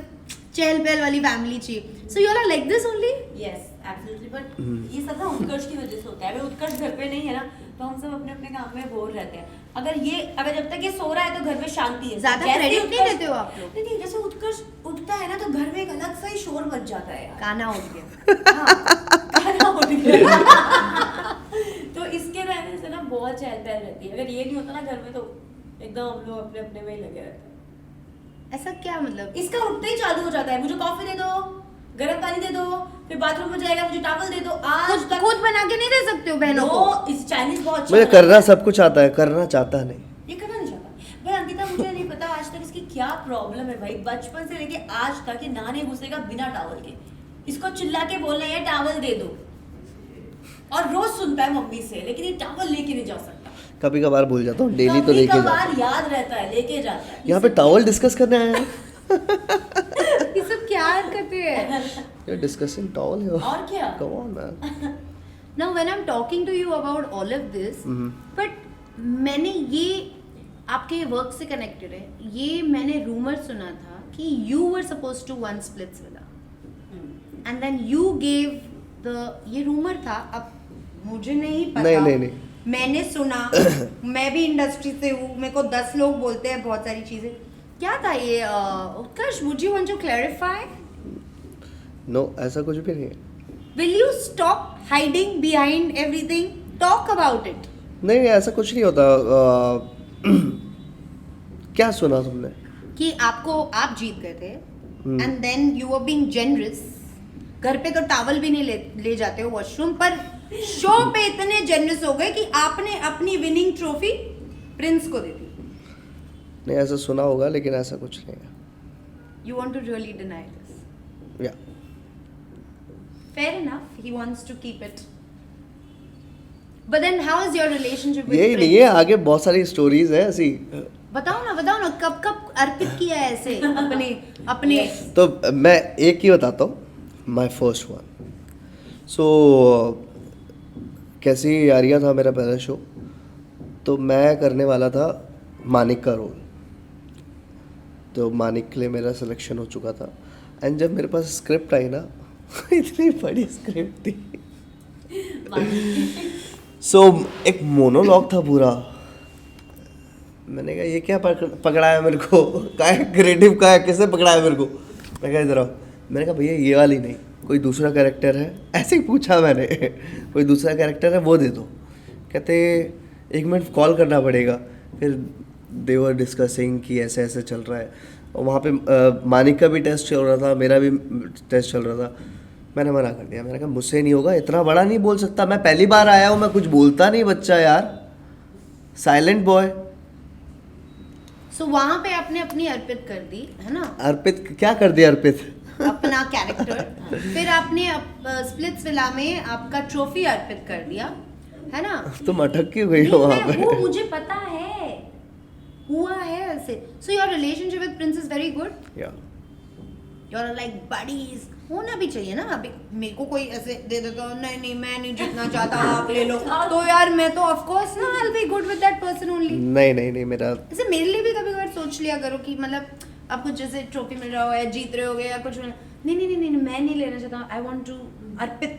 चहल पहल वाली फैमिली चाहिए। So you are like this only? Yes absolutely, but ये सब ना उत्कर्ष की वजह से होता है। अगर उत्कर्ष घर पे नहीं है ना तो हम सब अपने अपने काम में बोर रहते हैं। अगर जब तक ये सो रहा है तो घर में शांति है। ज्यादा क्रेडिट नहीं देते हो आप लोग? नहीं, जैसे उत्कर्ष उठता है ना तो घर में एक अलग सा ही शोर मच जाता है यार। गाना उठ गया। गाना उठ गया। तो इसके रहने से ना बहुत चहल पहल रहती है। अगर ये नहीं होता ना घर में तो एकदम हम लोग अपने अपने में ही लगे रहते हैं। ऐसा क्या मतलब? इसका उठते ही चालू हो जाता है, मुझे कॉफी दे दो, गर्म पानी दे दो, फिर बाथरूम में जाएगा, मुझे टॉवल दे दो। आज तक खुद बना के नहीं दे सकते हो बहनों को? इस चाइनीज बहुत मुझे करना सब कुछ आता है, करना चाहता नहीं। ये करना नहीं क्या प्रॉब्लम है भाई, बचपन से लेके आज तक ये नहाने घुसेगा बिना टॉवल के, इसको चिल्ला के बोलना है टॉवल दे दो, और रोज सुनता है मम्मी से, लेकिन ये टॉवल लेके नहीं जा सकता। कभी कभार भूल जाता हूँ, डेली तो लेके जाता हूँ। याद रहता है, लेके जाता है। यहाँ पे टॉवल डिस्कस करने आया है। ये सब क्या करते हैं? You're discussing towel here. और क्या? Come on, man. Now when I'm talking to you about all of this, but मैंने ये आपके वर्क से कनेक्टेड है, ये मैंने रूमर सुना था कि you were supposed to run Splitsvilla, and then you gave the, ये रूमर था, अब मुझे नहीं पता, नहीं मैंने सुना, मैं भी इंडस्ट्री से हूँ, मेरे को 10 लोग बोलते हैं बहुत सारी चीजें, क्या था ये? उत्कर्ष, would you want to clarify? No, ऐसा कुछ भी नहीं है। Will you stop hiding behind everything? Talk about it. नहीं, ऐसा कुछ नहीं होता। क्या सुना तुमने? कि आप जीत गए थे and then you were being generous. घर पे तो टावल भी नहीं ले जाते हो वॉशरूम, पर शो पे इतने जेनरस हो गए कि आपने अपनी विनिंग ट्रॉफी प्रिंस को दे दी। नहीं, ऐसा सुना होगा, लेकिन ऐसा कुछ नहीं है। You want to really deny this? Yeah. Fair enough. He wants to keep it. But then how is your relationship with यही Prince? नहीं है, आगे बहुत सारी स्टोरीज है ऐसी। बताओ ना, कब अर्पित किया है ऐसे अपने तो मैं एक ही बताता हूँ, माई फर्स्ट वन। सो कैसी यारियाँ था मेरा पहला शो, तो मैं करने वाला था मानिक का रोल, तो मानिक के लिए मेरा सिलेक्शन हो चुका था। एंड जब मेरे पास स्क्रिप्ट आई ना, इतनी बड़ी स्क्रिप्ट थी। सो एक मोनोलॉग था पूरा। मैंने कहा ये क्या पकड़ा है मेरे को, क्या है क्रिएटिव, का है किसने पकड़ा है मेरे को? मैं कहा इधर आओ। मैंने कहा भैया ये वाली नहीं, कोई दूसरा कैरेक्टर है, ऐसे ही पूछा मैंने। कोई दूसरा कैरेक्टर है वो दे दो। कहते 1 मिनट कॉल करना पड़ेगा। फिर दे वर डिस्कसिंग कि ऐसे ऐसे चल रहा है, और वहाँ पे मानिक का भी टेस्ट चल रहा था, मेरा भी टेस्ट चल रहा था। मैंने मना कर दिया, मैंने कहा मुझसे नहीं होगा, इतना बड़ा नहीं बोल सकता, मैं पहली बार आया हूँ, मैं कुछ बोलता नहीं बच्चा यार, साइलेंट बॉय। सो वहाँ पे आपने अपनी अर्पित कर दी है ना? अर्पित क्या कर दिया? अर्पित अपना कैरेक्टर। फिर आपने स्प्लिट्सविला में आपका ट्रॉफी अर्पित कर दिया है ना? तुम अटक क्यों गई हो वहाँ पे? वो मुझे पता है, हुआ है ऐसे। So your relationship with Prince is very good. या यू आर लाइक बडीज, होना भी चाहिए ना। अभी मेरे को कोई ऐसे दे देता, नहीं मैं नहीं जीतना चाहता, आप ले लो, तो यार मैं तो ऑफ कोर्स ना I will be good with that person only. नहीं मेरा ऐसे मेरे लिए भी कभी कभार सोच लिया करो कि मतलब आपको जैसे ट्रॉफी मिल रहा हो या जीत रहे होगे या कुछ, नहीं मैं नहीं लेना चाहता, आई वांट टू अर्पित।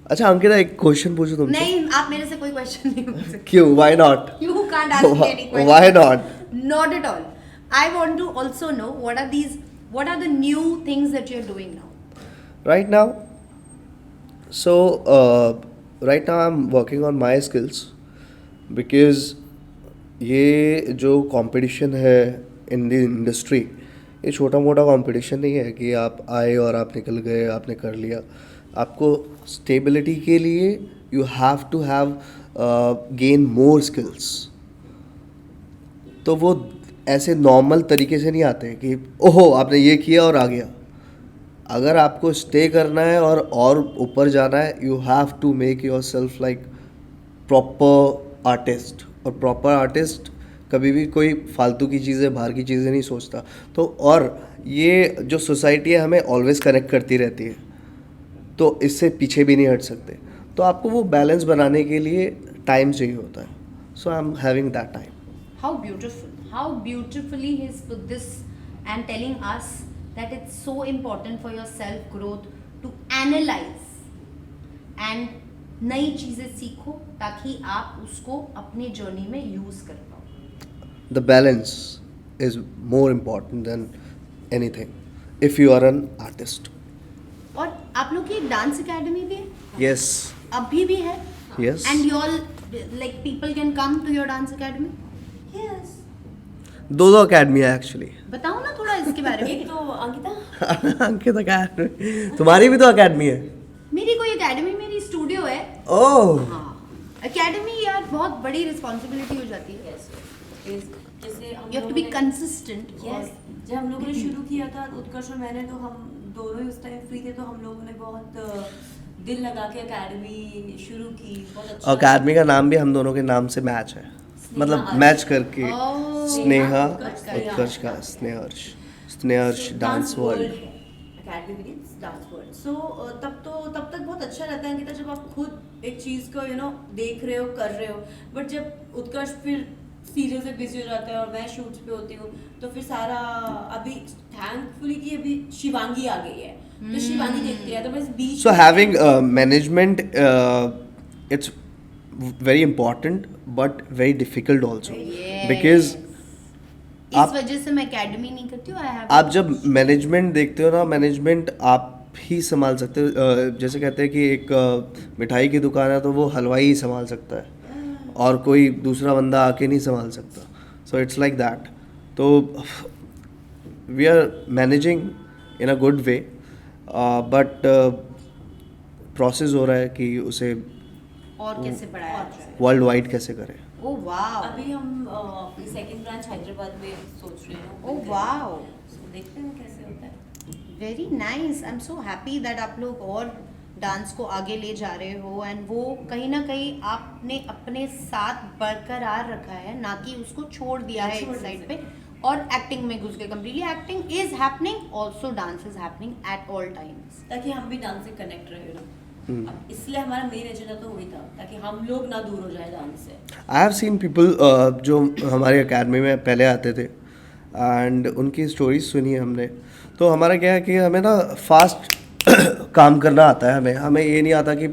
अच्छा अंकिता, एक क्वेश्चन पूछूं तुमसे? नहीं, आप मेरे से कोई क्वेश्चन नहीं पूछ सकते। क्यों? Why not? You can't ask me any question. Why not? Not at all. I want to also know what are the new things that you're doing now? Right now, so right now I'm working on my skills because ये जो competition है in the industry, ये छोटा मोटा competition नहीं है कि आप आए और आप निकल गए, आपने कर लिया। आपको स्टेबिलिटी के लिए you have to have gain more skills. तो वो ऐसे नॉर्मल तरीके से नहीं आते कि ओहो आपने ये किया और आ गया। अगर आपको स्टे करना है और ऊपर जाना है, you have to make yourself like proper artist. और प्रॉपर आर्टिस्ट कभी भी कोई फालतू की चीज़ें, बाहर की चीज़ें नहीं सोचता। तो और ये जो सोसाइटी है हमें ऑलवेज कनेक्ट करती रहती है, तो इससे पीछे भी नहीं हट सकते। तो आपको वो बैलेंस बनाने के लिए टाइम चाहिए होता है। So I am having that time. How beautifully he's put this and telling us that it's so important for your self growth to analyze and नई चीजें सीखो ताकि आप उसको अपने जर्नी में यूज कर पाओ। The balance is more important than anything if you are an artist. और आप लोग की डांस एकेडमी भी है? Yes. अभी भी है? Yes. And you all like people can come to your dance academy? Yes. दो अकेडमी है एक्चुअली। बताओ ना थोड़ा इसके बारे में। एक तो अंकिता अंकिता अकेडमी, तुम्हारी भी तो अकेडमी है। मेरी कोई एकेडमी, मेरी स्टूडियो है। ओह हाँ, एकेडमी यार बहुत बड़ी रिस्पॉन्सिबिलिटी हो जाती है। is जैसे हम You have to be consistent. Yes जब हम लोगों ने शुरू किया था उत्कर्ष और मैंने, तो हम दोनों ही उस टाइम फ्री थे, तो हम लोगों ने बहुत दिल लगा के एकेडमी शुरू की। बहुत अच्छा अकेडमी का नाम भी हम दोनों के नाम से मैच है, मतलब स्नेहा मैच करके Oh. स्नेहा उत्कर्ष उत्कर्ष का Sneharsh dance world. Academy means dance world. So तब तक बहुत अच्छा रहता है अंकिता, जब आप खुद एक चीज़ को देख रहे हो, कर रहे हो। बट जब उत्कर्ष फिर सीरियल से बिजी हो जाता है और मैं शूट्स पे होती हूँ, तो फिर सारा अभी थैंकफुली कि अभी शिवांगी आ गई है, तो शिवांगी देखती है, तो बस बीच So having management, it's very important but very difficult also, Yes. because इस आप वजह से मैं एकेडमी नहीं करती हूँ। आप जब मैनेजमेंट देखते हो ना, मैनेजमेंट आप ही संभाल सकते हो। जैसे कहते हैं कि एक मिठाई की दुकान है तो वो हलवाई ही संभाल सकता है और कोई दूसरा बंदा आके नहीं संभाल सकता। So it's like that. तो we are managing in a good way, but process हो रहा है कि उसे और कैसे बढ़ाया जाए। वर्ल्ड वाइड कैसे करें। ओह वाओ, अभी हम अपनी सेकंड ब्रांच हैदराबाद में सोच रहे हैं। ओह वाओ, So, देखते हैं कैसे होता है। Very nice. I am so happy that आप लोग और डांस को आगे ले जा रहे हो, एंड वो कहीं ना कहीं आपने अपने साथ बरकरार रखा है, ना कि उसको छोड़ दिया है एक साइड पे और एक्टिंग में घुस गए completely. Acting is happening, also dance is happening at all times. ताकि हम भी डांस से कनेक्ट रहे ना। अब इसलिए हमारा मेन एजेंडा तो वही था, ताकि हम लोग ना दूर हो जाए डांस से। आई हैव सीन पीपल जो हमारे अकेडमी में पहले आते थे एंड उनकी स्टोरीज सुनी है हमने। तो हमारा क्या है कि हमें ना फास्ट काम करना आता है, हमें ये नहीं आता कि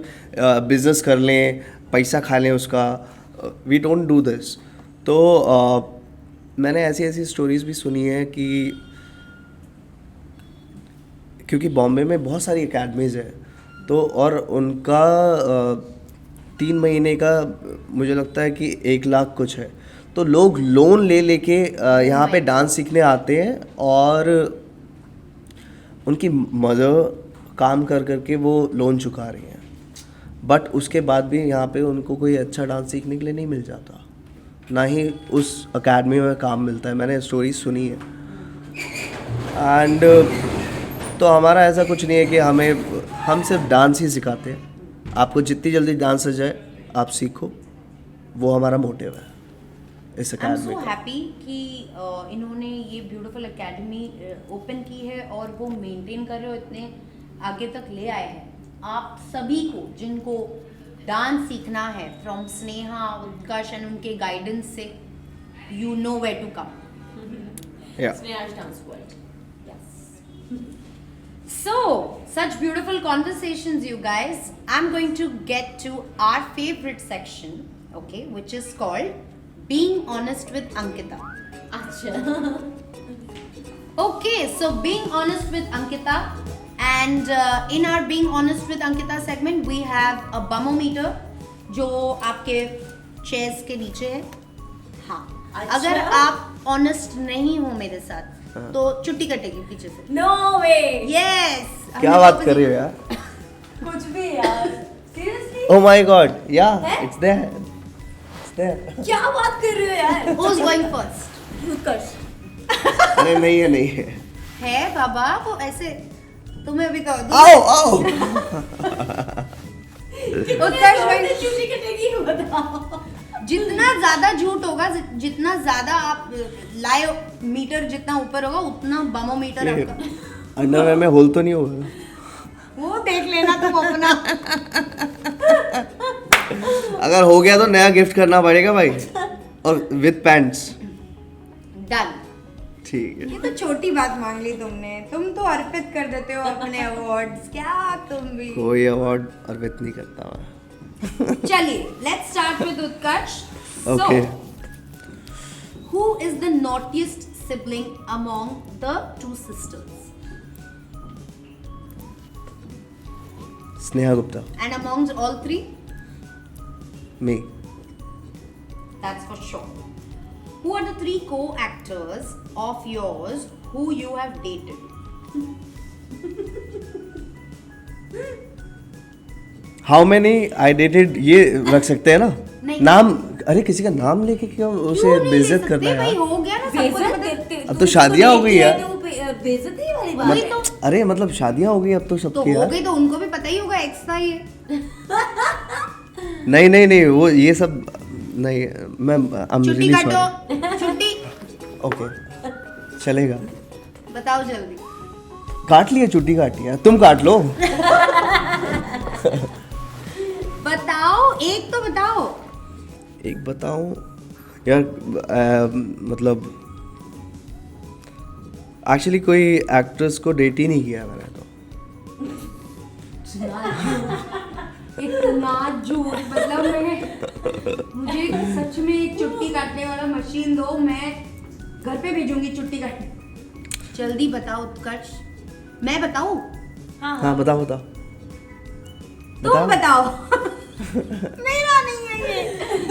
बिजनेस कर लें, पैसा खा लें उसका। We don't do this. तो मैंने ऐसी ऐसी स्टोरीज भी सुनी है कि क्योंकि बॉम्बे में बहुत सारी अकेडमीज़ है, तो और उनका 3 महीने का मुझे लगता है कि 1 लाख कुछ है। तो लोग लोन ले लेके यहाँ पे डांस सीखने आते हैं और उनकी मदर काम कर करके वो लोन चुका रही हैं, बट उसके बाद भी यहाँ पे उनको कोई अच्छा डांस सीखने के लिए नहीं मिल जाता, ना ही उस अकेडमी में काम मिलता है। मैंने स्टोरी सुनी है। एंड तो हमारा ऐसा कुछ नहीं है कि हम सिर्फ डांस ही सिखाते हैं। आपको जितनी जल्दी डांस आ जाए आप सीखो, वो हमारा मोटिव है इस आई एम अकेडमी सो का। हैप्पी कि इन्होंने ये ब्यूटीफुल एकेडमी ओपन की है और वो मेंटेन कर रहे हो, इतने आगे तक ले आए हैं। आप सभी को जिनको डांस सीखना है, फ्रॉम स्नेहा, उत्कर्ष एंड उनके गाइडेंस से, you know where to come. Yeah. Sneha's dance world. So, such beautiful conversations, you guys. I'm going to get to our favorite section, okay, which is called Being Honest with Ankita. अच्छा। Okay, so being honest with Ankita, and in our Being Honest with Ankita segment, we have a bummometer, जो आपके chairs के नीचे है। हाँ, अच्छा? अगर आप honest नहीं हो मेरे साथ, तो चुट्टी कटेगी पीछे से। नो वे। Yes. क्या बात कर रही हो यार? कुछ भी यार। Seriously? Oh my god, yeah, है? it's there. It's there. क्या बात कर रहे हो यार? Who's going first? उत्कर्ष। अरे नहीं है, नहीं है। है बाबा, वो ऐसे तुम्हें अभी तो आओ आओ। उत्कर्ष भाई, चूची कटेगी बताओ। जितना ज्यादा झूठ होगा, जितना ज्यादा आप लाए मीटर जितना ऊपर होगा, उतना बमोमीटर आपका। अंडरवेयर में होल तो नहीं होगा? वो देख लेना तुम अपना। अगर हो गया तो नया गिफ्ट करना पड़ेगा भाई, और विद पैंट्स। डन। ठीक है। ये तो छोटी बात मांग ली तुमने, तुम तो अर्पित कर देते हो अपने अवार्ड्स, क्या तुम भी। कोई अवार्ड अर्पित नहीं करता मैं। चलिए, let's start with Utkarsh. Okay. Who is the naughtiest sibling among the 2 sisters? Sneha Gupta. And amongst all 3? Me. That's for sure. Who are the 3 co-actors of yours who you have dated? How many I dated, ये रख सकते हैं ना? नहीं। नाम अरे किसी का नाम लेके क्यों क्यों उसे नहीं ले बेइज्जत करना सकते है भाई? यार? हो गया ना, सबको तो पता है। अब तो शादियां हो गई यार। बेइज्जती वाली बात वही है। तो अरे मतलब शादियां हो गई अब तो तो सबकी हो यार। गई, तो उनको भी पता ही होगा एक्स था ये। नहीं नहीं नहीं, वो ये सब नहीं, मैं छुट्टी काटो, छुट्टी ओके चलेगा। बताओ जल्दी। काट लिया, छुट्टी काटी है, तुम काट लो। बताओ, एक तो बताओ। एक बताऊं यार, मतलब एक्चुअली कोई एक्ट्रेस को डेट ही नहीं किया मैंने तो। इतना झूठ, मतलब मैं, मुझे सच में एक छुट्टी काटने वाला मशीन दो, मैं घर पे भेजूंगी छुट्टी काटने। जल्दी बताओ उत्कर्ष। मैं बताऊं? हाँ बताओ बताओ तुम बताओ। मेरा नहीं है ये,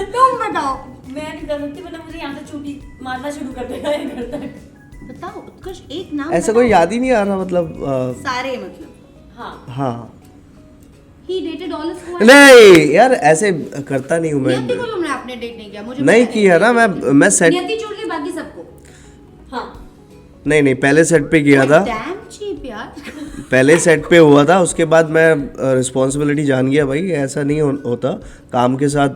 तुम बताओ। मैं नहीं कर सकती, मतलब मुझे यहाँ से छुट्टी मारना शुरू कर देगा ये घर तक। बताओ उत्कर्ष, एक नाम ऐसा बताओ। कोई याद ही नहीं आ रहा, मतलब सारे मतलब। हाँ हाँ He dated all his squad. नहीं यार, ऐसे करता नहीं हूँ मैं। नियति को तुमने आपने डेट नहीं किया, मुझे नहीं पता है। किया ना, मैं सेट, नियति छोड़ के बाकी सबको। हाँ नहीं नहीं, पहले सेट पे किया था, Damn cheap यार। पहले सेट पे हुआ था, उसके बाद मैं रिस्पॉन्सिबिलिटी जान गया भाई, ऐसा नहीं होता काम के साथ।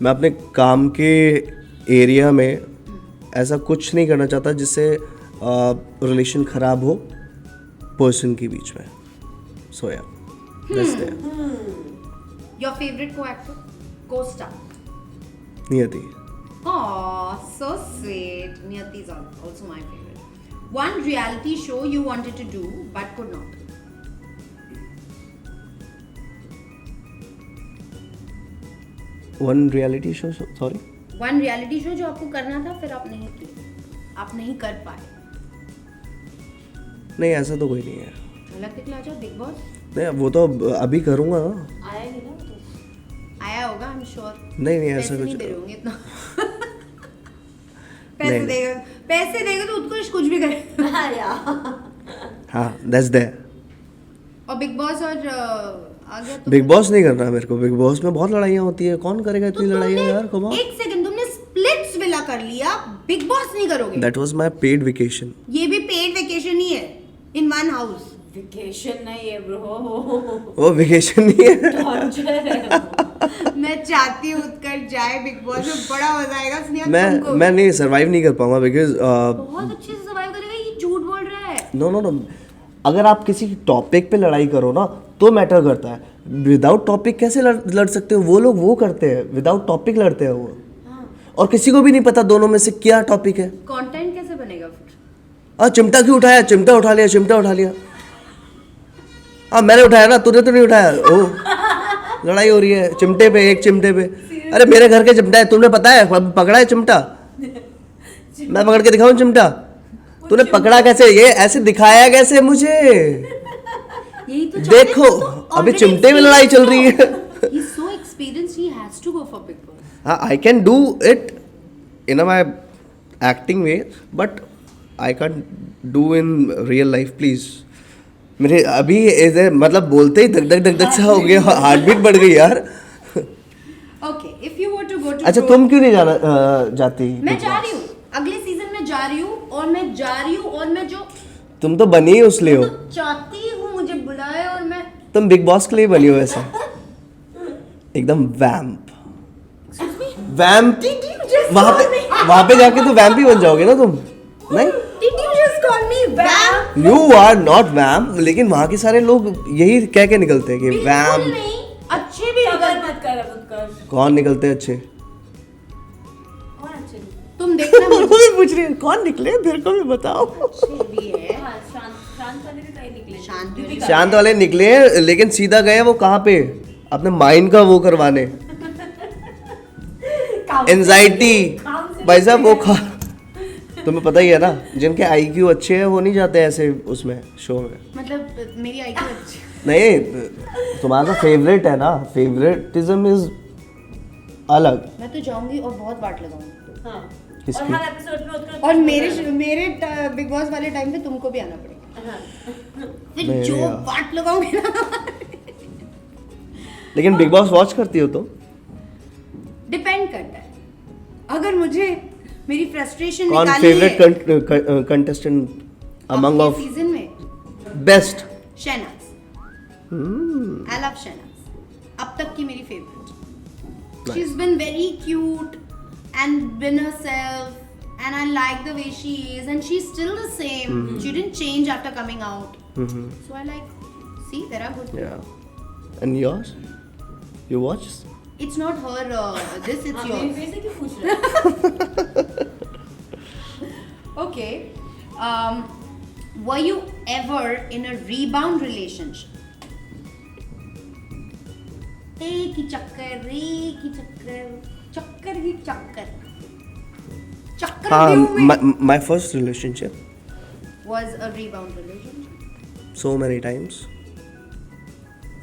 मैं अपने काम के एरिया में ऐसा कुछ नहीं करना चाहता जिससे रिलेशन खराब हो पर्सन के बीच में। सो या that's there. Your favorite co-actor, co-star? नियति। Aw, so sweet. Niyati is also my favorite. One reality show you wanted to do but could not. One reality show, sorry. One reality show जो आपको करना था फिर आप नहीं किए, आप नहीं कर पाए। नहीं ऐसा तो कोई नहीं है। झलक दिखला जाओ, बिग बॉस नहीं वो तो अभी करूँगा ना। आया नहीं ना वो तो। आया होगा, आई एम श्योर। नहीं नहीं ऐसा पैसे नहीं कुछ दे रहे होंगे इतना। नहीं। पैसे देगा तो उत्कृष्ट कुछ भी करे। हाँ यार। हाँ दैट्स देयर। और बिग बॉस और आ गया तो बिग बॉस नहीं करना मेरे को। बिग बॉस में बहुत लड़ाइयाँ होती है, कौन करेगा इतनी लड़ाइयाँ यार? Come on. एक सेकंड, तुमने स्प्लिट्स विला कर लिया, बिग बॉस नहीं करोगे? That was my paid vacation. ये भी पेड वेकेशन ही है, इन वन हाउस। वेकेशन नहीं है ब्रो, वो वेकेशन नहीं है। टॉर्चर है। मैं चाहती हूँ उत्कर्ष जाए बिग बॉस में, बड़ा मजा आएगा। स्नेहा तुमको मैं नहीं सर्वाइव नहीं कर पाऊंगा बिकॉज बहुत अच्छे से सर्वाइव करेगा, ये झूठ बोल रहा है। नो नो नो, अगर आप किसी टॉपिक पे लड़ाई करो ना तो मैटर करता है। विदाउट टॉपिक कैसे लड़ सकते हो? वो लोग वो करते हैं, विदाउट टॉपिक लड़ते हैं वो। और किसी को भी नहीं पता दोनों में से क्या टॉपिक है। कंटेंट कैसे बनेगा फिर? चिमटा क्यों उठाया? चिमटा उठा लिया, चिमटा उठा लिया। मैंने उठाया ना, तूने तो नहीं उठाया। ओ लड़ाई हो रही है चिमटे पे, एक चिमटे पे। अरे मेरे घर के चिमटा है, तुमने पता है? पकड़ा है चिमटा? मैं पकड़ के दिखाऊं चिमटा? तूने पकड़ा कैसे? ये ऐसे दिखाया कैसे मुझे? यही तो देखो अभी चिमटे में लड़ाई चल रही है। He is so experienced, he has to go for Bigg Boss. हाँ, I can do it in my acting way, but I can do in real life please. मेरे अभी इधर मतलब बोलते ही धक धक धक धक सा हो गया, हार्ट बीट बढ़ गई यार। Okay, if you were to go to अच्छा तुम क्यों नहीं जाती? मैं जा रही हूँ, अगले सीजन में जा रही हूँ, और मैं जा रही हूँ, और मैं जो तुम तो बनी ही उसलिए हो। तो चाहती हूँ मुझे बुलाए, और मैं तुम बिग बॉस के लिए बनी हो वैसे, एकदम वैम्प। वैम्प वहां पे जाके तो वैम्प ही बन जाओगे ना तुम। नहीं, Did you just call me vamp? You are not vamp, लेकिन वहां के सारे लोग यही कह के निकलते हैं कि बिल्कुल वैम्प। नहीं, अच्छे भी कवर निकल। मत कर अब उत्कर्ष। कौन निकलते हैं अच्छे? कौन अच्छे नहीं? तुम देखना मेरे को भी पूछ रही है कौन निकले, मेरे को भी बताओ। अच्छे भी है। हाँ, शांत वाले भी कहीं निकले। शांत वाले। दीपिका। शांत वाले निकले हैं, लेकिन सीधा गए वो कहाँ पे? अपने माइंड का वो करवाने, काम से- एंजाइटी। काम से भाई साहब वो खा, तुम्हें पता ही है ना, जिनके IQ अच्छे हैं वो नहीं जाते ऐसे उसमें शो में। मतलब मेरी IQ अच्छी। नहीं, तुम्हारा फेवरेट है ना, फेवरेटिज्म इज अलग। मैं तो जाऊंगी और बहुत बात लगाऊंगी। हाँ। किसकी? और हर एपिसोड में उत्कर्ष और को मेरे बिग बॉस वाले टाइम पे तुमको भी आना पड़ेगा। हाँ। फिर नहीं जो यार। बात लगाऊंगी ना। लेकिन बिग बॉस वॉच करती हो तो? डिपेंड करता है. अगर मुझे मेरी फ्रस्ट्रेशन कौन निकालनी है favourite contestant among of season में, best? Shehnaaz. I love Shehnaaz. अब तक की मेरी favourite. She is been very cute and been herself and I like the way she is and she is still the same. She didn't change after coming out. So I like, see there are good. Yeah. And yours? You watch? It's not her this, it's मेरे yours. face से क्यों पूछ रहे हो? Okay. Were you ever in a rebound relationship? एक ही चक्कर ही चक्कर. चक्कर व्यू में my first relationship, was a rebound relationship. so many times.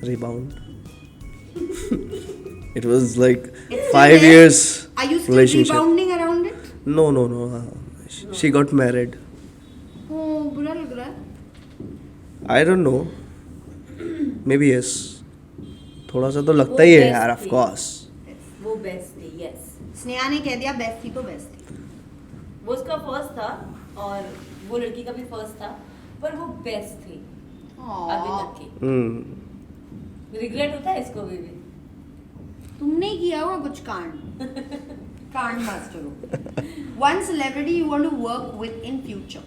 Rebound. It was like It's 5 still there? years Are you still relationship. rebounding around it? No. She got married. Oh, बुरा लग रहा है. I don't know. Maybe yes. थोड़ा सा तो लगता ही है best यार, of थी. course. वो बेस्ट थी, यस. स्नेहा ने कह दिया बेस्ट थी तो बेस्ट थी. वो उसका फर्स्ट था और वो लड़की का भी फर्स्ट था, पर वो बेस्ट थी अभी तक की. Hmm. रिग्रेट होता है इसको भी. तुमने किया होगा कुछ कांड. कांड मास्टर हो. One celebrity you want to work with in future.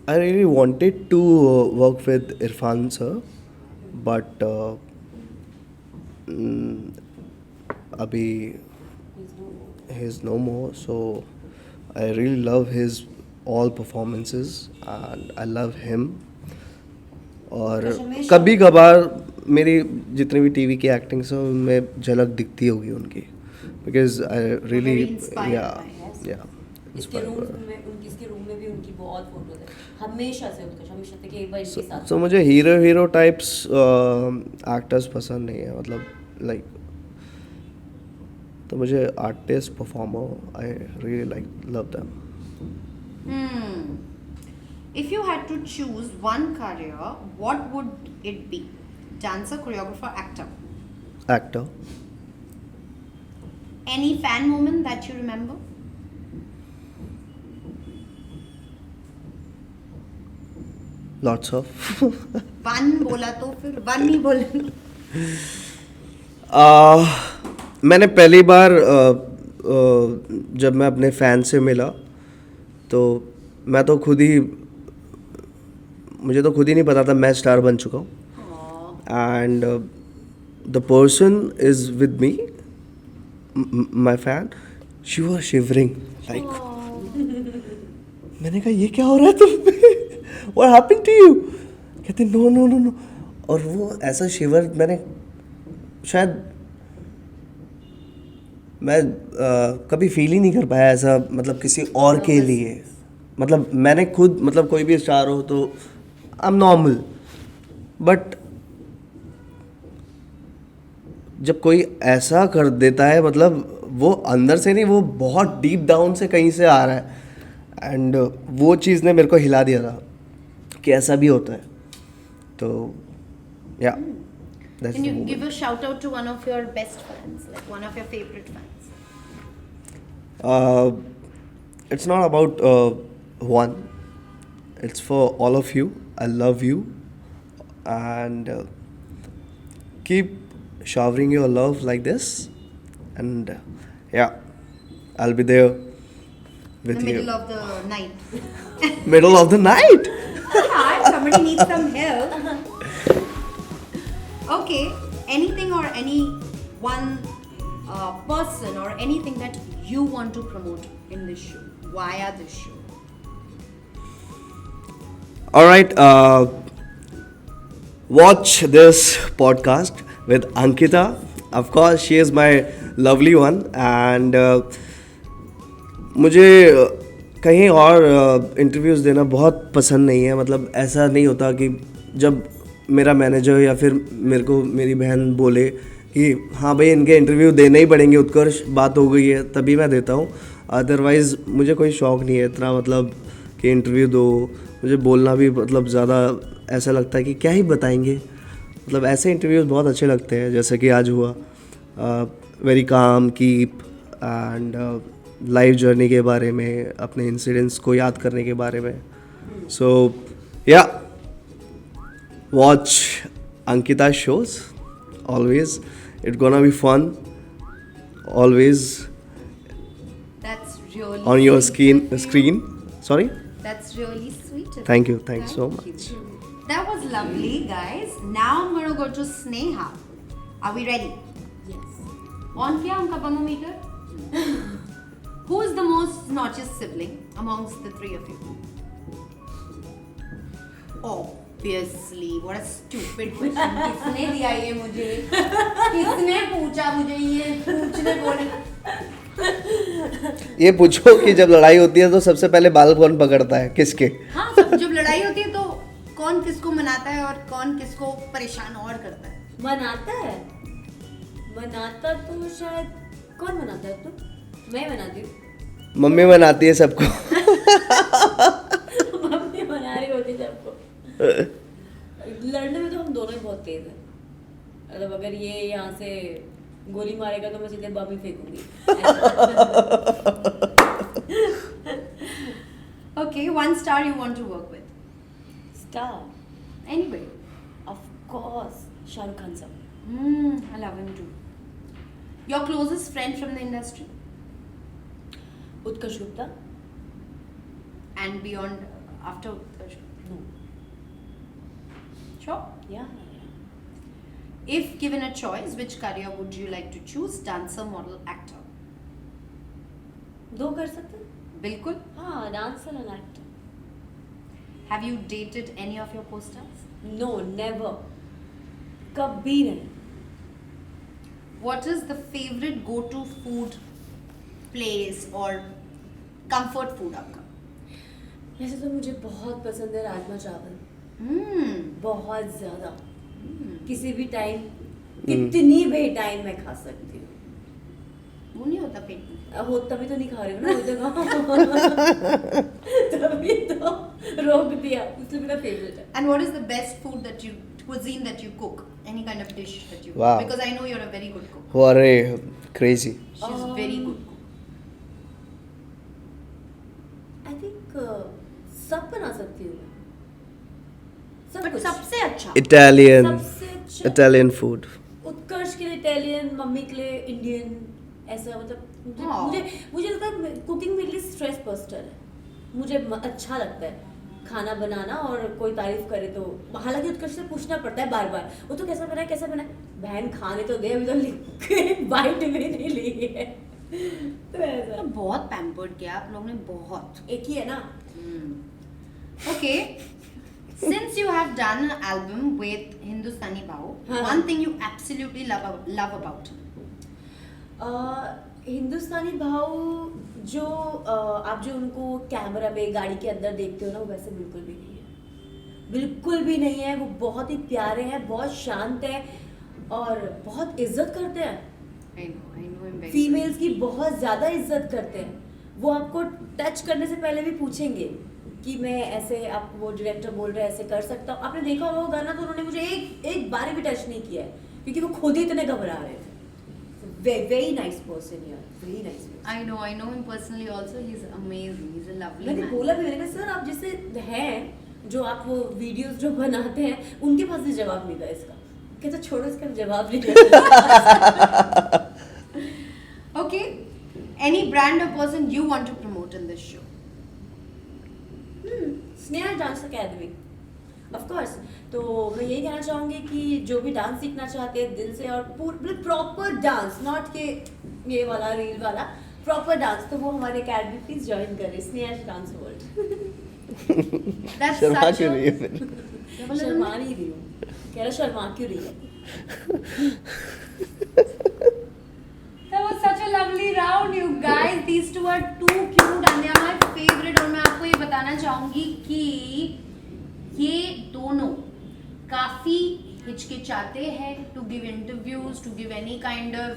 I really wanted to work with Irfan sir, but abhi he's no more. So I really love his all performances and I love him. और कभी कभार मेरी जितनी भी TV की actings हैं उनमें झलक दिखती होगी उनकी, because I really very inspired या by, या इसके रूम में इसके रूम में भी उनकी बहुत फोटोज है. हमेशा से थे कि एक बार इनके साथ. सो मुझे हीरो टाइप्स एक्टर्स पसंद नहीं है, मतलब लाइक तो मुझे artist performer I really like love them. If you had to choose one career, what would it be? Dancer, choreographer, actor. Actor. Any fan moment that you remember? Lots of. One बोला तो फिर one नहीं बोले. मैंने पहली बार जब मैं अपने फैन से मिला तो मुझे तो खुद ही नहीं पता था मैं स्टार बन चुका हूँ. And the person is with me, my fan, she was shivering like. मैंने कहा ये क्या हो रहा है तुम पे, व्हाट हैपेंड टू यू? कहते नो. और वो ऐसा शिवर मैंने शायद मैं कभी फील ही नहीं कर पाया ऐसा, मतलब किसी और के लिए. मतलब मैंने खुद, मतलब कोई भी स्टार हो तो आई एम नॉर्मल, बट जब कोई ऐसा कर देता है, मतलब वो अंदर से नहीं, वो बहुत डीप डाउन से कहीं से आ रहा है. एंड वो चीज़ ने मेरे को हिला दिया था कि ऐसा भी होता है. तो या Can you give a shout out to one of your best fans, like one of your favorite fans? It's not about one. It's for all of you. I love you, and keep showering your love like this. And yeah, I'll be there with The you. middle of the night. Middle of the night. Yeah, somebody needs some help. Okay, anything or any one person or anything that you want to promote in this show via this show? All right, watch this podcast with Ankita. Of course, she is my lovely one, and मुझे कहीं और interviews देना बहुत पसंद नहीं है. मतलब ऐसा नहीं होता कि जब मेरा मैनेजर या फिर मेरे को मेरी बहन बोले कि हाँ भाई इनके इंटरव्यू देने ही पड़ेंगे, उत्कर्ष बात हो गई है, तभी मैं देता हूँ. अदरवाइज़ मुझे कोई शौक़ नहीं है इतना, मतलब कि इंटरव्यू दो. मुझे बोलना भी मतलब ज़्यादा ऐसा लगता है कि क्या ही बताएंगे. मतलब ऐसे इंटरव्यूज़ बहुत अच्छे लगते हैं जैसे कि आज हुआ. Very calm keep and life journey के बारे में, अपने इंसिडेंट्स को याद करने के बारे में. So yeah watch Ankita shows always. It gonna be fun always That's really on your sweet of you. screen. Sorry. That's really sweet of Thank you. you. Thanks so Thank much. you. That was lovely, guys. Now I'm going to go to Sneha. Are we ready? Yes. On kiya unka thermometer? Who is the most snottiest sibling amongst the three of you? Obviously. What a stupid question. किसने दिया ये मुझे? किसने पूछा मुझे ये पूछने बोले? ये पूछो कि जब लड़ाई होती है तो सबसे पहले बाल कौन पकड़ता है, किसके? हाँ, जब लड़ाई होती है तो कौन किसको मनाता है और कौन किसको परेशान और करता है? मनाता तो शायद कौन मनाता है? तू? मैं मनाती हूँ. मम्मी मनाती है सबको. मम्मी मना रही होती है सबको. लड़ने में तो हम दोनों ही बहुत तेज हैं. मतलब अगर ये यहाँ से गोली मारेगा तो मैं सीधे बम ही फेंकूंगी. Okay, one star you want to work with? Star, Anybody? of course, Shahrukh Khan साहब. I love him too. Your closest friend from the industry Utkarsh Gupta. and beyond after Utkarsh? No. Sure. Yeah. If given a choice, which career would you like to choose? Dancer, model, actor? दो कर सकते हैं? बिल्कुल. हाँ, dancer and actor. Have you dated any of your co-stars? No, never. कभी नहीं. What is the favorite go-to food place or comfort food आपका? वैसे तो मुझे बहुत पसंद है राजमा चावल. बहुत ज्यादा. किसी भी टाइम, कितनी भी टाइम मैं खा सकती हूँ. वो नहीं होता पेट में. हो तभी तो नहीं खा रही हूँ ना. तभी तो रोक दिया. इसलिए मेरा फेवरेट है. And what is the best food that you cuisine that you cook? Any kind of dish that you Wow. cook? Because I know you're a very good cook. अरे crazy. She's very good cook. I think सब बना सकती हूँ मैं. सब But कुछ. सबसे अच्छा. इटालियन सबसे अच्छा. Italian food. उत्कर्ष के लिए इटालियन, मम्मी के लिए इंडियन. ऐसा मतलब हाँ. मुझे लगता है कुकिंग मेरे लिए स्ट्रेस बस्टर है. मुझे अच्छा लगता है खाना बनाना और कोई तारीफ करे तो. हालांकि उत्कर्ष से पूछना पड़ता है बार बार, वो तो कैसा बना है कैसा बना है. बहन खाने तो दे, अभी तो लिख के बाइट भी नहीं ली है. तो ऐसा तो बहुत पैम्पर्ड किया आप लोग ने, बहुत. एक ही है ना. Okay. Since you have done an album with Hindustani Bhau, हाँ. one thing you absolutely love about him. हिंदुस्तानी भाव जो आप जो उनको कैमरा में गाड़ी के अंदर देखते हो ना, वो वैसे बिल्कुल भी नहीं है. बिल्कुल भी नहीं है. वो बहुत ही प्यारे हैं, बहुत शांत है और बहुत इज्जत करते हैं. I know him very females की बहुत ज़्यादा इज्जत करते हैं. वो आपको टच करने से पहले भी पूछेंगे कि मैं ऐसे, आप वो डायरेक्टर बोल रहे हैं ऐसे कर सकता हूँ. आपने देखा होगा वो गाना, तो उन्होंने मुझे एक बार भी टच नहीं किया है क्योंकि वो खुद ही इतने घबरा रहे थे. Very nice person यार. Very nice person. I know him personally also. He's amazing. He's a lovely मैंने man. बोला भी, मैंने कहा सर आप जैसे हैं जो आप वो वीडियोस जो बनाते हैं, उनके पास भी जवाब नहीं था इसका. कहता छोड़ो, इसका जवाब नहीं देता. Okay. Any brand or person you want to promote in this show? Sneha dance academy. Of course. तो मैं यही कहना चाहूँगी कि जो भी डांस सीखना चाहते हैं दिल से और मतलब प्रॉपर डांस, नॉट के ये वाला रील वाला, प्रॉपर डांस, तो वो हमारे अकेडमी प्लीज ज्वाइन करें. Sneha dance world. That's Sharma such क्यों a- रही है फिर? शर्मा नहीं रही हूँ. कह रहा शर्मा क्यों रही है. That was such a lovely round, you guys. These two are too cute and they are my favorite. और मैं आपको ये बताना चाहूँगी कि ये दोनों काफ़ी हिचकिचाते हैं to give interviews, to give any kind of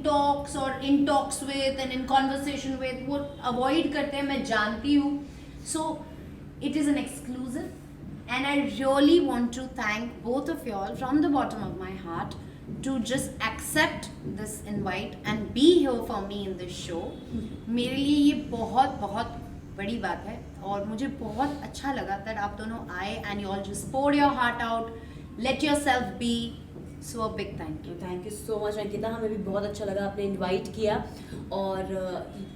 talks or in talks with and in conversation with. वो avoid करते हैं, मैं जानती हूँ. So it is an exclusive And I really want to thank both of y'all from the bottom of my heart to just accept this invite and be here for me in this show. मेरे लिए ये बहुत बहुत बड़ी बात है और मुझे बहुत अच्छा लगा that आप दोनों आए and you all just poured your heart out, let yourself be. So a big thank you. Thank you so much Ankita, हमें भी बहुत अच्छा लगा आपने इनवाइट किया। और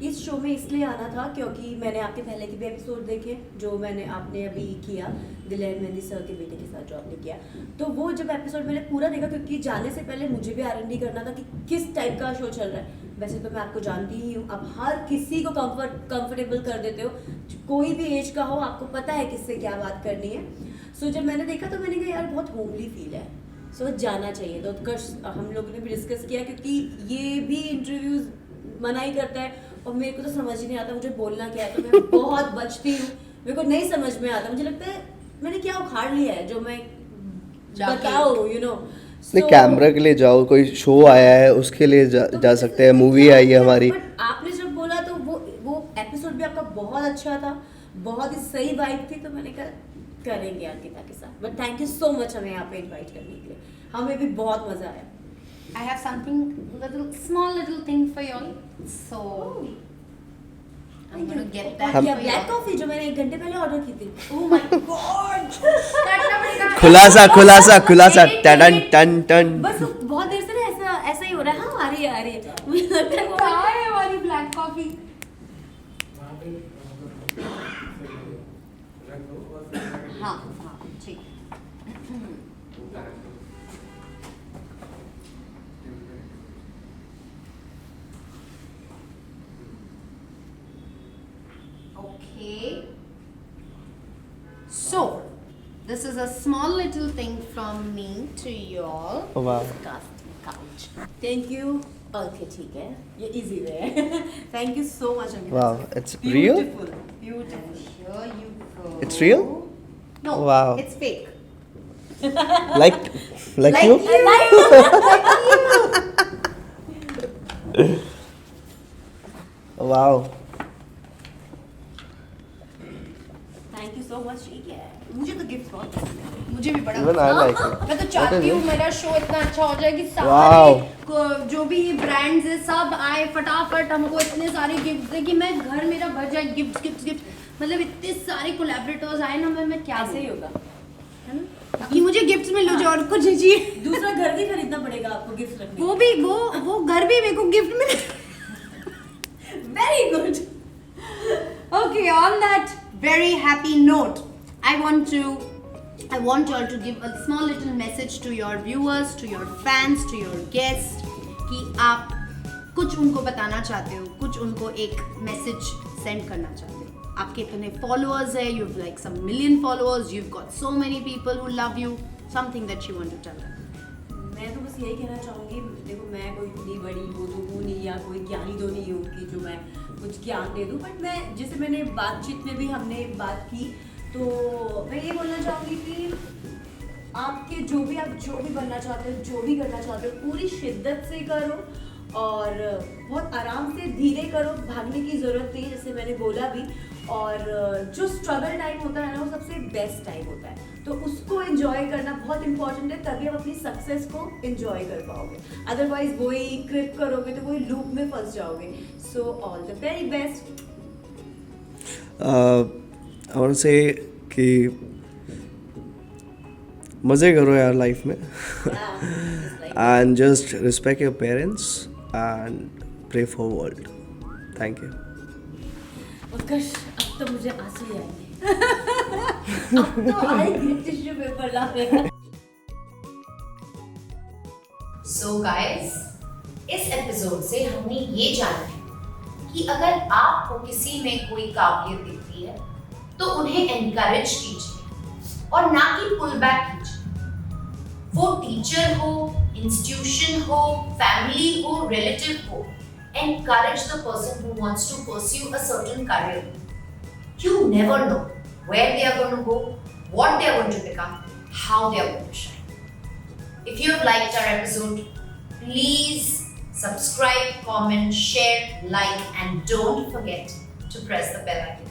इस शो में इसलिए आना था क्योंकि मैंने आपके पहले के भी एपिसोड देखे जो आपने अभी किया दिलेर मेहंदी सर के बेटे के साथ जो आपने किया। तो वो जब एपिसोड मैंने पूरा देखा, क्योंकि जाने से पहले मुझे भी R&D करना था कि किस टाइप का शो चल रहा है। वैसे तो मैं आपको जानती ही हूँ, आप हर किसी को कंफर्टेबल कर देते हो, कोई भी एज का हो, आपको पता है किससे क्या बात करनी है। सो जब मैंने देखा तो मैंने कहा यार बहुत होमली फील है, सो जाना चाहिए। तो उत्कर्ष हम लोगों ने भी डिस्कस किया क्योंकि ये भी इंटरव्यूज मना ही करता है और मेरे को तो समझ ही नहीं आता मुझे बोलना क्या है, तो मैं बहुत बचती हूँ, मेरे को नहीं समझ में आता। मुझे लगता है मैंने क्या उखाड़ लिया है जो मैं बताओ, यू नो। नहीं, कैमरा के लिए जाओ, कोई शो आया है उसके लिए जा सकते हैं, मूवी आई है हमारी। आपने जब बोला तो वो एपिसोड भी आपका बहुत अच्छा था, बहुत ही सही वाइब थी, तो मैंने कहा करेंगे अंकिता के साथ। But thank you so much हमें यहाँ पे इनवाइट करने के लिए, हमें भी बहुत मजा आया। I have something small little thing for y'all. So I'm gonna get that. क्या ब्लैक कॉफी जो मैंने 1 घंटे पहले ऑर्डर की थी? Oh my god! काटना पड़ेगा। खुलासा टन टन टन। बस बहुत देर से ना ऐसा ही हो रहा है। हाँ, आ रही है मुझे लगता है वो कहाँ है हमारी ब्लैक कॉफी? हाँ ठीक। Okay. So, this is a small little thing from me to y'all. वाह, couch. Thank you. Okay, ठीक है, ये easy way है। Thank you so much Ankita. wow, it's real? Beautiful. Here you go. It's real? No, Wow. it's fake. Like you? Wow. Thank you so much। ठीक है, मुझे तो gift बहुत पसंद है। मुझे भी बड़ा Even I like it. मैं तो चाहती हूँ मेरा शो इतना अच्छा हो जाए कि Wow. सारे जो भी ब्रांड्स है सब आए फटाफट हमको इतने सारे गिफ्ट दे कि मैं घर मेरा भर जाए गिफ्ट। मतलब इतने सारे कोलैबोरेटर्स आए ना, मैं क्या ऐसे ही होगा, है ना कि मुझे गिफ्ट्स मिल लो जो और कुछ नहीं चाहिए। दूसरा घर भी खरीदना पड़ेगा आपको गिफ्ट रखने। वो भी वो घर भी मेरे को गिफ्ट मिले। Very good. Okay, on that very happy note, I want you all to give a small little message to your viewers, to your fans, to your guests कि आप कुछ उनको बताना चाहते हो, कुछ उनको एक मैसेज सेंड करना चाहते हो। आपके इतने फॉलोअर्स है, you've like some million followers, you've got so many people who love you, something that you want to tell them. मैं तो बस यही कहना चाहूँगी, देखो मैं कोई इतनी बड़ी वो तो हूँ नहीं या कोई ज्ञानी तो नहीं हूँ कि जो मैं कुछ ज्ञान दे दूँ, बट मैं जैसे मैंने बातचीत में भी हमने बात की तो मैं ये बोलना चाहूँगी कि आपके आप जो भी बनना चाहते हो, जो भी करना चाहते हो, पूरी शिद्दत से करो और बहुत आराम से धीरे करो, भागने की ज़रूरत नहीं, जैसे मैंने बोला भी। और जो स्ट्रगल टाइम होता है ना, वो सबसे बेस्ट टाइम होता है, तो उसको एंजॉय करना बहुत इंपॉर्टेंट है, तभी आप अपनी सक्सेस को एंजॉय कर पाओगे। अदरवाइज वही क्रिप करोगे तो वही लूप में फंस जाओगे। So all the very best. I want to say कि मज़े करो यार लाइफ में and just respect your parents and pray for world. Thank you. उत्कर्ष, अब तो मुझे आंसू ही आएंगे। अब तो आएंगे, टिश्यू पेपर ला लेना। So guys, इस एपिसोड से हमने ये जाना है कि अगर आपको किसी में कोई काबिलियत दिखती है तो उन्हें एनकरेज कीजिए और ना कि पुल बैक कीजिए। वो टीचर हो, इंस्टीट्यूशन हो, फैमिली हो, रिलेटिव हो, encourage the person who wants to pursue a certain career. You never know where they are going to go, what they are going to become, how they are going to shine. If you have liked our episode, please subscribe, comment, share, like, and don't forget to press the bell icon.